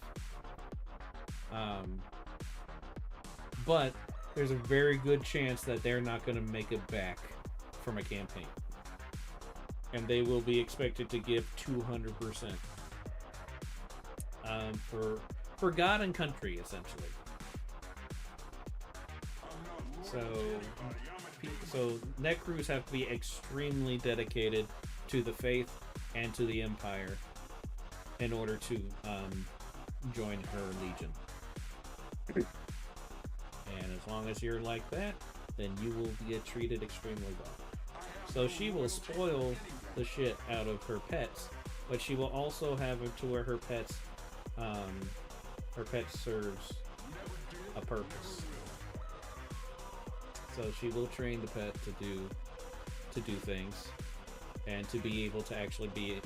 But there's a very good chance that they're not going to make it back from a campaign, and they will be expected to give 200% for God and country, essentially. So net crews have to be extremely dedicated to the faith and to the Empire in order to join her legion. And as long as you're like that, then you will get treated extremely well. So she will spoil the shit out of her pets, but she will also have it to where her pet serves a purpose. So she will train the pet to do things, and to be able to actually be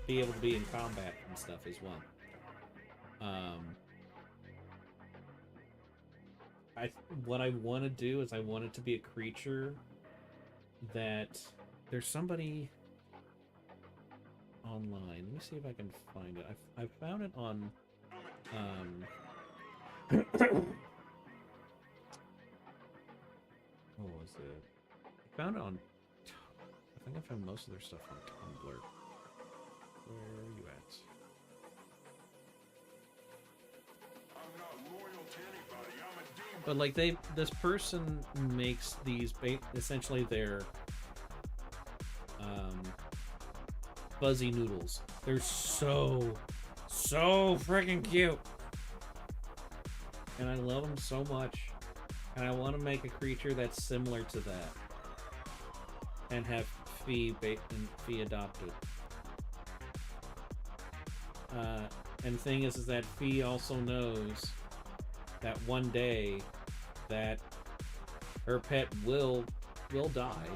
able to be in combat and stuff as well. What I want to do is I want it to be a creature that there's somebody online. Let me see if I can find it. I found it on what was it? I found it on I think I found most of their stuff on Tumblr. Where are you at? But like this person makes these essentially their fuzzy noodles. They're so freaking cute, and I love them so much. And I want to make a creature that's similar to that, and have Phee adopted. And the thing is that Phee also knows that one day that her pet will die,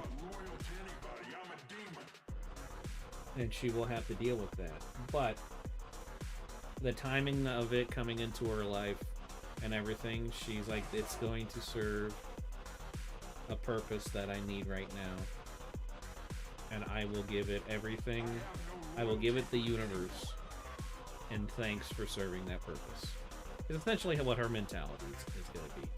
and she will have to deal with that. But the timing of it coming into her life and everything, she's like, it's going to serve a purpose that I need right now, and I will give it everything. I will give it the universe and thanks for serving that purpose. It's essentially what her mentality is going to be.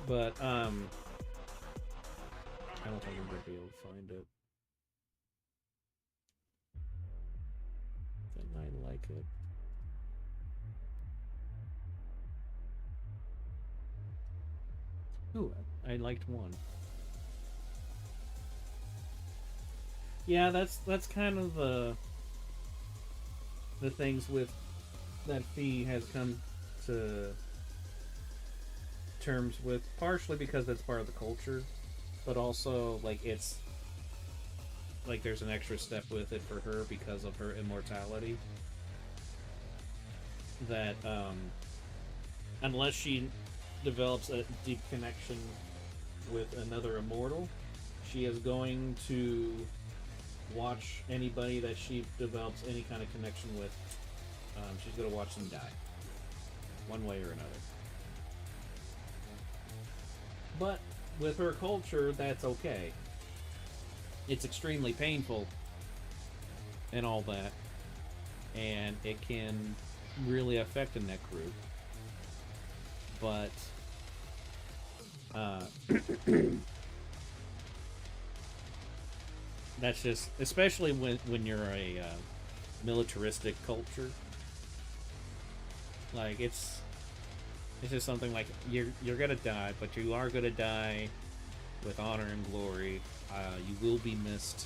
But I don't think I'm going to be able to find it. Then I like it. Ooh, I liked one. Yeah, that's kind of the things with that Phee has come to terms with, partially because that's part of the culture, but also like it's like there's an extra step with it for her because of her immortality, that unless she develops a deep connection with another immortal, she is going to watch anybody that she develops any kind of connection with, she's going to watch them die. one way or another. But with her culture, that's okay. It's extremely painful and all that, and it can really affect a neck group. But that's just, especially when you're a militaristic culture. Like it's just something like you're gonna die, but you are gonna die with honor and glory. You will be missed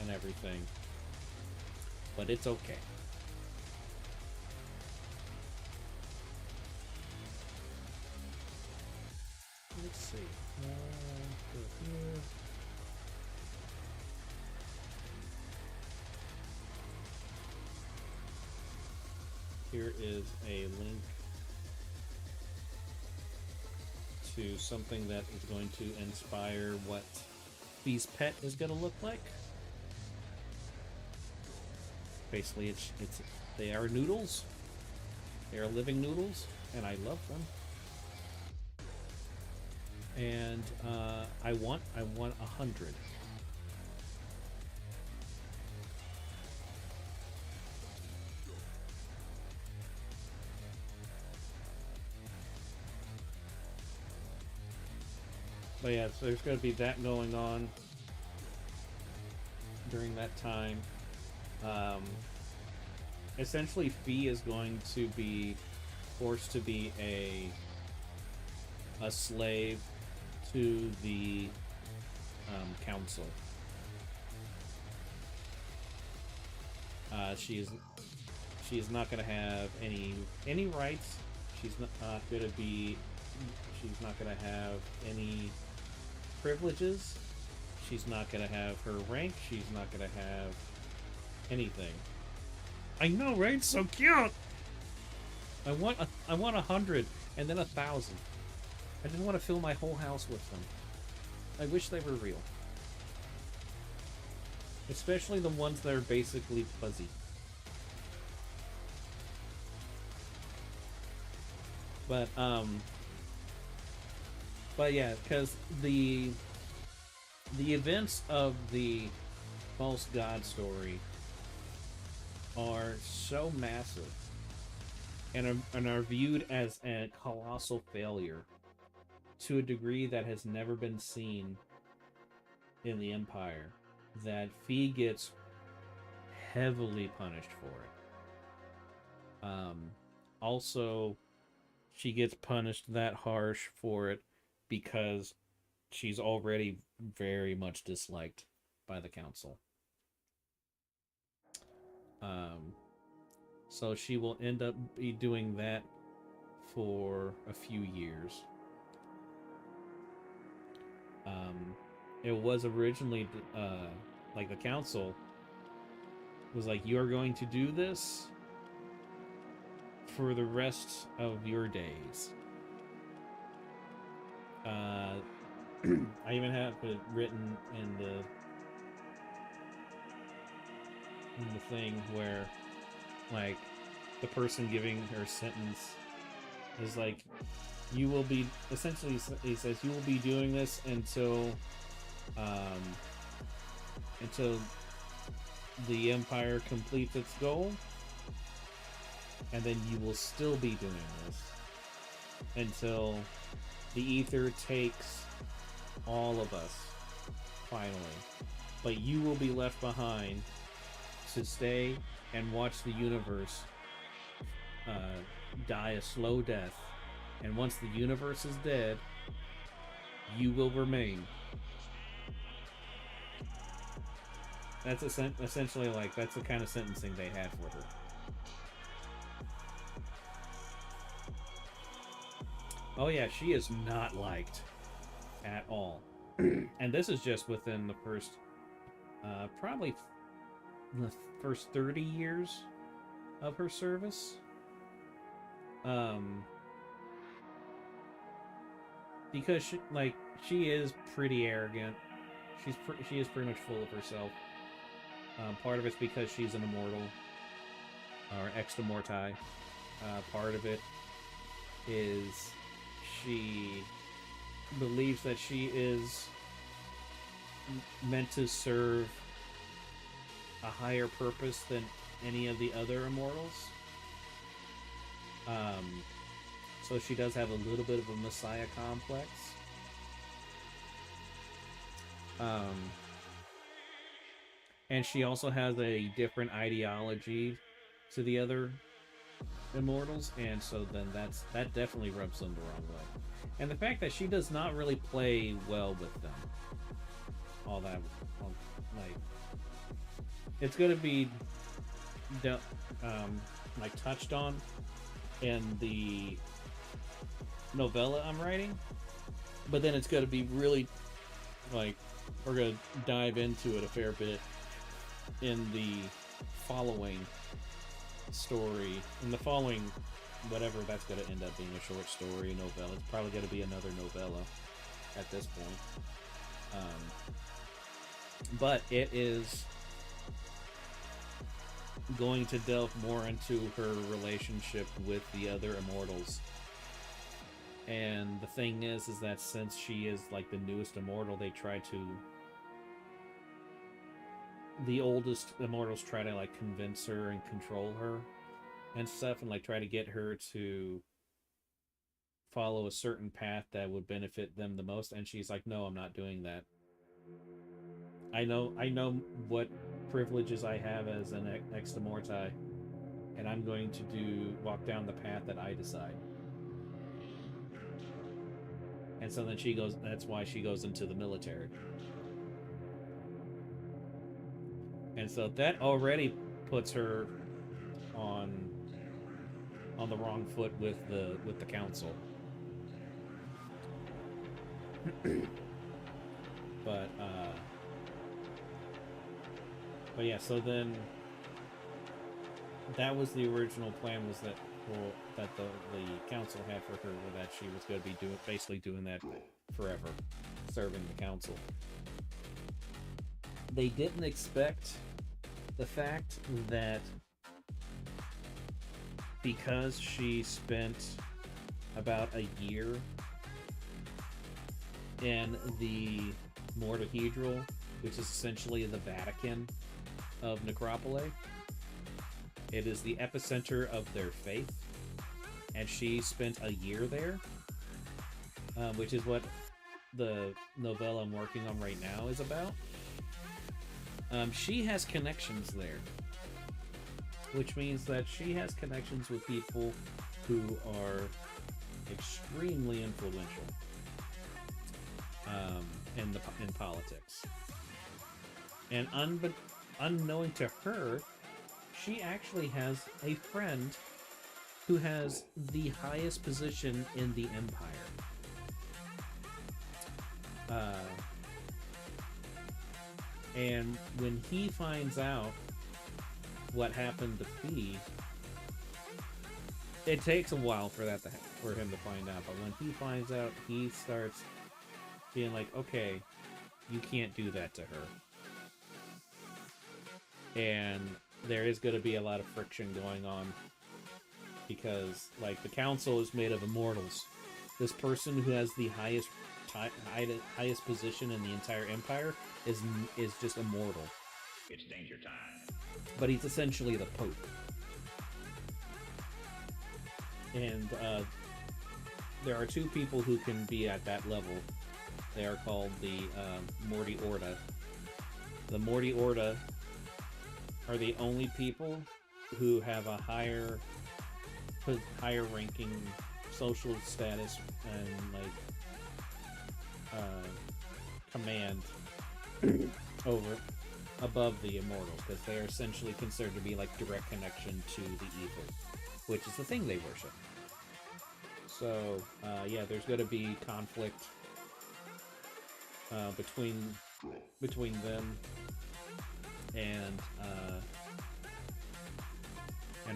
and everything, but it's okay. Let's see. Here is a link to something that is going to inspire what Fee's pet is going to look like. Basically, it's they are noodles. They are living noodles, and I love them. And I want 100. But yeah, so there's going to be that going on during that time. Essentially, Phee is going to be forced to be a slave to the council. She is not going to have any rights. She's not going to be. She's not going to have any privileges. She's not going to have her rank. She's not going to have anything. I know, right? So cute. I want 100 and then 1,000. I just want to fill my whole house with them. I wish they were real. Especially the ones that are basically fuzzy. But yeah, because the events of the false god story are so massive and are viewed as a colossal failure to a degree that has never been seen in the Empire, that Phee gets heavily punished for it. Also, she gets punished that harsh for it because she's already very much disliked by the council. So she will end up be doing that for a few years. It was originally like the council was like, you are going to do this for the rest of your days. I even have it written in the thing where, like, the person giving her sentence is like, you will be, essentially he says, you will be doing this until the Empire completes its goal, and then you will still be doing this until the ether takes all of us, finally. But you will be left behind to stay and watch the universe die a slow death. And once the universe is dead, you will remain. That's essentially, like, that's the kind of sentencing they had for her. Oh yeah, she is not liked at all. And this is just within the first, probably the first 30 years of her service. Because she is pretty arrogant. She is pretty much full of herself. Part of it's because she's an immortal, or extra morti. Part of it is she believes that she is meant to serve a higher purpose than any of the other immortals. So she does have a little bit of a messiah complex. And she also has a different ideology to the other immortals, and so then that definitely rubs them the wrong way. And the fact that she does not really play well with them, all that, like, it's going to be like touched on in the novella I'm writing, but then it's going to be really, like, we're going to dive into it a fair bit in the following story, in the following whatever that's going to end up being, a short story, a novella. It's probably going to be another novella at this point. But it is going to delve more into her relationship with the other immortals. And the thing is that since she is like the newest immortal, the oldest immortals try to like convince her and control her and stuff, and like try to get her to follow a certain path that would benefit them the most. And she's like, no, I'm not doing that. I know what privileges I have as an ex immorti, and I'm going to walk down the path that I decide. And so then that's why she goes into the military. And so that already puts her on the wrong foot with the council. But yeah, so then that was the original plan, was that the council had for her, that she was going to be basically doing that forever, serving the council. They didn't expect the fact that because she spent about a year in the Mortahedral, which is essentially the Vatican of Necropole. It is the epicenter of their faith, and she spent a year there, which is what the novella I'm working on right now is about. She has connections there, which means that she has connections with people who are extremely influential in politics. And unknowing to her, she actually has a friend who has the highest position in the Empire. And when he finds out what happened to Phee, it takes a while for him to find out. But when he finds out, he starts being like, okay, you can't do that to her. And there is going to be a lot of friction going on, because like the council is made of immortals. This person who has the highest position in the entire empire is just immortal. It's danger time. But he's essentially the Pope. And there are two people who can be at that level. They are called the Morty Orda. The Morty Orda are the only people who have a higher ranking social status and like command above the immortals, because they are essentially considered to be like direct connection to the evil, which is the thing they worship. So yeah, there's going to be conflict between them and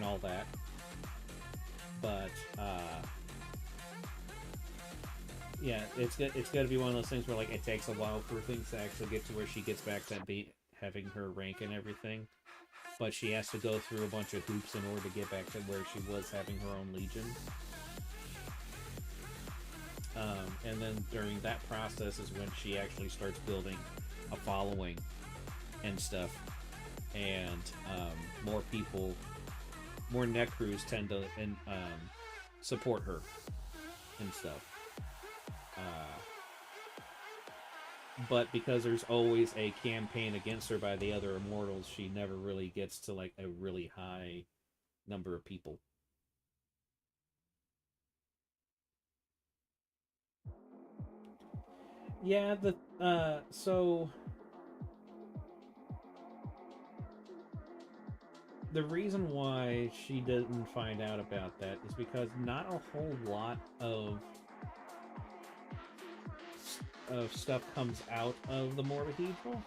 all that, but yeah, it's going to be one of those things where like it takes a while for things to actually get to where she gets back to having her rank and everything, but she has to go through a bunch of hoops in order to get back to where she was having her own legion. And then during that process is when she actually starts building a following and stuff. And more people, more Necrus tend to support her and stuff. But because there's always a campaign against her by the other immortals, she never really gets to like a really high number of people. Yeah, so the reason why she didn't find out about that is because not a whole lot of stuff comes out of the Mortahedral.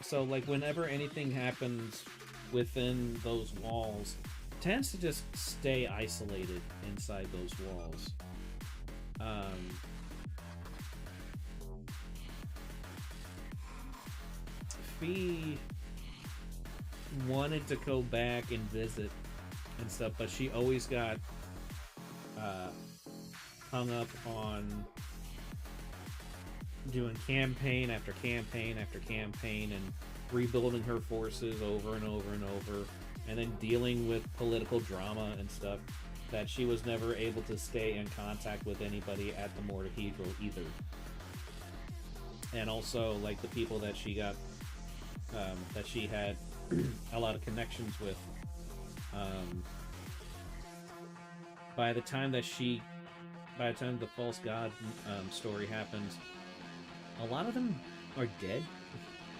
So like whenever anything happens within those walls, it tends to just stay isolated inside those walls. Phee wanted to go back and visit and stuff, but she always got hung up on doing campaign after campaign after campaign and rebuilding her forces over and over and over, and then dealing with political drama and stuff, that she was never able to stay in contact with anybody at the Mortahedral either. And also, like, the people that she got, that she had a lot of connections with, by the time the False God story happens, a lot of them are dead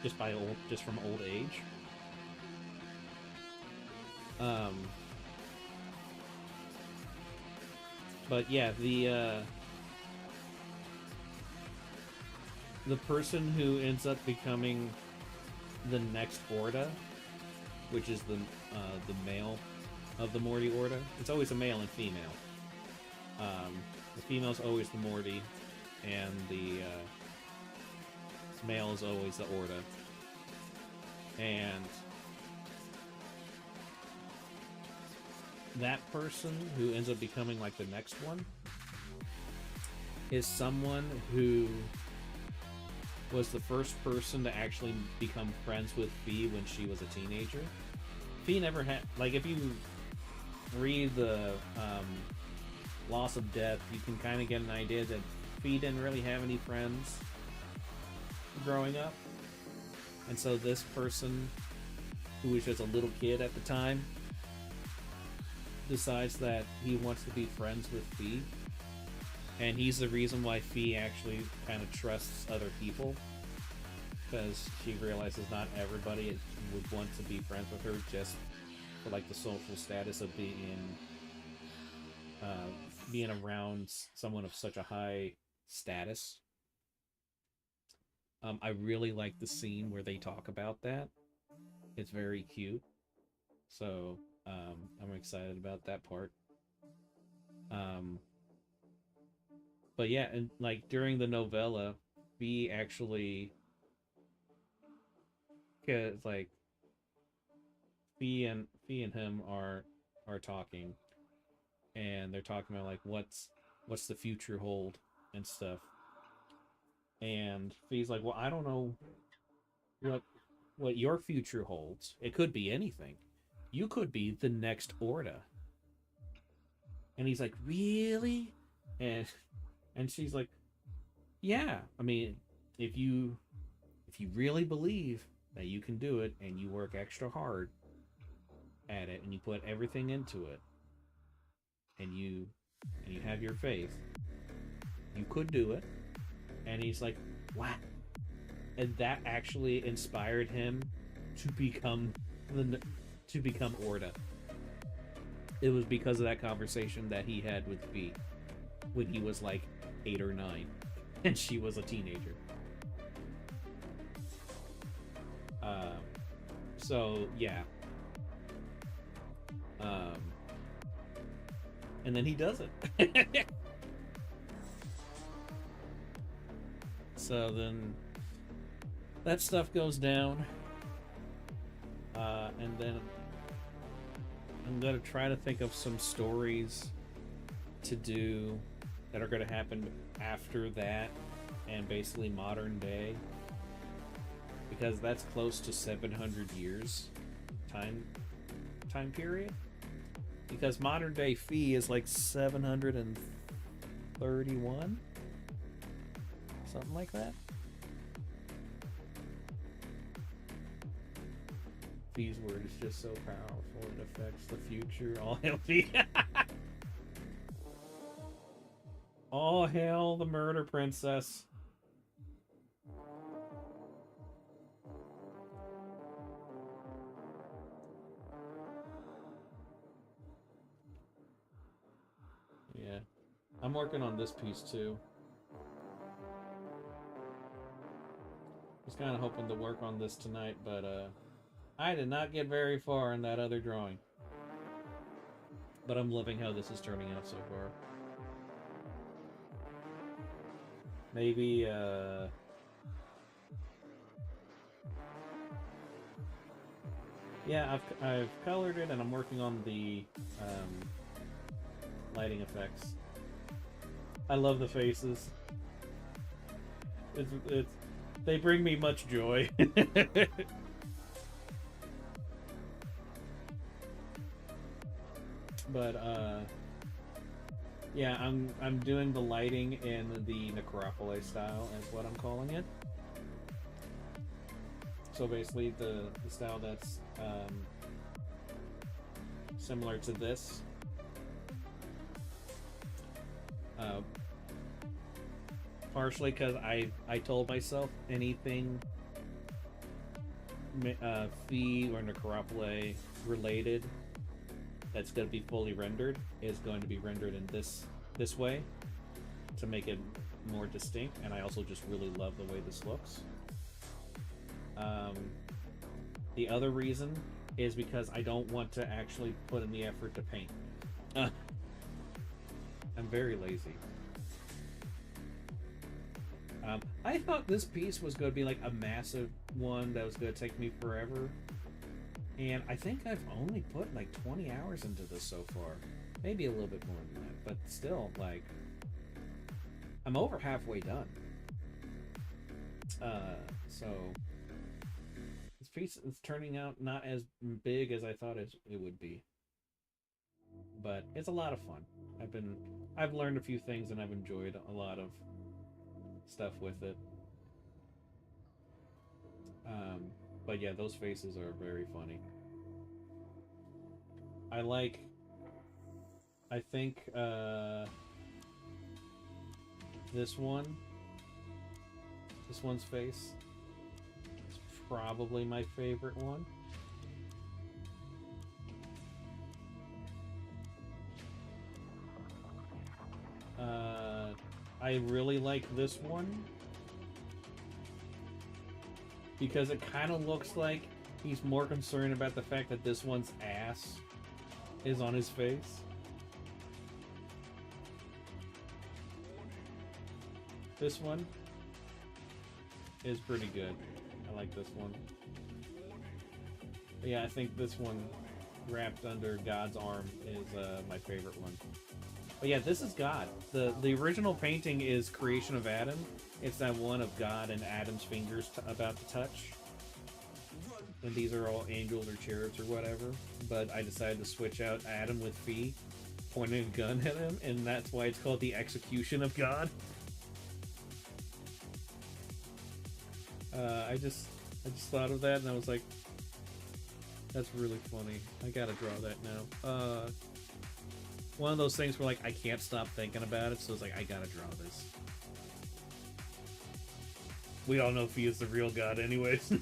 just from old age. But yeah, the person who ends up becoming the next Orda, which is the male of the Morty Orda. It's always a male and female. The female's always the Morty, and the male is always the Orda. And that person who ends up becoming like the next one is someone who was the first person to actually become friends with Phee when she was a teenager. Phee never had, like, if you read the Loss of Death, you can kind of get an idea that Phee didn't really have any friends growing up. And so this person, who was just a little kid at the time, decides that he wants to be friends with Phee. And he's the reason why Phee actually kind of trusts other people, because she realizes not everybody would want to be friends with her just for like the social status of being around someone of such a high status. I really like the scene where they talk about that. It's very cute. So I'm excited about that part. But yeah, and like during the novella, Phee actually, cause like Phee and him are talking, and they're talking about like what's the future hold and stuff. And Fee's like, well, I don't know what your future holds. It could be anything. You could be the next Orda. And he's like, really? And she's like, yeah. I mean, if you really believe that you can do it, and you work extra hard at it, and you put everything into it, and you have your faith, you could do it. And he's like, what? And that actually inspired him to become Orda. It was because of that conversation that he had with Phee when he was like 8 or 9 and she was a teenager. So yeah. And then he does it. So then that stuff goes down, and then I'm gonna try to think of some stories to do that are gonna happen after that and basically modern day, because that's close to 700 years time period. Because modern day Phee is like 731, something like that. Phee's word is just so powerful, it affects the future. All hail Phee. All hail the murder princess. Yeah, I'm working on this piece too. I was kind of hoping to work on this tonight, but I did not get very far in that other drawing. But I'm loving how this is turning out so far. Maybe, yeah, I've colored it and I'm working on the lighting effects. I love the faces. They bring me much joy. But yeah, I'm doing the lighting in the Necropole style, is what I'm calling it. So basically, the style that's similar to this. Partially because I told myself anything Phee or Necropole related that's going to be fully rendered is going to be rendered in this way to make it more distinct, and I also just really love the way this looks. The other reason is because I don't want to actually put in the effort to paint. I'm very lazy. I thought this piece was going to be like a massive one that was going to take me forever. And I think I've only put like 20 hours into this so far. Maybe a little bit more than that. But still, like, I'm over halfway done. So this piece is turning out not as big as I thought it would be. But it's a lot of fun. I've learned a few things and I've enjoyed a lot of stuff with it. But yeah, those faces are very funny. I think this one's face is probably my favorite one. I really like this one because it kind of looks like he's more concerned about the fact that this one's ass is on his face. This one is pretty good. I like this one. But yeah, I think this one wrapped under God's arm is my favorite one. But yeah, this is God. The original painting is Creation of Adam. It's that one of God and Adam's fingers about to touch. And these are all angels or cherubs or whatever. But I decided to switch out Adam with Phee, pointing a gun at him, and that's why it's called the Execution of God. I just thought of that and I was like, that's really funny. I gotta draw that now. One of those things where like I can't stop thinking about it, so it's like I gotta draw this. We all know Phee is the real God anyways.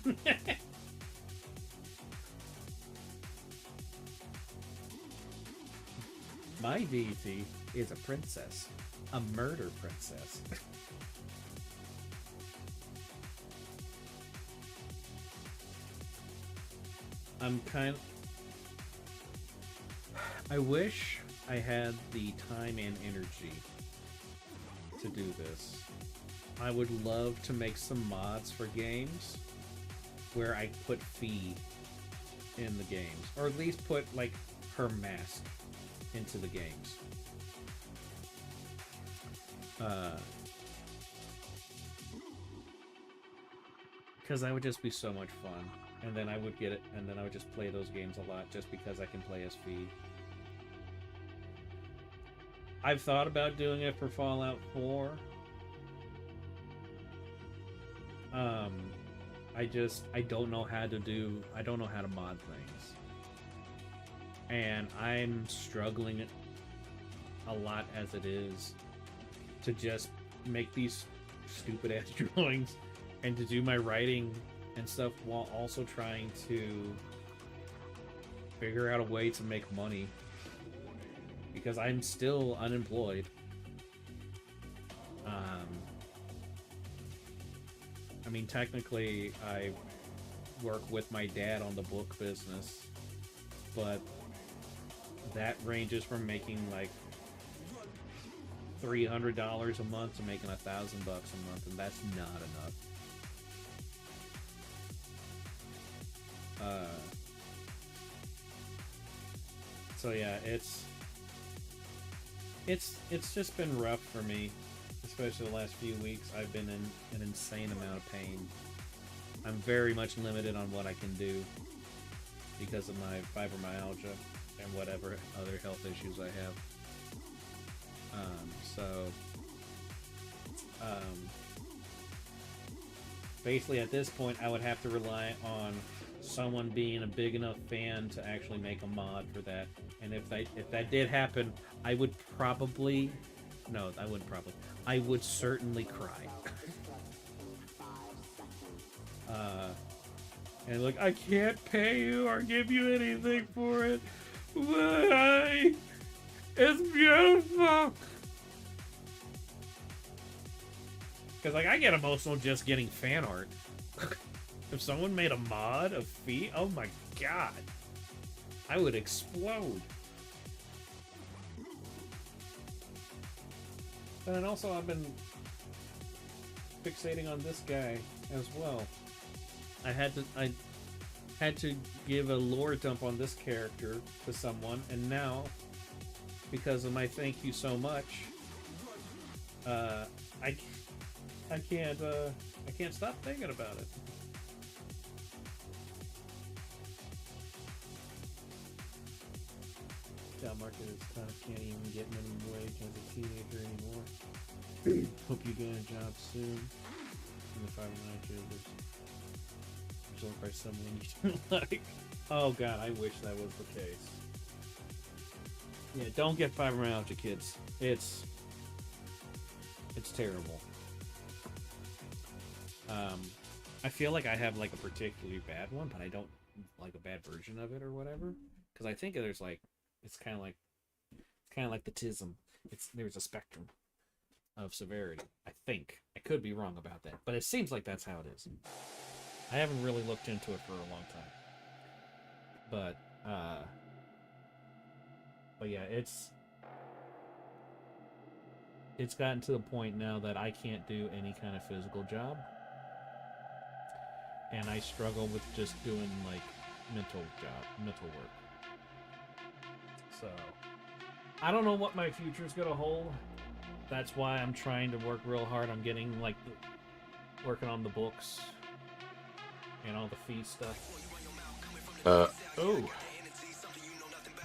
My deity is a princess. A murder princess. I wish I had the time and energy to do this. I would love to make some mods for games where I put Phee in the games, or at least put like her mask into the games. Because that would just be so much fun. And then I would get it, and then I would just play those games a lot just because I can play as Phee. I've thought about doing it for Fallout 4. I don't know how to mod things. And I'm struggling a lot as it is to just make these stupid ass drawings and to do my writing and stuff while also trying to figure out a way to make money. Because I'm still unemployed. I mean, technically, I work with my dad on the book business, but that ranges from making like $300 a month to making $1,000 a month, and that's not enough. So yeah, it's just been rough for me, especially the last few weeks. I've been in an insane amount of pain. I'm very much limited on what I can do because of my fibromyalgia and whatever other health issues I have. Basically at this point I would have to rely on someone being a big enough fan to actually make a mod for that. And if that did happen, I would probably... No, I wouldn't probably. I would certainly cry. And like, I can't pay you or give you anything for it. Why? It's beautiful! Because, like, I get emotional just getting fan art. If someone made a mod of Phee, oh my god. I would explode. And then also I've been fixating on this guy as well. I had to give a lore dump on this character to someone, and now, because of my thank you so much, I can't stop thinking about it. Job market is tough. Can't even get minimum wage as a teenager anymore. Hope you get a job soon. And if I remind you, absorbed by someone you don't like. Oh god, I wish that was the case. Yeah, don't get fibromyalgia, kids. It's terrible. I feel like I have like a particularly bad one, but I don't like a bad version of it or whatever. Because I think there's like, it's kind of like the tism. There's a spectrum of severity. I think. I could be wrong about that, but it seems like that's how it is. I haven't really looked into it for a long time. But yeah, it's gotten to the point now that I can't do any kind of physical job. And I struggle with just doing like mental work. So I don't know what my future's gonna hold. That's why I'm trying to work real hard on getting like working on the books and all the Phee stuff.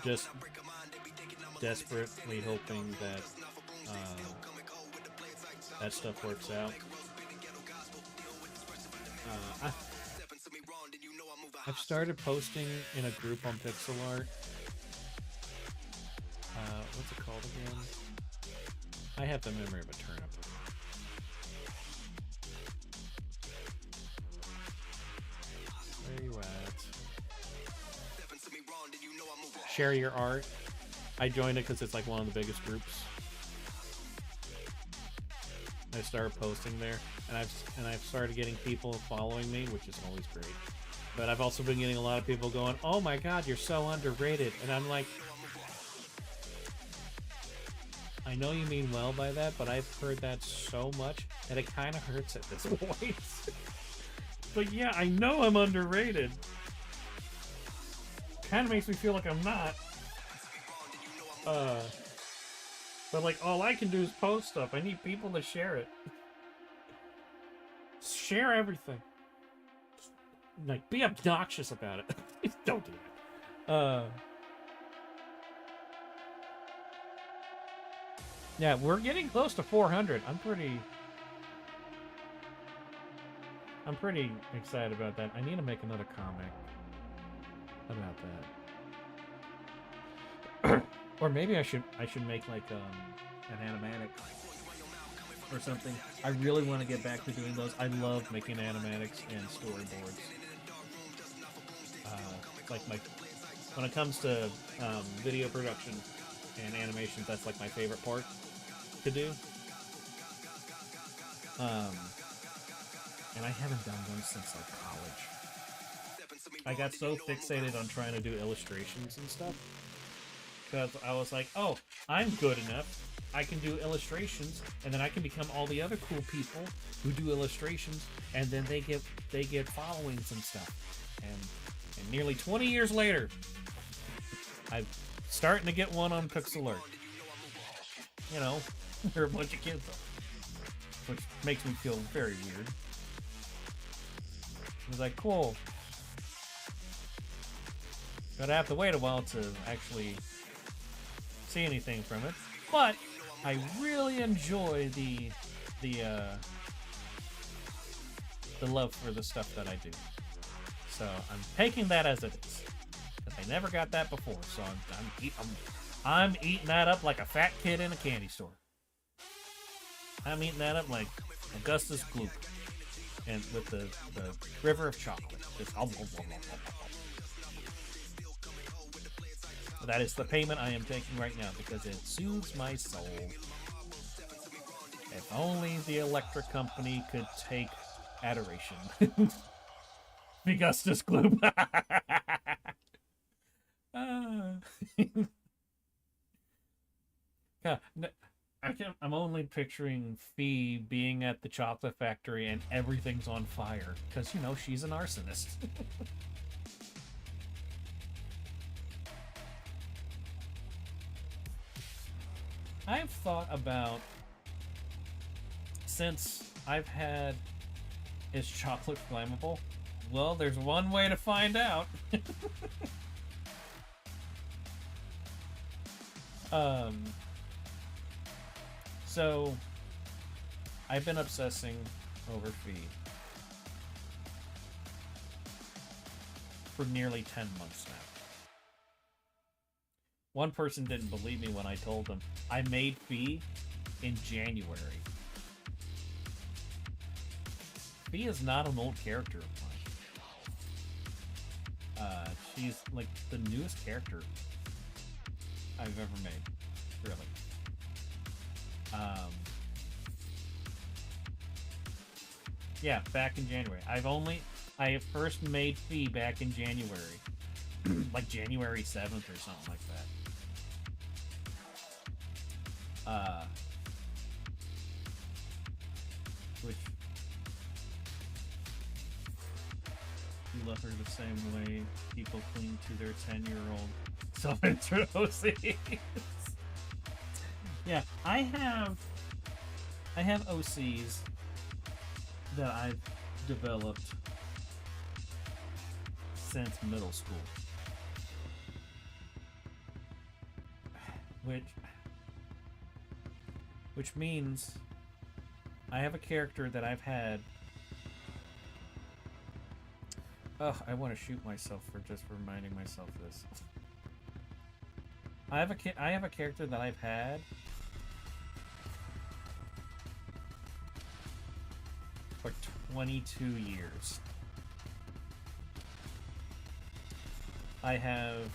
Just desperately hoping that that stuff works out. I've started posting in a group on pixel art. What's it called again? I have the memory of a turnip. Where are you at? Share your art. I joined it because it's like one of the biggest groups. I started posting there, and I've started getting people following me, which is always great. But I've also been getting a lot of people going, "Oh my God, you're so underrated," and I'm like, I know you mean well by that, but I've heard that so much that it kind of hurts at this point. But yeah, I know I'm underrated. Kind of makes me feel like I'm not. But like, all I can do is post stuff. I need people to share it. Share everything. Like, be obnoxious about it. Don't do that. Yeah, we're getting close to 400. I'm pretty excited about that. I need to make another comic about that. Or maybe I should make like an animatic or something. I really want to get back to doing those. I love making animatics and storyboards. Like when it comes to video production and animations, that's like my favorite part to do. And I haven't done one since like college. I got so fixated on trying to do illustrations and stuff because I was like, oh, I'm good enough. I can do illustrations, and then I can become all the other cool people who do illustrations, and then they get followings and stuff. And nearly 20 years later, I'm starting to get one on Cook's Alert. You know, there are a bunch of kids on, which makes me feel very weird. I was like, cool. But I have to wait a while to actually see anything from it. But I really enjoy the love for the stuff that I do. So I'm taking that as it is. I never got that before, so I'm eating that up like a fat kid in a candy store. I'm eating that up like Augustus Gloop, and with the river of chocolate. Just that is the payment I am taking right now because it soothes my soul. If only the electric company could take adoration. Augustus Gloop. I'm only picturing Phee being at the chocolate factory and everything's on fire because, you know, she's an arsonist. I've thought about, since I've had, is chocolate flammable? Well, there's one way to find out. So I've been obsessing over Phee for nearly 10 months now. One person didn't believe me when I told them I made Phee in January. Phee is not an old character of mine. She's like the newest character I've ever made, really. Yeah, back in January. I first made Phee back in January. Like January 7th or something like that. Which you love her the same way people cling to their 10-year-old self-intro OCs. Yeah, I have OCs that I've developed since middle school. Which means I have a character that I've had. Oh, I want to shoot myself for just reminding myself this. I have a character that I've had for 22 years. I have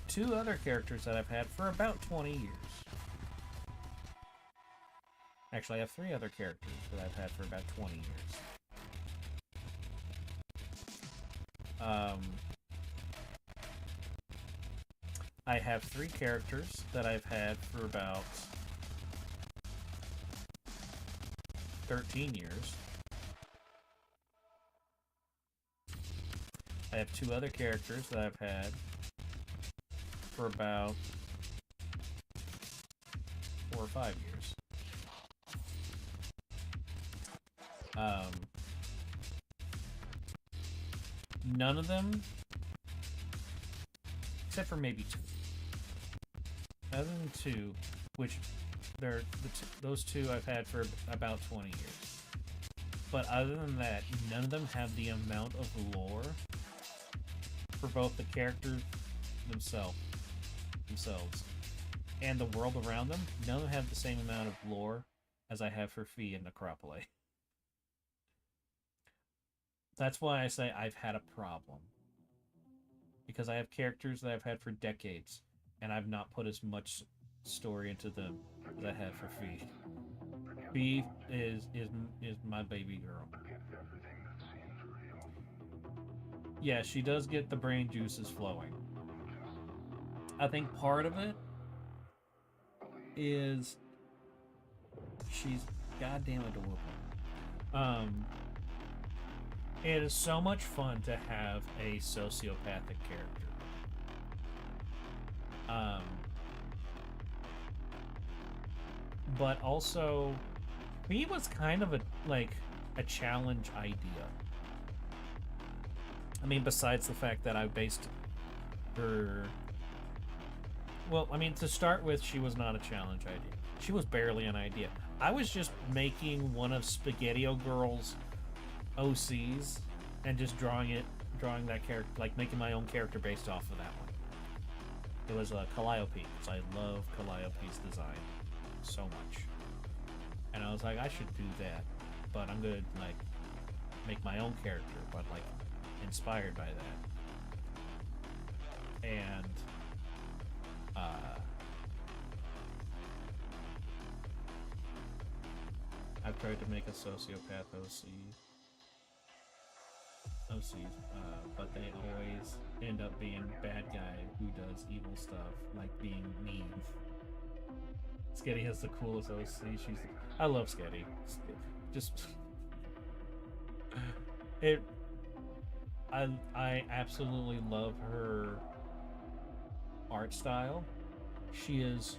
2 other characters that I've had for about 20 years. Actually, I have 3 other characters that I've had for about 20 years. I have 3 characters that I've had for about 13 years. I have 2 other characters that I've had for about 4 or 5 years. None of them, except for maybe 2. Other than 2, which they're those 2 I've had for about 20 years. But other than that, none of them have the amount of lore for both the characters themselves and the world around them. None of them have the same amount of lore as I have for Phee and Necropole. That's why I say I've had a problem. Because I have characters that I've had for decades, and I've not put as much story into them as I have for Phee. Phee is my baby girl. Yeah, she does get the brain juices flowing. I think part of it is she's goddamn adorable. It is so much fun to have a sociopathic character. But also, Phee was kind of a challenge idea. I mean, besides the fact that I based her... Well, I mean, to start with, she was not a challenge idea. She was barely an idea. I was just making one of Spaghetti-O Girl's OCs and just drawing that character, like making my own character based off of that one. It was Calliope, because I love Calliope's design so much. And I was like, I should do that, but I'm gonna like make my own character, but like inspired by that. And I've tried to make a sociopath OCs, but they always end up being bad guy who does evil stuff, like being mean. Sketty has the coolest OC. I love Sketty. I absolutely love her art style. She is...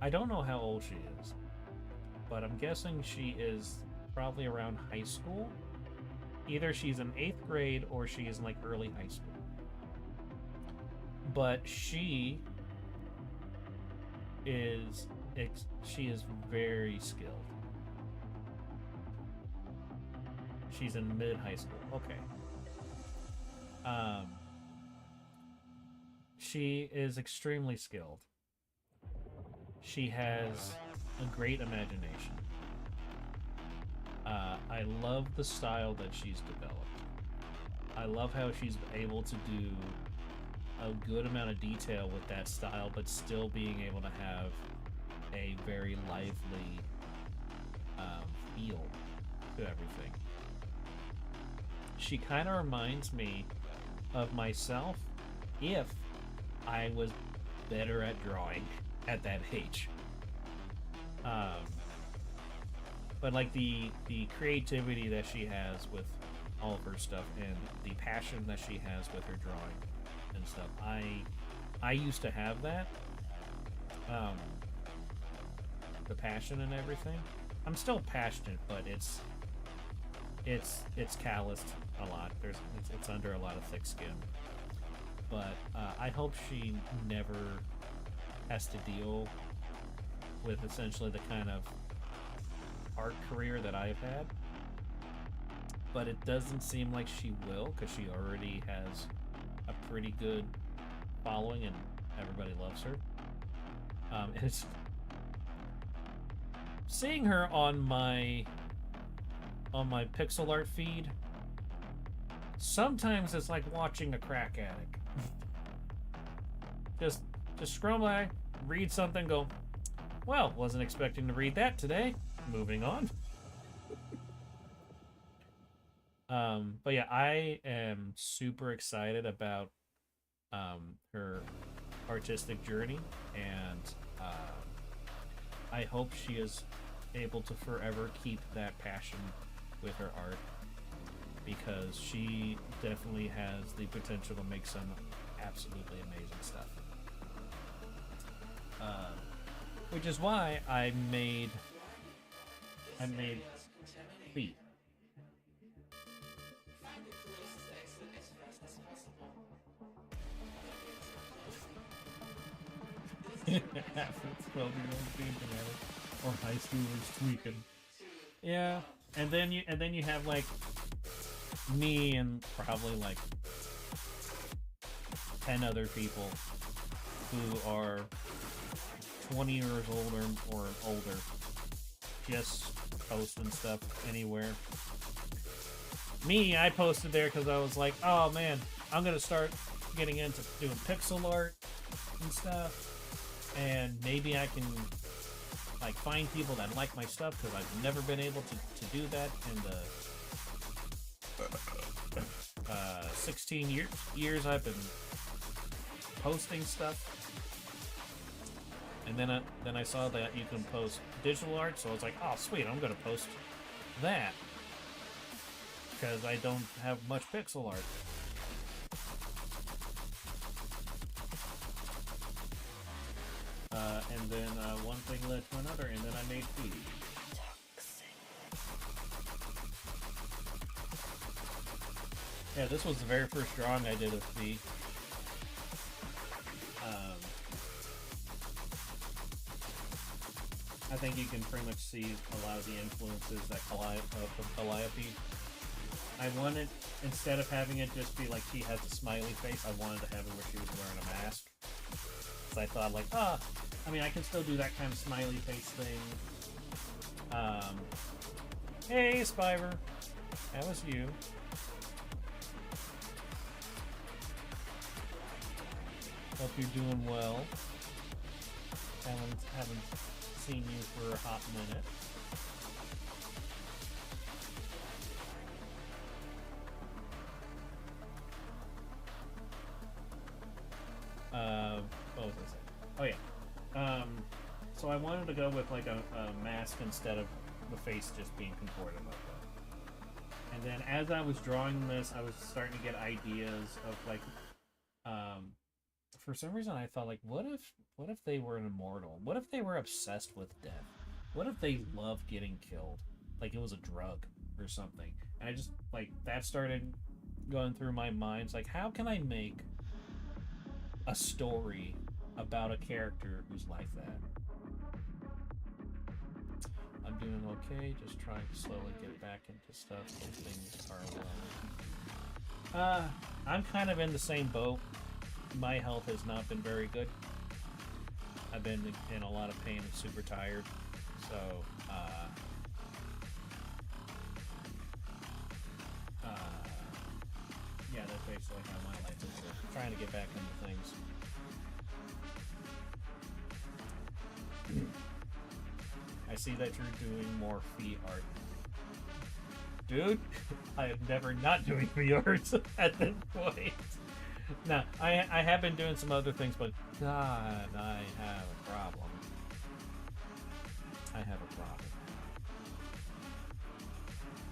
I don't know how old she is, but I'm guessing she is probably around high school. Either she's in 8th grade or she is in like early high school. But she is very skilled. She's in mid-high school. Okay. She is extremely skilled. She has a great imagination. I love the style that she's developed. I love how she's able to do a good amount of detail with that style, but still being able to have a very lively feel to everything. She kind of reminds me of myself if I was better at drawing at that age. But like the creativity that she has with all of her stuff and the passion that she has with her drawing and stuff, I used to have that. The passion and everything. I'm still passionate, but it's calloused a lot. It's under a lot of thick skin. But I hope she never has to deal with essentially the kind of art career that I've had. But it doesn't seem like she will, because she already has a pretty good following and everybody loves her. It's seeing her on my pixel art feed. Sometimes it's like watching a crack addict. just scroll by, read something, go, well, wasn't expecting to read that today. Moving on. But yeah, I am super excited about her artistic journey, and I hope she is able to forever keep that passion with her art, because she definitely has the potential to make some absolutely amazing stuff. Which is why I made Phee. Half its 12-year-olds being dramatic, or high schoolers tweaking. Yeah, and then you have like me and probably like 10 other people who are 20 years old or older, just posting stuff anywhere. Me, I posted there because I was like, oh man, I'm gonna start getting into doing pixel art and stuff, and maybe I can like find people that like my stuff, because I've never been able to do that in the 16 years I've been posting stuff. And then I saw that you can post digital art, so I was like, oh sweet, I'm gonna post that, because I don't have much pixel art. And then one thing led to another, and then I made Phee. Yeah, this was the very first drawing I did of Phee. I think you can pretty much see a lot of the influences that from Calliope. I wanted, instead of having it just be like she has a smiley face, I wanted to have it where she was wearing a mask. So I thought like, I mean, I can still do that kind of smiley face thing. Hey, Spiver. That was you. Hope you're doing well. Haven't seen you for a hot minute. What was I saying? Oh yeah. So I wanted to go with like a mask instead of the face just being contorted like that. And then as I was drawing this, I was starting to get ideas of like, for some reason I thought like, what if they were an immortal? What if they were obsessed with death? What if they loved getting killed? Like it was a drug or something. And I just, like, that started going through my mind. It's like, how can I make a story about a character who's like that? I'm doing okay, just trying to slowly get back into stuff when things are well. I'm kind of in the same boat. My health has not been very good. I've been in a lot of pain and super tired. So, yeah, that's basically how my life is. Trying to get back into things. I see that you're doing more Phee art. Dude, I am never not doing Phee art at this point. Now, I have been doing some other things, but God, I have a problem. I have a problem.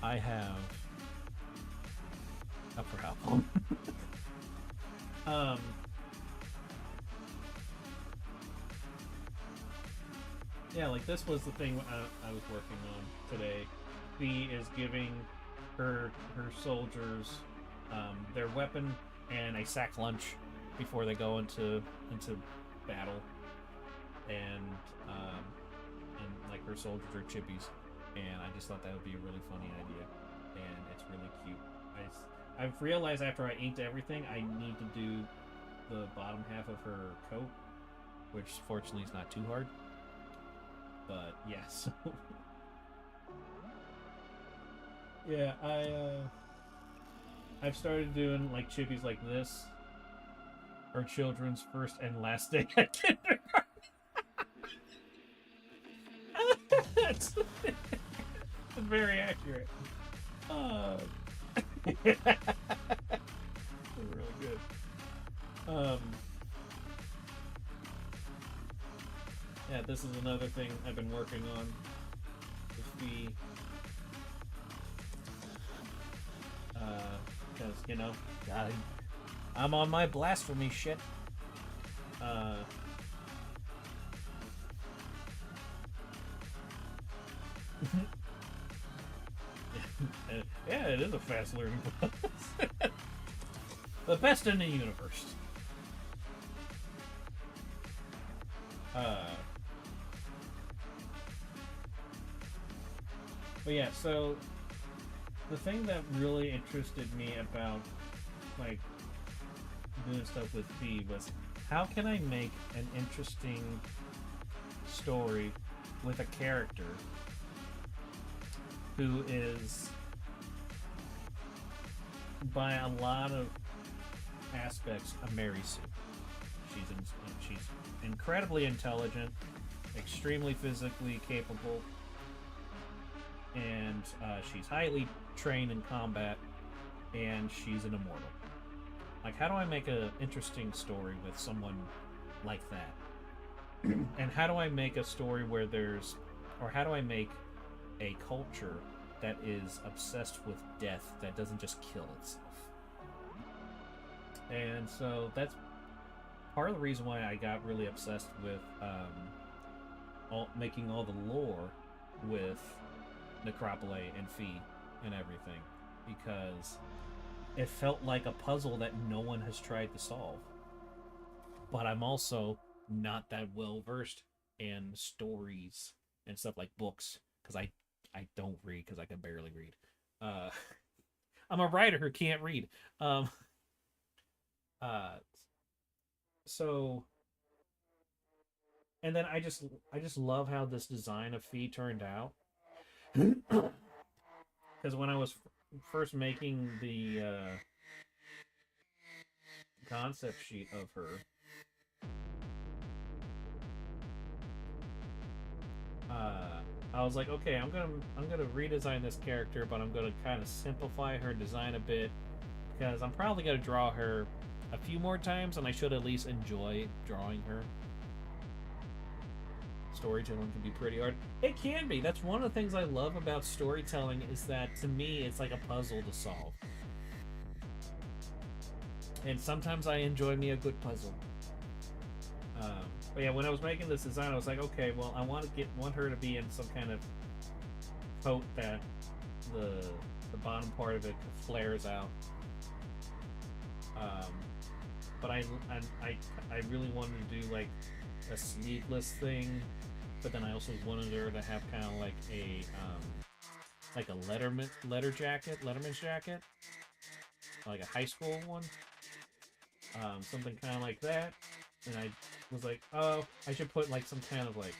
I have a problem. Yeah, like this was the thing I was working on today. Phee is giving her soldiers their weapon and a sack lunch before they go into battle, and like her soldiers are chippies, and I just thought that would be a really funny idea, and it's really cute. I've realized after I inked everything, I need to do the bottom half of her coat, which fortunately is not too hard. But yes, yeah, I've started doing like chippies like this, or children's first and last day at kindergarten. That's very accurate. Really good. Yeah, this is another thing I've been working on with Phee. Because, you know, I'm on my blasphemy shit. Yeah, it is a fast learning process. The best in the universe. But yeah, so the thing that really interested me about like doing stuff with Phee was how can I make an interesting story with a character who is by a lot of aspects a Mary Sue. She's incredibly intelligent, extremely physically capable, and she's highly trained in combat, and she's an immortal. Like, how do I make an interesting story with someone like that? And how do I make a story where there's, or how do I make a culture that is obsessed with death that doesn't just kill itself? And so that's part of the reason why I got really obsessed with making all the lore with Necropole and Phee and everything, because it felt like a puzzle that no one has tried to solve. But I'm also not that well versed in stories and stuff like books, because I don't read because I can barely read. I'm a writer who can't read. So, and then I just love how this design of Phee turned out. Because when I was first making the concept sheet of her, I was like, okay, I'm gonna redesign this character, but I'm gonna kind of simplify her design a bit, because I'm probably gonna draw her a few more times, and I should at least enjoy drawing her. Storytelling can be pretty hard. It can be. That's one of the things I love about storytelling, is that to me it's like a puzzle to solve. And sometimes I enjoy me a good puzzle. But yeah, when I was making this design, I was like, okay, well, I want her to be in some kind of coat that the bottom part of it flares out. But I really wanted to do like a sleeveless thing, but then I also wanted her to have kind of like a letterman's jacket, like a high school one, something kind of like that. And I was like, oh, I should put like some kind of like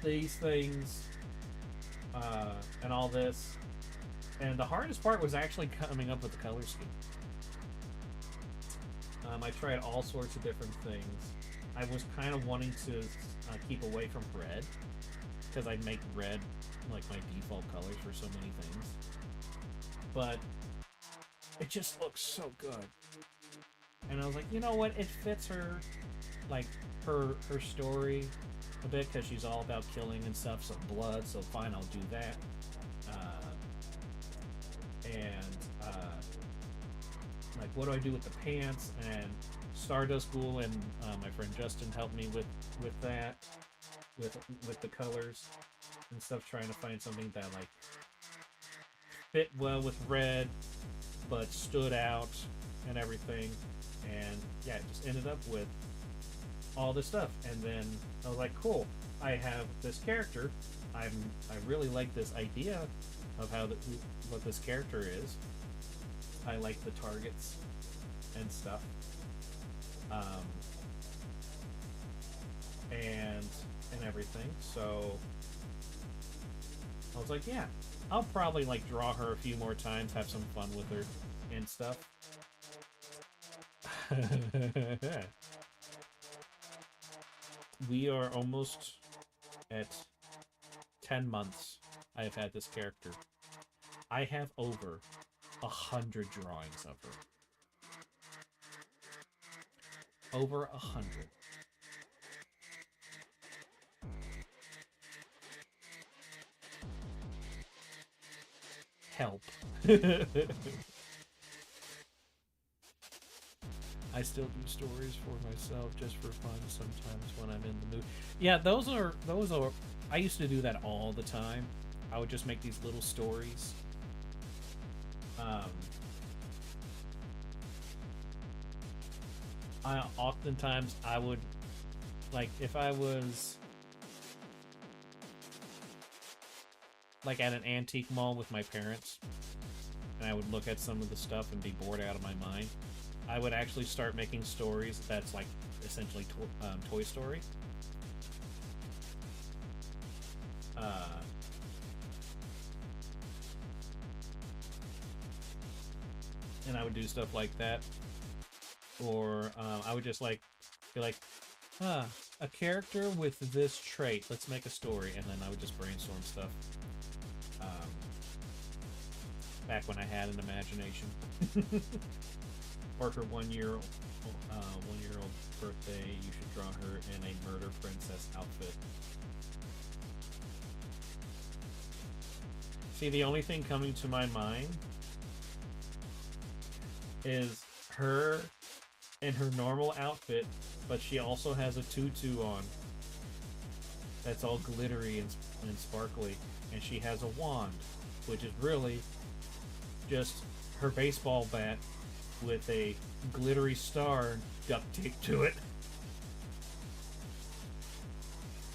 these things, and all this. And the hardest part was actually coming up with the color scheme. I tried all sorts of different things. I was kind of wanting to keep away from red, because I make red like my default colors for so many things. But it just looks so good. And I was like, you know what? It fits her, like her story a bit, because she's all about killing and stuff, so blood. So fine, I'll do that. Like, what do I do with the pants? And Stardust Ghoul and my friend Justin helped me with that, with the colors and stuff, trying to find something that like fit well with red, but stood out and everything. And yeah, it just ended up with all this stuff. And then I was like, cool, I have this character. I really like this idea of what this character is. I like the targets and stuff. And everything. So I was like, yeah, I'll probably like draw her a few more times, have some fun with her and stuff. We are almost at 10 months I have had this character. I have over 100 drawings of her. Over 100. Help. I still do stories for myself just for fun sometimes when I'm in the mood. Yeah, those are I used to do that all the time. I would just make these little stories. Oftentimes I would, like, if I was like at an antique mall with my parents, and I would look at some of the stuff and be bored out of my mind, I would actually start making stories that's like essentially Toy Story. And I would do stuff like that, or I would just like be like, a character with this trait, let's make a story, and then I would just brainstorm stuff. Back when I had an imagination. Or her 1 year old birthday, you should draw her in a murder princess outfit. See, the only thing coming to my mind is her in her normal outfit, but she also has a tutu on that's all glittery and sparkly, and she has a wand, which is really just her baseball bat with a glittery star duct taped to it.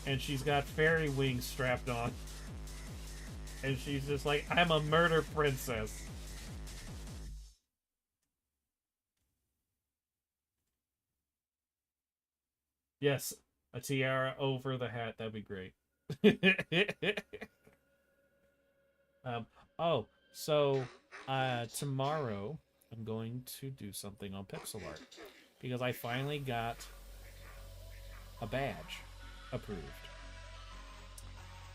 And she's got fairy wings strapped on. And she's just like, I'm a murder princess. Yes, a tiara over the hat, that'd be great. So tomorrow I'm going to do something on pixel art because I finally got a badge approved.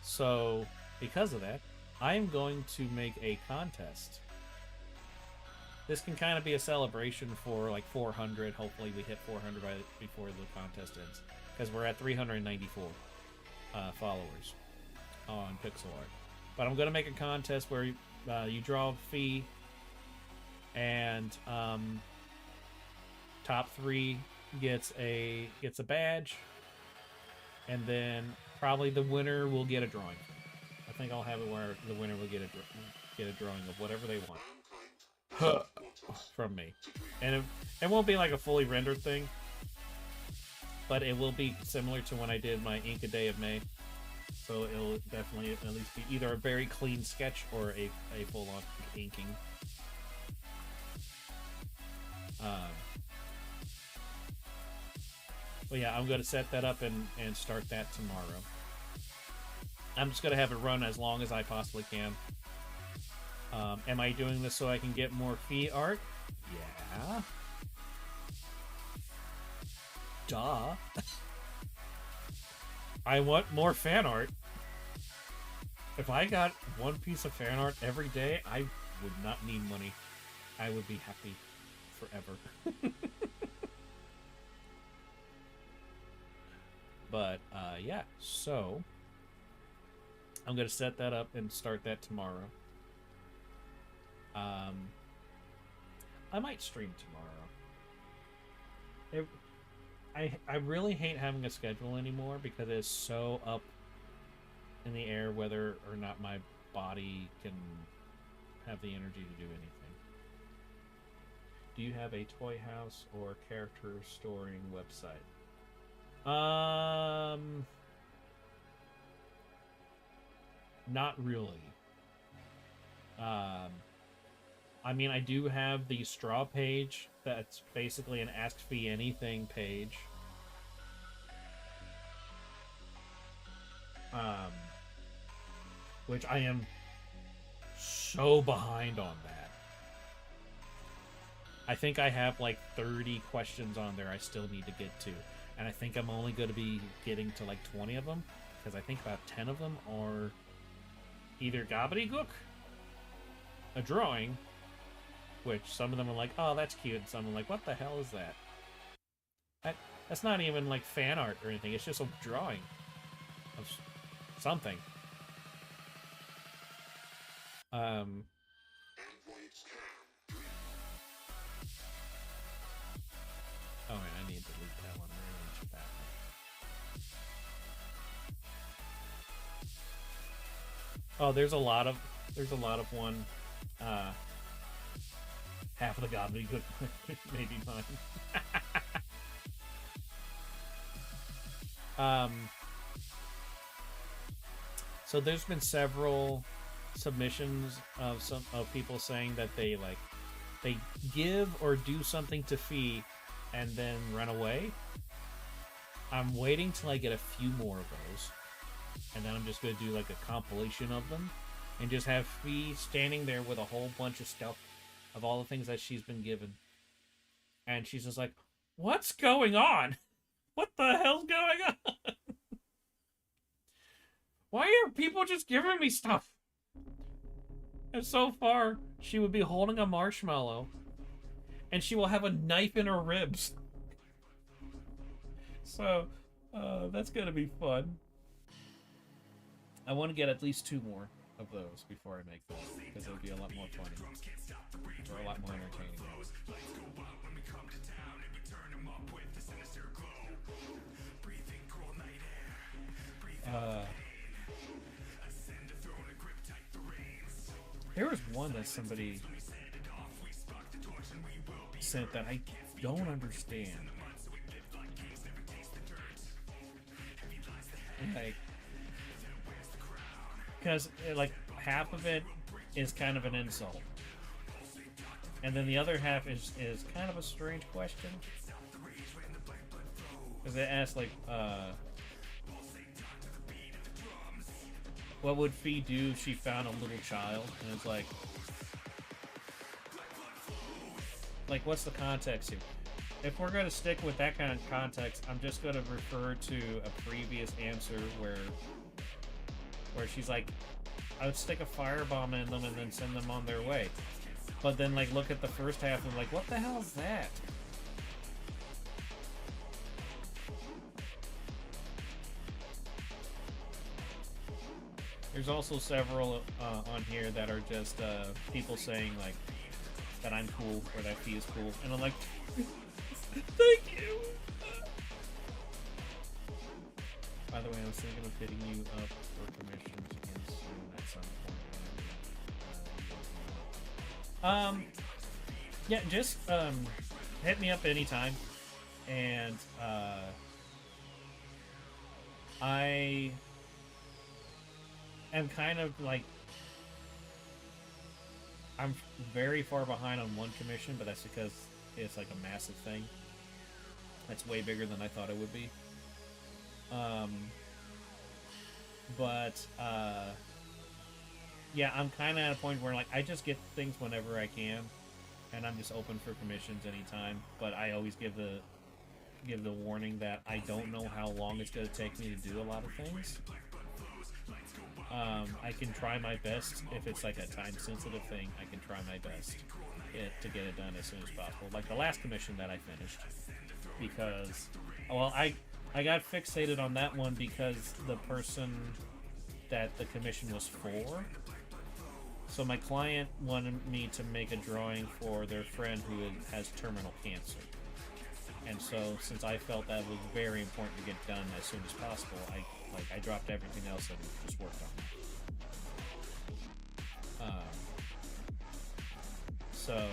So because of that, I am going to make a contest. This can kind of be a celebration for like 400. Hopefully we hit 400 before the contest ends, because we're at 394 followers on pixel art. But I'm going to make a contest where you draw Phee, and top 3 gets a badge, and then probably the winner will get a drawing. I think I'll have it where the winner will get a drawing of whatever they want from me, and it won't be like a fully rendered thing, but it will be similar to when I did my Ink a Day of May. So it'll definitely at least be either a very clean sketch or a full-on inking. But yeah, I'm going to set that up and start that tomorrow. I'm just going to have it run as long as I possibly can. Am I doing this so I can get more Phee art? Yeah. Duh. I want more fan art. If I got one piece of fan art every day, I would not need money. I would be happy forever. But, yeah. So, I'm going to set that up and start that tomorrow. I might stream tomorrow. I really hate having a schedule anymore because it's so up in the air whether or not my body can have the energy to do anything. Do you have a toy house or character storing website? Not really. I mean, I do have the straw page that's basically an Ask Phee Anything page. Which I am so behind on that. I think I have like 30 questions on there I still need to get to. And I think I'm only going to be getting to like 20 of them, because I think about 10 of them are either gobbledygook, a drawing, which some of them are like, oh, that's cute, and some are like, what the hell is that? That's not even like fan art or anything, it's just a drawing of something. Oh man, I need to delete that one. I really should back Oh, there's a lot of one. Half of the gobbledygook maybe mine. So there's been several submissions of people saying that they give or do something to Phee and then run away. I'm waiting till I get a few more of those, and then I'm just gonna do like a compilation of them and just have Phee standing there with a whole bunch of stuff of all the things that she's been given, and she's just like, what's going on? What the hell's going on? Why are people just giving me stuff? And so far, she would be holding a marshmallow, and she will have a knife in her ribs. So, that's gonna be fun. I want to get at least 2 more of those before I make them, because it'll be a lot more funny. Or a lot more entertaining. There was one that somebody sent that I don't understand. Like, because like half of it is kind of an insult, and then the other half is kind of a strange question. Because they asked like, what would Phee do if she found a little child? And it's like, what's the context here? If we're going to stick with that kind of context, I'm just going to refer to a previous answer where she's like, I would stick a firebomb in them and then send them on their way. But then, like, look at the first half and like, what the hell is that? There's also several on here that are just people saying like that I'm cool or that Phee is cool, and I'm like, thank you. By the way, I was thinking of hitting you up for commissions again soon at some point. Yeah, just hit me up anytime, and I am kind of like, I'm very far behind on one commission, but that's because it's like a massive thing. That's way bigger than I thought it would be. Yeah, I'm kind of at a point where like I just get things whenever I can, and I'm just open for commissions anytime. But I always give the warning that I don't know how long it's going to take me to do a lot of things. I can try my best. If it's like a time-sensitive thing, I can try my best to get it done as soon as possible. Like the last commission that I finished, because, well, I got fixated on that one because the person that the commission was for. So my client wanted me to make a drawing for their friend who has terminal cancer. And so, since I felt that was very important to get done as soon as possible, I dropped everything else and just worked on it. So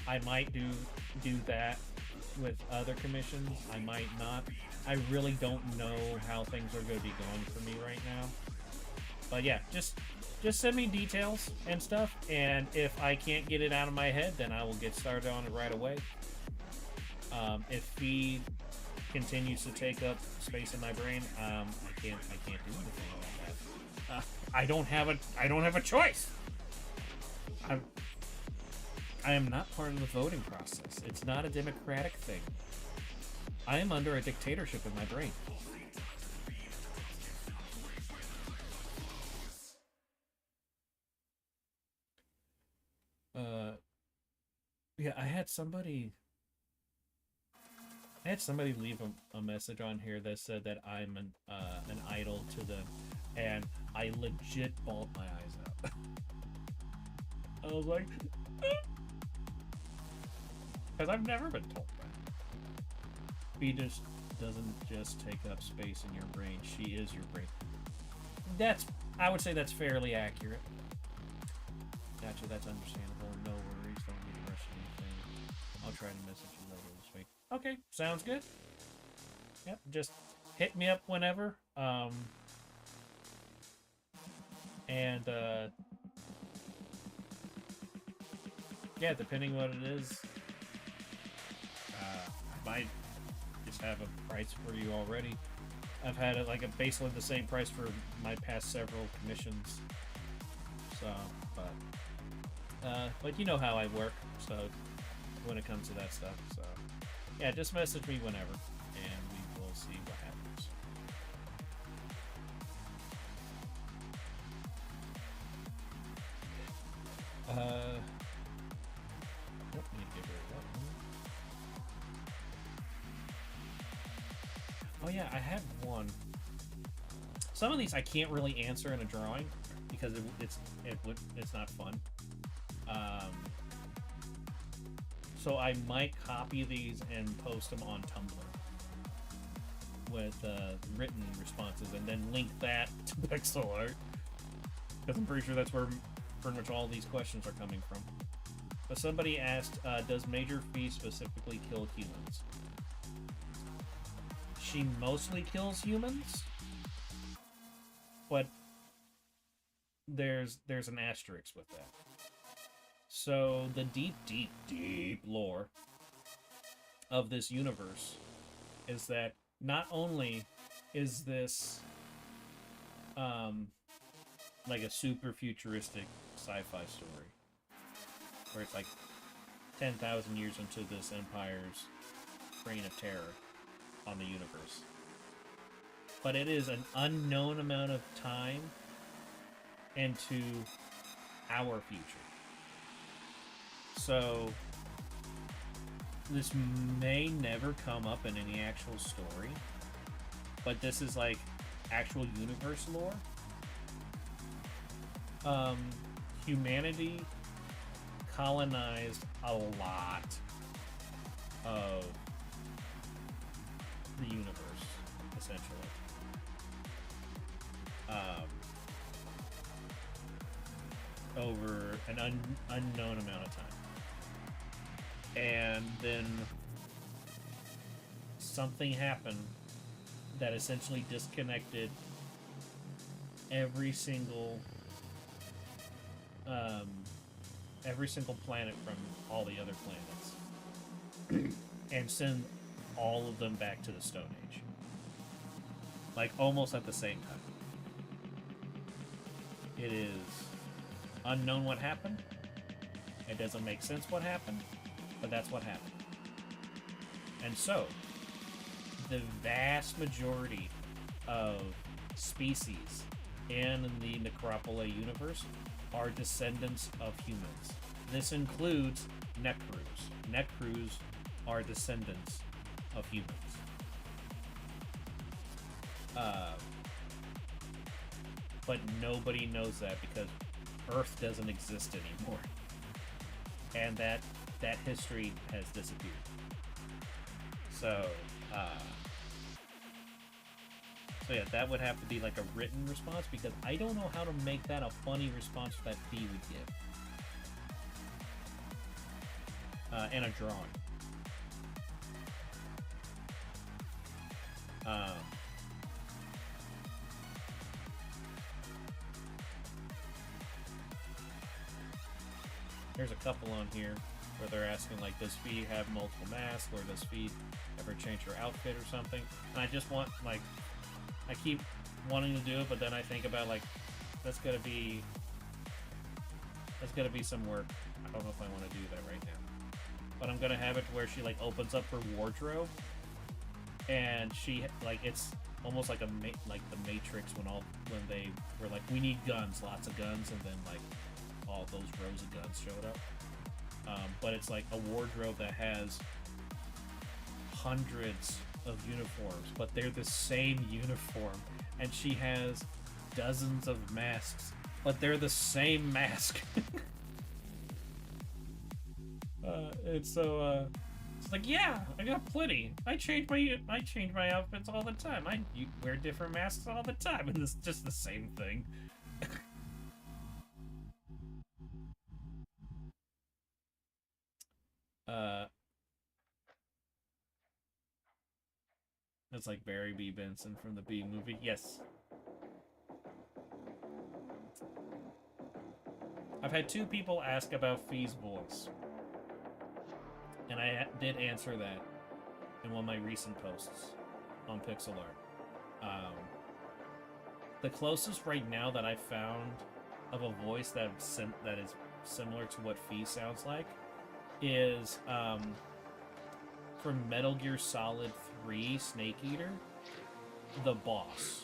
I might do that with other commissions. I might not. I really don't know how things are going to be going for me right now. But yeah, just send me details and stuff, and if I can't get it out of my head, then I will get started on it right away. If Phee continues to take up space in my brain, I can't do anything about that. I don't have a choice. I am not part of the voting process. It's not a democratic thing. I am under a dictatorship in my brain. Yeah, I had somebody leave a message on here that said that I'm an idol to them, and I legit bawled my eyes out. I was like, because I've never been told that. Phee just doesn't just take up space in your brain; she is your brain. I would say that's fairly accurate. Gotcha, that's understandable. No worries, don't need to rush anything. I'll try to message you later this week. Okay, sounds good. Yep, just hit me up whenever. And yeah, depending what it is, I might just have a price for you already. I've had it like basically the same price for my past several commissions. So, but you know how I work. So when it comes to that stuff, so yeah, just message me whenever, and we will see what happens. Let me give her that one. Oh yeah, I had one. Some of these I can't really answer in a drawing because it's not fun. So I might copy these and post them on Tumblr with written responses, and then link that to pixel art, because I'm pretty sure that's where pretty much all these questions are coming from. But somebody asked, does Major Phee specifically kill humans? She mostly kills humans, but there's an asterisk with that. So the deep lore of this universe is that not only is this like a super futuristic sci-fi story where it's like 10,000 years into this empire's reign of terror on the universe, but it is an unknown amount of time into our future. So this may never come up in any actual story, but this is like actual universe lore. Humanity colonized a lot of the universe, essentially. Over an unknown amount of time. And then something happened that essentially disconnected every single planet from all the other planets and send all of them back to the Stone Age, like almost at the same time. It is unknown what happened. It doesn't make sense what happened, but that's what happened. And so the vast majority of species in the Necropole universe are descendants of humans. This includes Necrus. Necrus are descendants of humans. But nobody knows that because Earth doesn't exist anymore. And that history has disappeared. So yeah, that would have to be like a written response, because I don't know how to make that a funny response that Phee would give. And a drawing. There's a couple on here where they're asking, like, does Phee have multiple masks, or does Phee ever change her outfit or something? And I just want, like, I keep wanting to do it, but then I think about, like, that's gonna be some work. I don't know if I want to do that right now, but I'm gonna have it to where she, like, opens up her wardrobe, and she, like, it's almost like like the Matrix when they were like, we need guns, lots of guns, and then, like, all those rows of guns showed up. But it's like a wardrobe that has hundreds of uniforms, but they're the same uniform, and she has dozens of masks, but they're the same mask. And so It's like, yeah, I got plenty. I change my outfits all the time. You wear different masks all the time, and it's just the same thing. It's like Barry B. Benson from the Bee movie. Yes. I've had 2 people ask about Fee's voice. And I did answer that in one of my recent posts on Pixel Art. The closest right now that I found of a voice that is similar to what Phee sounds like is from Metal Gear Solid 3 Snake Eater, the boss.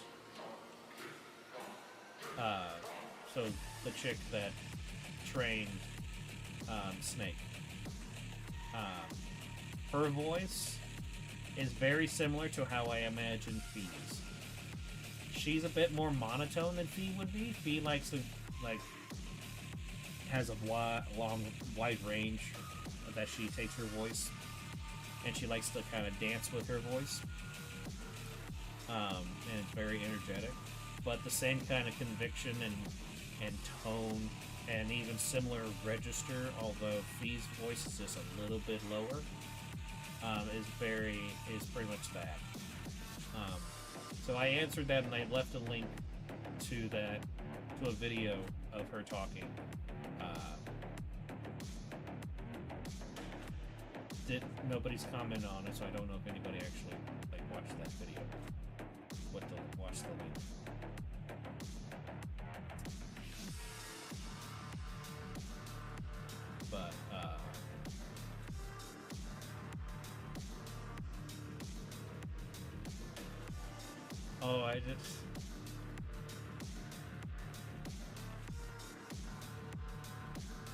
So the chick that trained Snake. Her voice is very similar to how I imagine Fee's. She's a bit more monotone than Phee would be. Phee likes to, has a wide range that she takes her voice. And she likes to kind of dance with her voice. And it's very energetic. But the same kind of conviction and tone and even similar register, although Fee's voice is just a little bit lower, is pretty much that. So I answered that, and I left a link to a video of her talking. Nobody's commented on it, so I don't know if anybody actually watched that video. Watch the link. But oh, I just.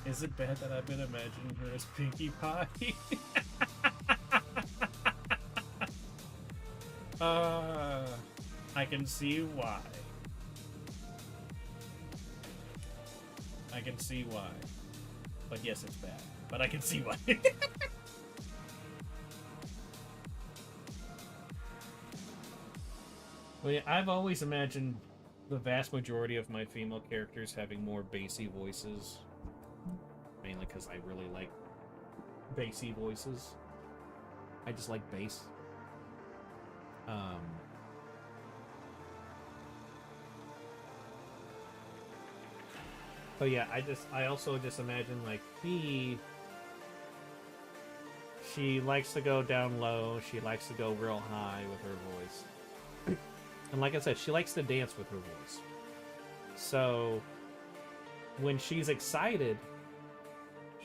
Is it bad that I've been imagining her as Pinkie Pie? I can see why. I can see why. But yes, it's bad. But I can see why. Well, yeah, I've always imagined the vast majority of my female characters having more bassy voices. Mainly because I really like bassy voices. I just like bass. But yeah, I also just imagine Phee. She likes to go down low. She likes to go real high with her voice. And like I said, she likes to dance with her voice. So when she's excited,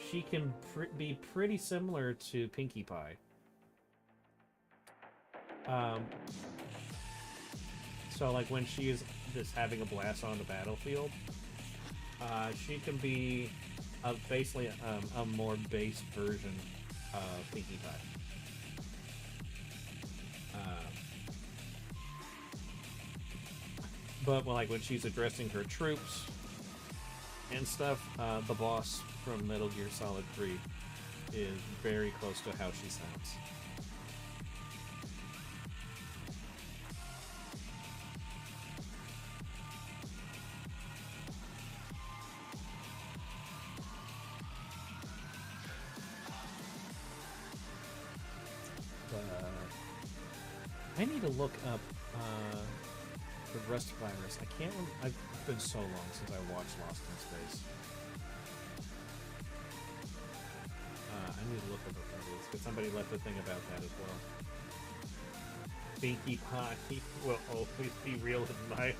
she can be pretty similar to Pinkie Pie. So when she is just having a blast on the battlefield, she can be basically a more bass version of Pinkie Pie. But when she's addressing her troops and stuff, the boss from Metal Gear Solid 3 is very close to how she sounds. I need to look up the Rust virus. I can't remember. It's been so long since I watched Lost in Space. I need to look up what that is, because somebody left a thing about that as well. Pinkie Pie will always be real in my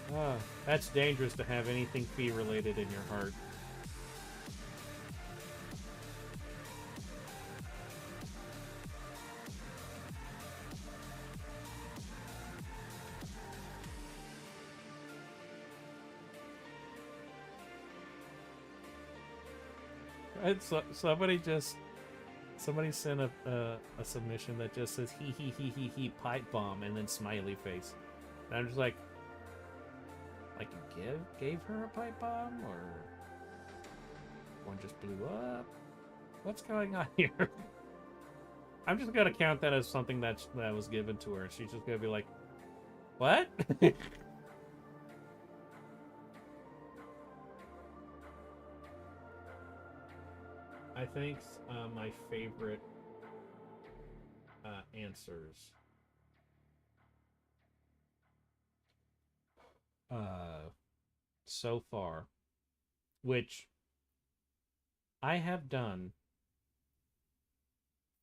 heart. That's dangerous to have anything Phee related in your heart. Somebody sent a submission that just says he pipe bomb and then smiley face. And I'm just like you gave her a pipe bomb, or One just blew up. What's going on here? I'm just gonna count that as something that was given to her. She's just gonna be like, "What?" I think my favorite answers so far, which I have done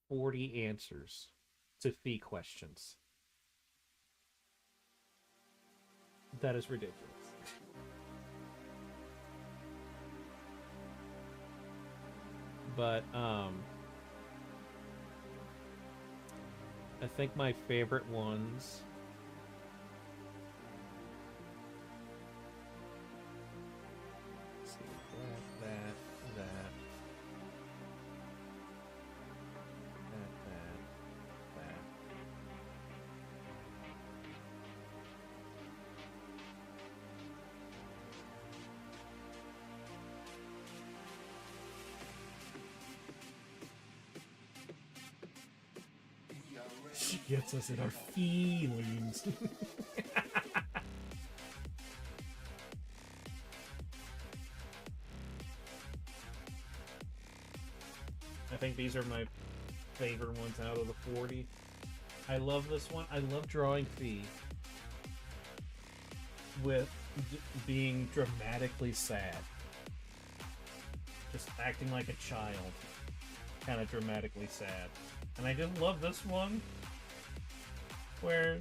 40 answers to Phee questions. That is ridiculous. But I think my favorite ones let's see, that. She gets us in our feelings. I think these are my favorite ones out of the 40. I love this one. I love drawing Phee with being dramatically sad. Just acting like a child. Kind of dramatically sad. And I just love this one where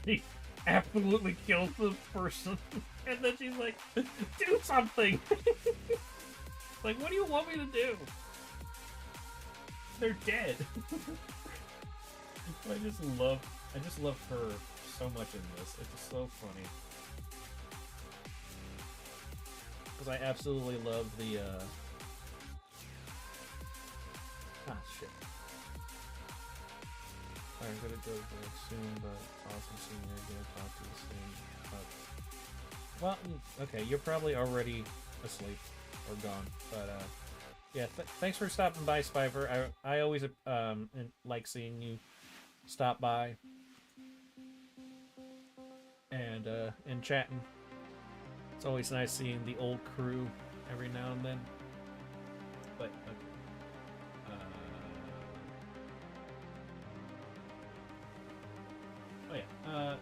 he absolutely kills the person and then she's like, do something! Like, what do you want me to do? They're dead. I just love her so much in this. It's just so funny. Because I absolutely love the shit. I'm gonna go back soon, but awesome seeing you again. Talk to you soon. Well, okay, you're probably already asleep or gone, but yeah. Thanks for stopping by, Spiver. I always like seeing you stop by and chatting. It's always nice seeing the old crew every now and then. But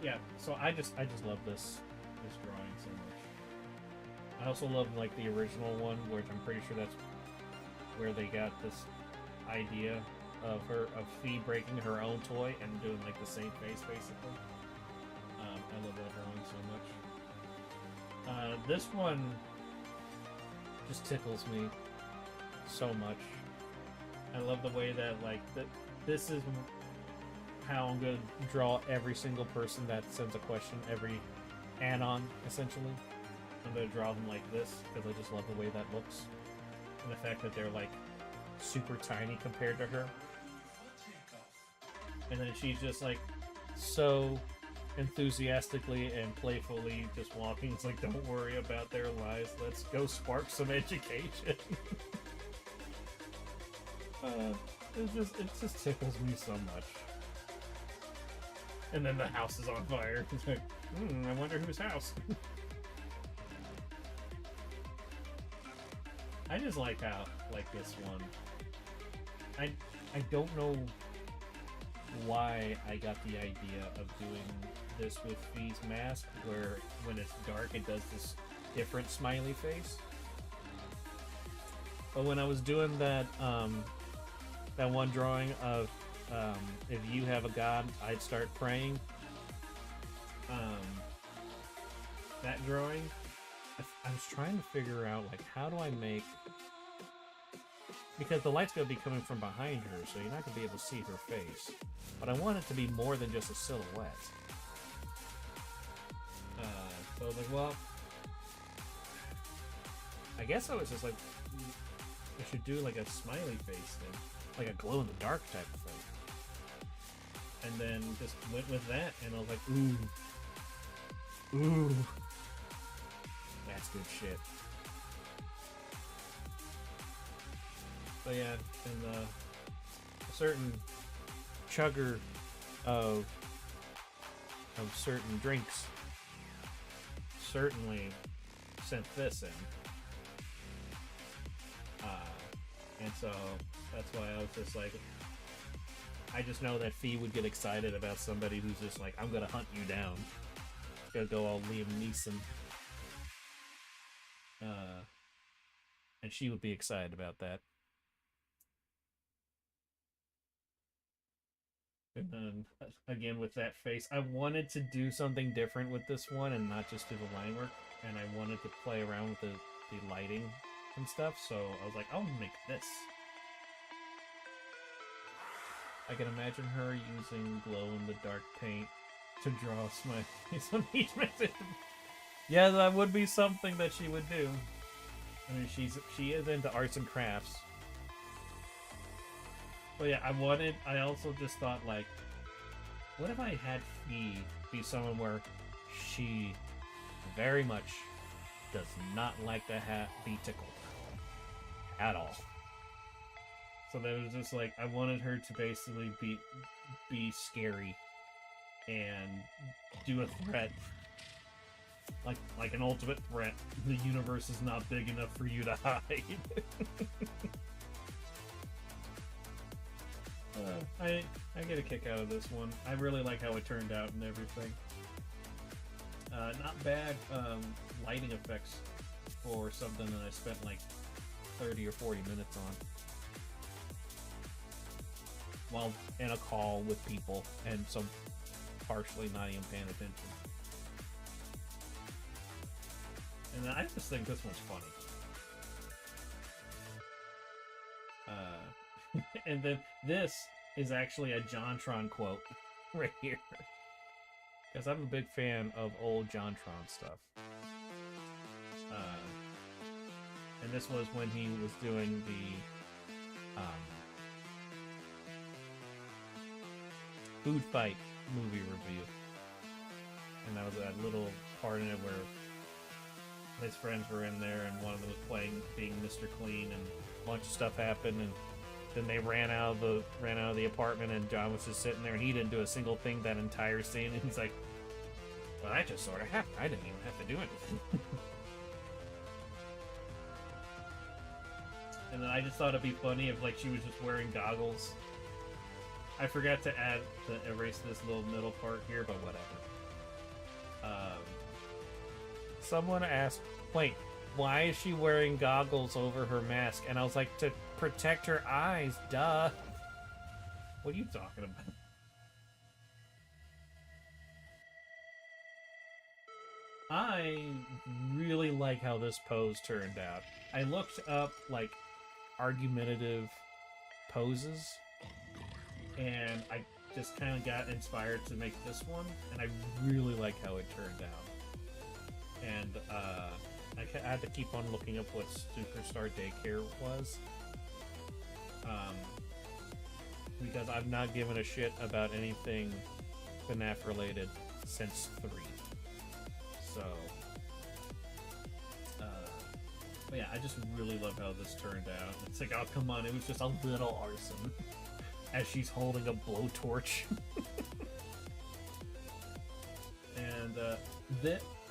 yeah. So I just love this drawing so much. I also love like the original one, which I'm pretty sure that's where they got this idea of Phee breaking her own toy and doing like the same face basically. I love that drawing so much. This one just tickles me so much. I love the way that like this is how I'm going to draw every single person that sends a question, every anon, essentially. I'm going to draw them like this, because I just love the way that looks. And the fact that they're, like, super tiny compared to her. And then she's just, like, so enthusiastically and playfully just walking. It's like, don't worry about their lives. Let's go spark some education. It just tickles me so much. And then the house is on fire. It's like, I wonder whose house. I just like how, like this one. I don't know why I got the idea of doing this with Phee's mask, where when it's dark it does this different smiley face. But when I was doing that that one drawing of if you have a god, I'd start praying. That drawing, I was trying to figure out, like, how do I make... Because the light's going to be coming from behind her, so you're not going to be able to see her face. But I want it to be more than just a silhouette. So I was like, well... I guess I was just like, I should do, like, a smiley face thing. Like a glow-in-the-dark type of thing. And then just went with that, and I was like, ooh. That's good shit. But yeah, and a certain chugger of certain drinks certainly sent this in. And so that's why I was just like, I just know that Phee would get excited about somebody who's just like, I'm gonna hunt you down. Gonna go all Liam Neeson. And she would be excited about that. And then, again, with that face, I wanted to do something different with this one and not just do the line work. And I wanted to play around with the lighting and stuff, so I was like, I'll make this. I can imagine her using glow-in-the-dark paint to draw smileys on each message. Yeah, that would be something that she would do. I mean, she is into arts and crafts. But yeah, I also just thought, like, what if I had Phee be someone where she very much does not like to be tickled at all. So that was just like, I wanted her to basically be scary and do a threat, like an ultimate threat. The universe is not big enough for you to hide. I get a kick out of this one. I really like how it turned out and everything. Not bad lighting effects for something that I spent like 30 or 40 minutes on while in a call with people and some partially not even paying attention. And I just think this one's funny. And then this is actually a JonTron quote right here. Because I'm a big fan of old JonTron stuff. And this was when he was doing the Food Fight movie review. And that was that little part in it where his friends were in there and one of them was playing being Mr. Clean and a bunch of stuff happened and then they ran out of the apartment and John was just sitting there and he didn't do a single thing that entire scene and he's like, well, that just sort of happened. I didn't even have to do anything. And then I just thought it'd be funny if like she was just wearing goggles. I forgot to erase this little middle part here, but whatever. Someone asked, wait, why is she wearing goggles over her mask? And I was like, to protect her eyes, duh. What are you talking about? I really like how this pose turned out. I looked up, like, argumentative poses, and I just kind of got inspired to make this one, and I really like how it turned out. And, I had to keep on looking up what Superstar Daycare was. Because I've not given a shit about anything FNAF related since 3. So, but yeah, I just really love how this turned out. It's like, oh, come on, it was just a little arson. As she's holding a blowtorch. And,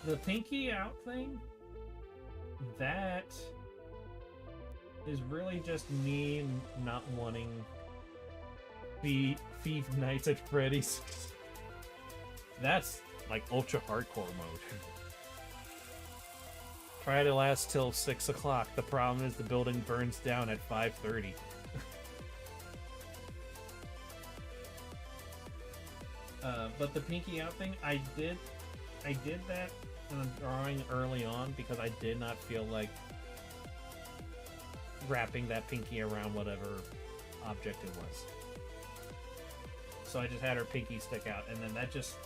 the pinky out thing, that is really just me not wanting Phee Nights at Freddy's. That's like ultra hardcore mode. Try to last till 6 o'clock. The problem is the building burns down at 5:30. But the pinky out thing, I did that in a drawing early on because I did not feel like wrapping that pinky around whatever object it was. So I just had her pinky stick out, and then I just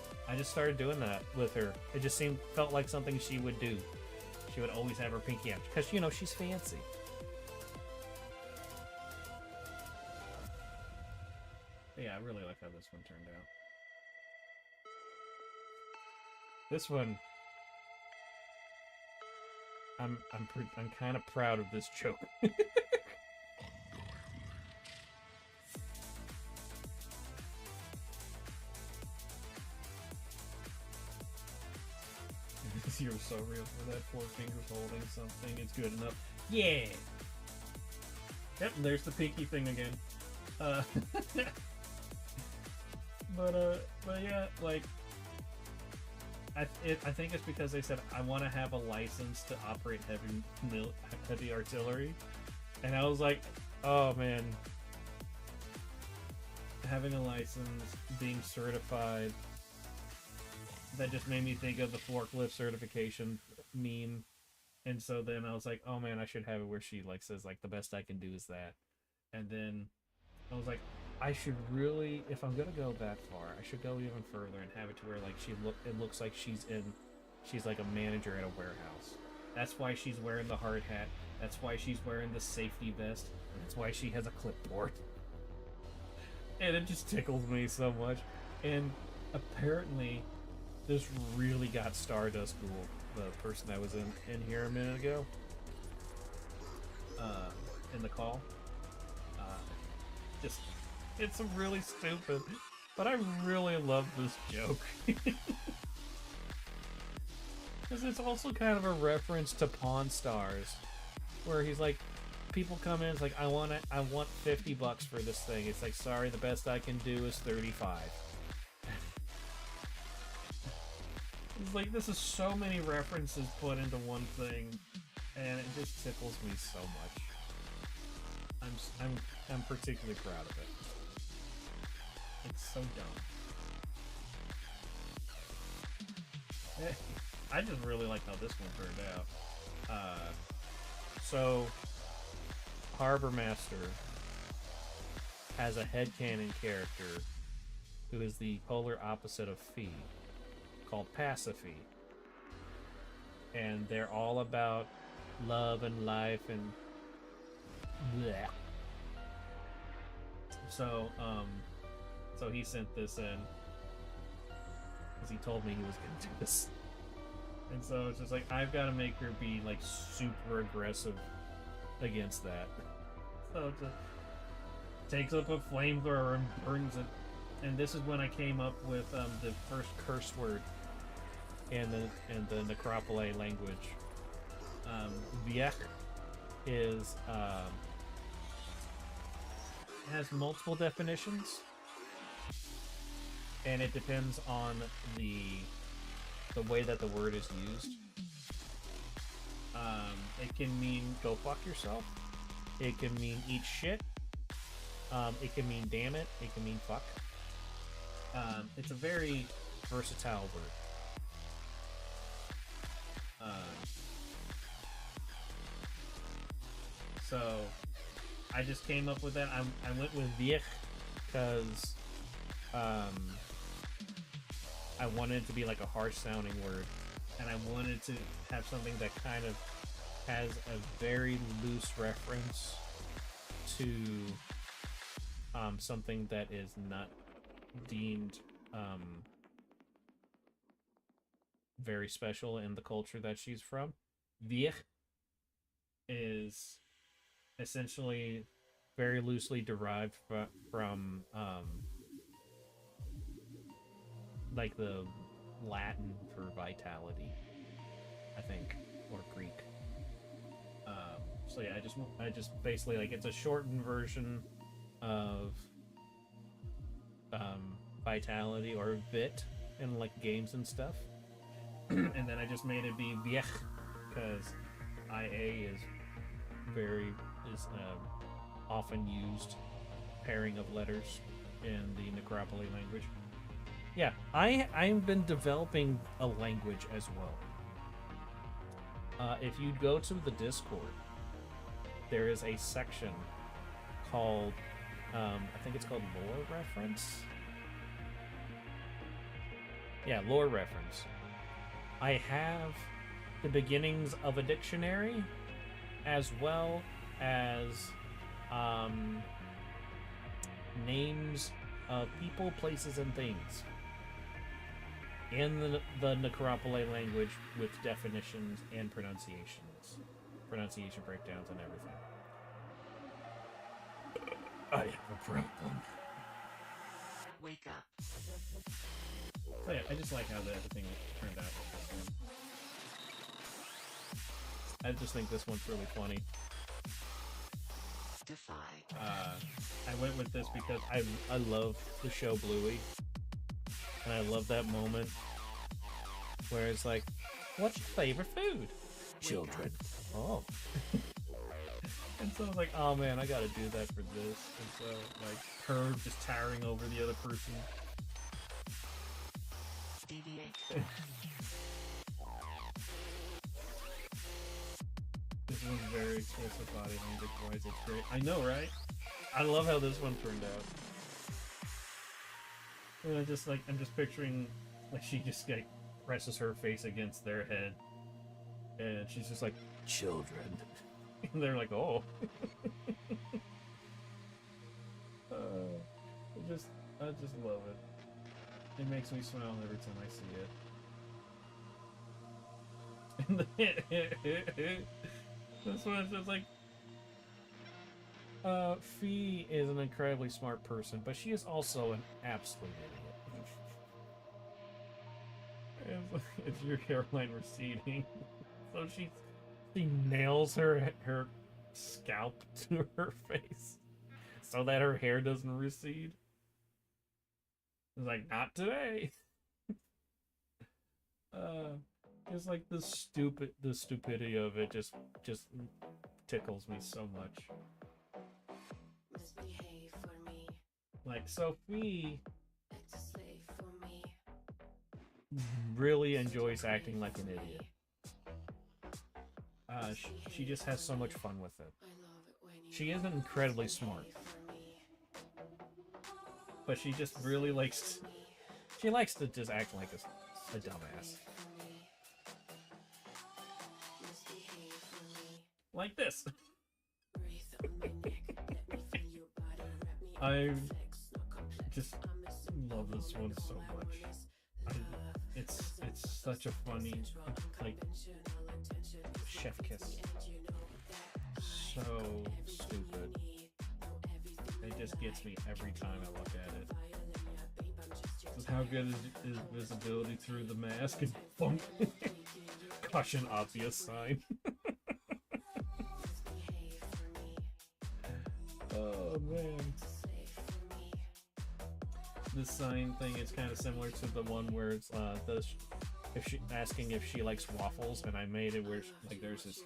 started doing that with her. It just felt like something she would do. She would always have her pinky out because, you know, she's fancy. But yeah, I really like how this one turned out. This one, I'm kind of proud of this joke. You're so real for that. 4 fingers holding something. It's good enough. Yeah. Yep. There's the pinky thing again. But yeah, like, I think it's because they said I want to have a license to operate heavy artillery, and I was like, oh man, having a license, being certified, that just made me think of the forklift certification meme, and so then I was like, oh man, I should have it where she like says like the best I can do is that, and then I was like, I should really, if I'm gonna go that far, I should go even further and have it to where like it looks like she's like a manager at a warehouse. That's why she's wearing the hard hat. That's why she's wearing the safety vest. And that's why she has a clipboard. And it just tickles me so much. And apparently, this really got Stardust Ghoul, the person that was in here a minute ago, in the call. Just. It's really stupid, but I really love this joke. Because it's also kind of a reference to Pawn Stars, where he's like, people come in, it's like, I want $50 for this thing. It's like, sorry, the best I can do is 35. It's like, this is so many references put into one thing, and it just tickles me so much. I'm particularly proud of it. It's so dumb. I just really like how this one turned out. So, Harbor Master has a headcanon character who is the polar opposite of Phee, called Pasiphae. And they're all about love and life and bleh. So he sent this in because he told me he was gonna do this, and so it's just like I've got to make her be like super aggressive against that. So it just takes up a flamethrower and burns it. And this is when I came up with the first curse word in the Necropole language. Viech is has multiple definitions, and it depends on the way that the word is used. It can mean go fuck yourself. It can mean eat shit. It can mean damn it. It can mean fuck. It's a very versatile word. So I just came up with that. I went with Viech because I wanted it to be like a harsh sounding word, and I wanted to have something that kind of has a very loose reference to something that is not deemed very special in the culture that she's from. Viech is essentially very loosely derived from like the Latin for vitality, I think, or Greek. So yeah, I just basically like it's a shortened version of vitality or vit in like games and stuff. And then I just made it be Viech because IA is often used pairing of letters in the Necropole language. Yeah, I've been developing a language as well. If you go to the Discord, there is a section called, I think it's called Lore Reference. Yeah, Lore Reference. I have the beginnings of a dictionary, as well as names of people, places, and things in the Necropole language with definitions and pronunciation breakdowns and everything. I have a problem. Wake up. So yeah, I just like how everything turned out with this one. I just think this one's really funny. I went with this because I love the show Bluey, and I love that moment where it's like, "What's your favorite food?" Children. Oh. And so I was like, "Oh man, I gotta do that for this." And so like her just towering over the other person. This one's very explicit body language wise. It's great. I know, right? I love how this one turned out. And I'm just picturing like she just like presses her face against their head, and she's just like, "Children," and they're like, "Oh." I just love it. It makes me smile every time I see it. This one's just like, Phee is an incredibly smart person, but she is also an absolute idiot. Is your hairline receding? So she nails her scalp to her face so that her hair doesn't recede. It's like, not today. It's like the stupidity of it just tickles me so much. Like, Sophie really enjoys acting like an idiot. She just has so much fun with it. She isn't incredibly smart, but she just really likes to just act like a dumbass. Like this. I just love this one so much. It's such a funny, like, chef kiss. So stupid. It just gets me every time I look at it. So how good is visibility through the mask? And funk. Caution obvious sign. Oh man. This sign thing is kind of similar to the one where it's asking if she likes waffles, and I made it where like there's this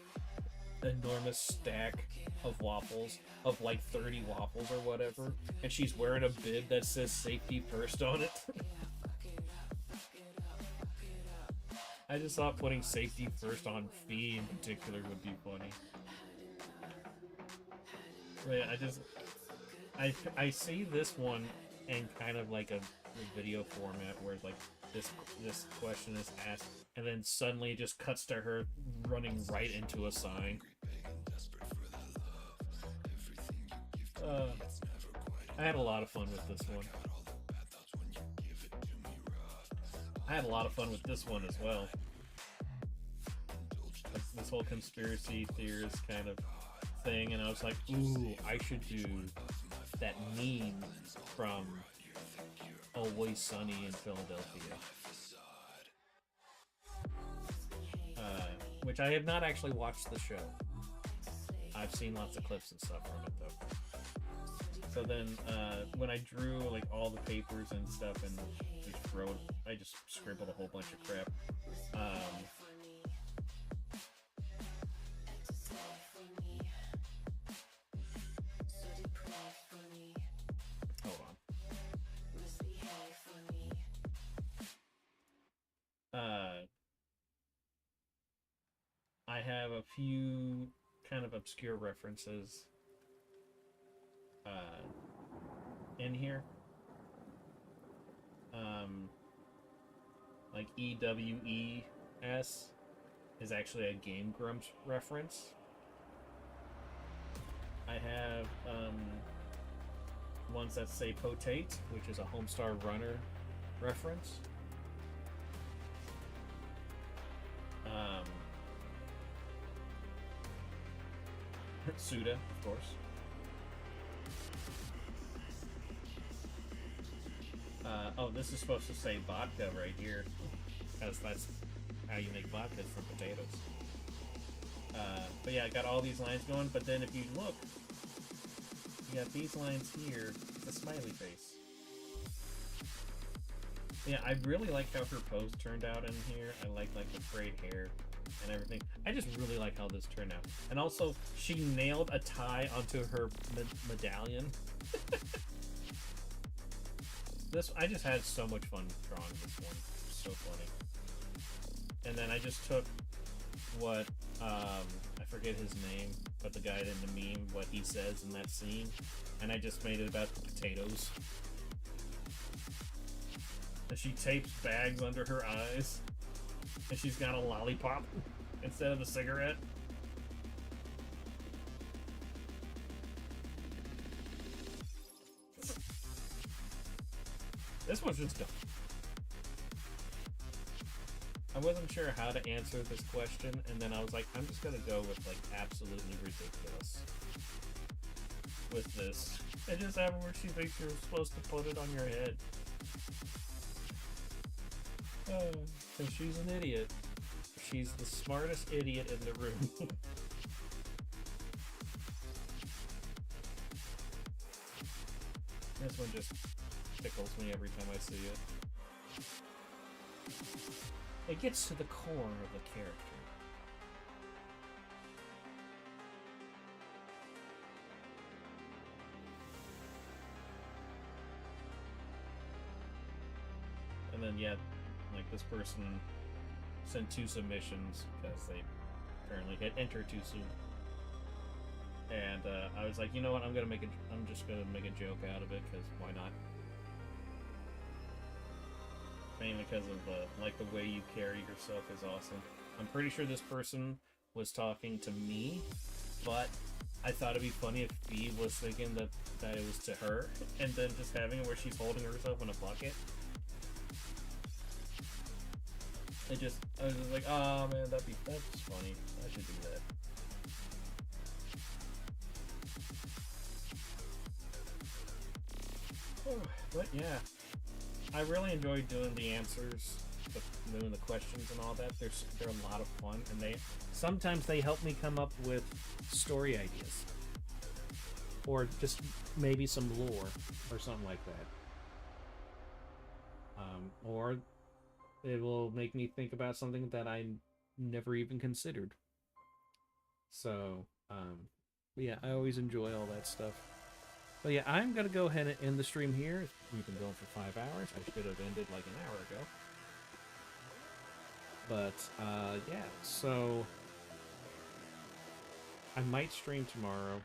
enormous stack of waffles, of like 30 waffles or whatever, and she's wearing a bib that says safety first on it. I just thought putting safety first on Phee in particular would be funny. But I see this one in kind of like a video format where like this question is asked, and then suddenly it just cuts to her running right into a sign. I had a lot of fun with this one. I had a lot of fun with this one as well. Like, this whole conspiracy theorist kind of thing, and I was like, ooh, I should do that meme from Always Sunny in Philadelphia. Which I have not actually watched the show. I've seen lots of clips and stuff from it though. So then when I drew like all the papers and stuff and I just scribbled a whole bunch of crap. Hold on. I have a few kind of obscure references in here. Like EWES is actually a Game Grumps reference. I have ones that say Potate, which is a Homestar Runner reference. Suda, of course. Oh, this is supposed to say vodka right here, because that's how you make vodka from potatoes. But yeah, I got all these lines going, but then if you look, you got these lines here, it's a smiley face. Yeah, I really like how her pose turned out in here. I like the frayed hair and everything. I just really like how this turned out. And also, she nailed a tie onto her medallion. I just had so much fun drawing this one. So funny. And then I just took what, I forget his name, but the guy in the meme, what he says in that scene, and I just made it about the potatoes. And she tapes bags under her eyes, and she's got a lollipop instead of a cigarette. This one's just dumb. I wasn't sure how to answer this question, and then I was like, I'm just gonna go with like absolutely ridiculous with this. It just happened where she thinks you're supposed to put it on your head. Because she's an idiot. She's the smartest idiot in the room. This one just tickles me every time I see it. It gets to the core of the character. And then, yeah, like this person sent 2 submissions because they apparently hit enter too soon. And I was like, you know what? I'm just gonna make a joke out of it because why not? Mainly because of like the way you carry yourself is awesome. I'm pretty sure this person was talking to me, but I thought it'd be funny if Phee was thinking that it was to her, and then just having it where she's holding herself in a bucket. I was just like, oh man, that's funny. I should do that. But yeah, I really enjoyed doing the answers, doing the questions and all that. They're a lot of fun, and sometimes they help me come up with story ideas, or just maybe some lore or something like that. Or it will make me think about something that I never even considered. So, yeah, I always enjoy all that stuff. But yeah, I'm going to go ahead and end the stream here. We've been going for 5 hours. I should have ended like an hour ago. But, yeah, so I might stream tomorrow.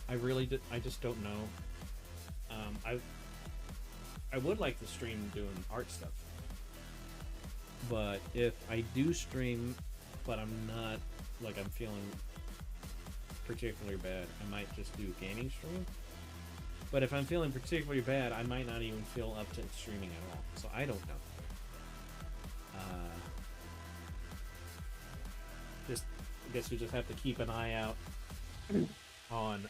I just don't know. I would like to stream doing art stuff. But if I do stream, but I'm not, like I'm feeling particularly bad, I might just do a gaming stream. But if I'm feeling particularly bad, I might not even feel up to streaming at all. So I don't know. I guess we just have to keep an eye out on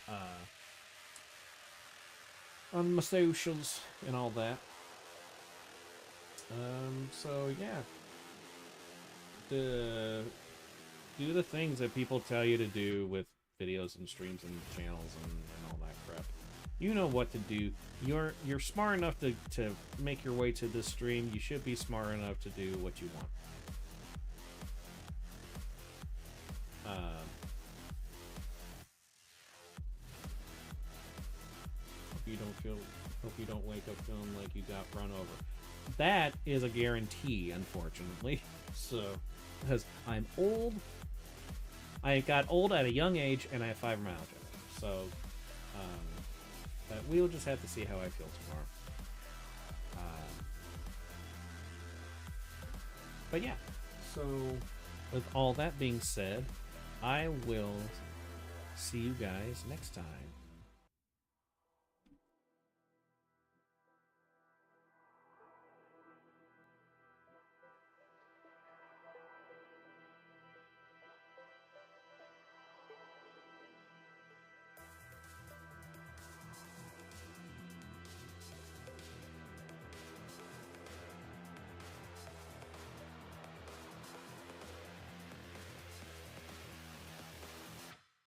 my socials and all that. So yeah, do the things that people tell you to do with videos and streams and channels and all that crap. You know what to do. You're smart enough to make your way to this stream. You should be smart enough to do what you want. Hope you don't wake up feeling like you got run over. That is a guarantee, unfortunately. So, because I'm old, I got old at a young age, and I have fibromyalgia. So, but we'll just have to see how I feel tomorrow. But yeah, so with all that being said, I will see you guys next time.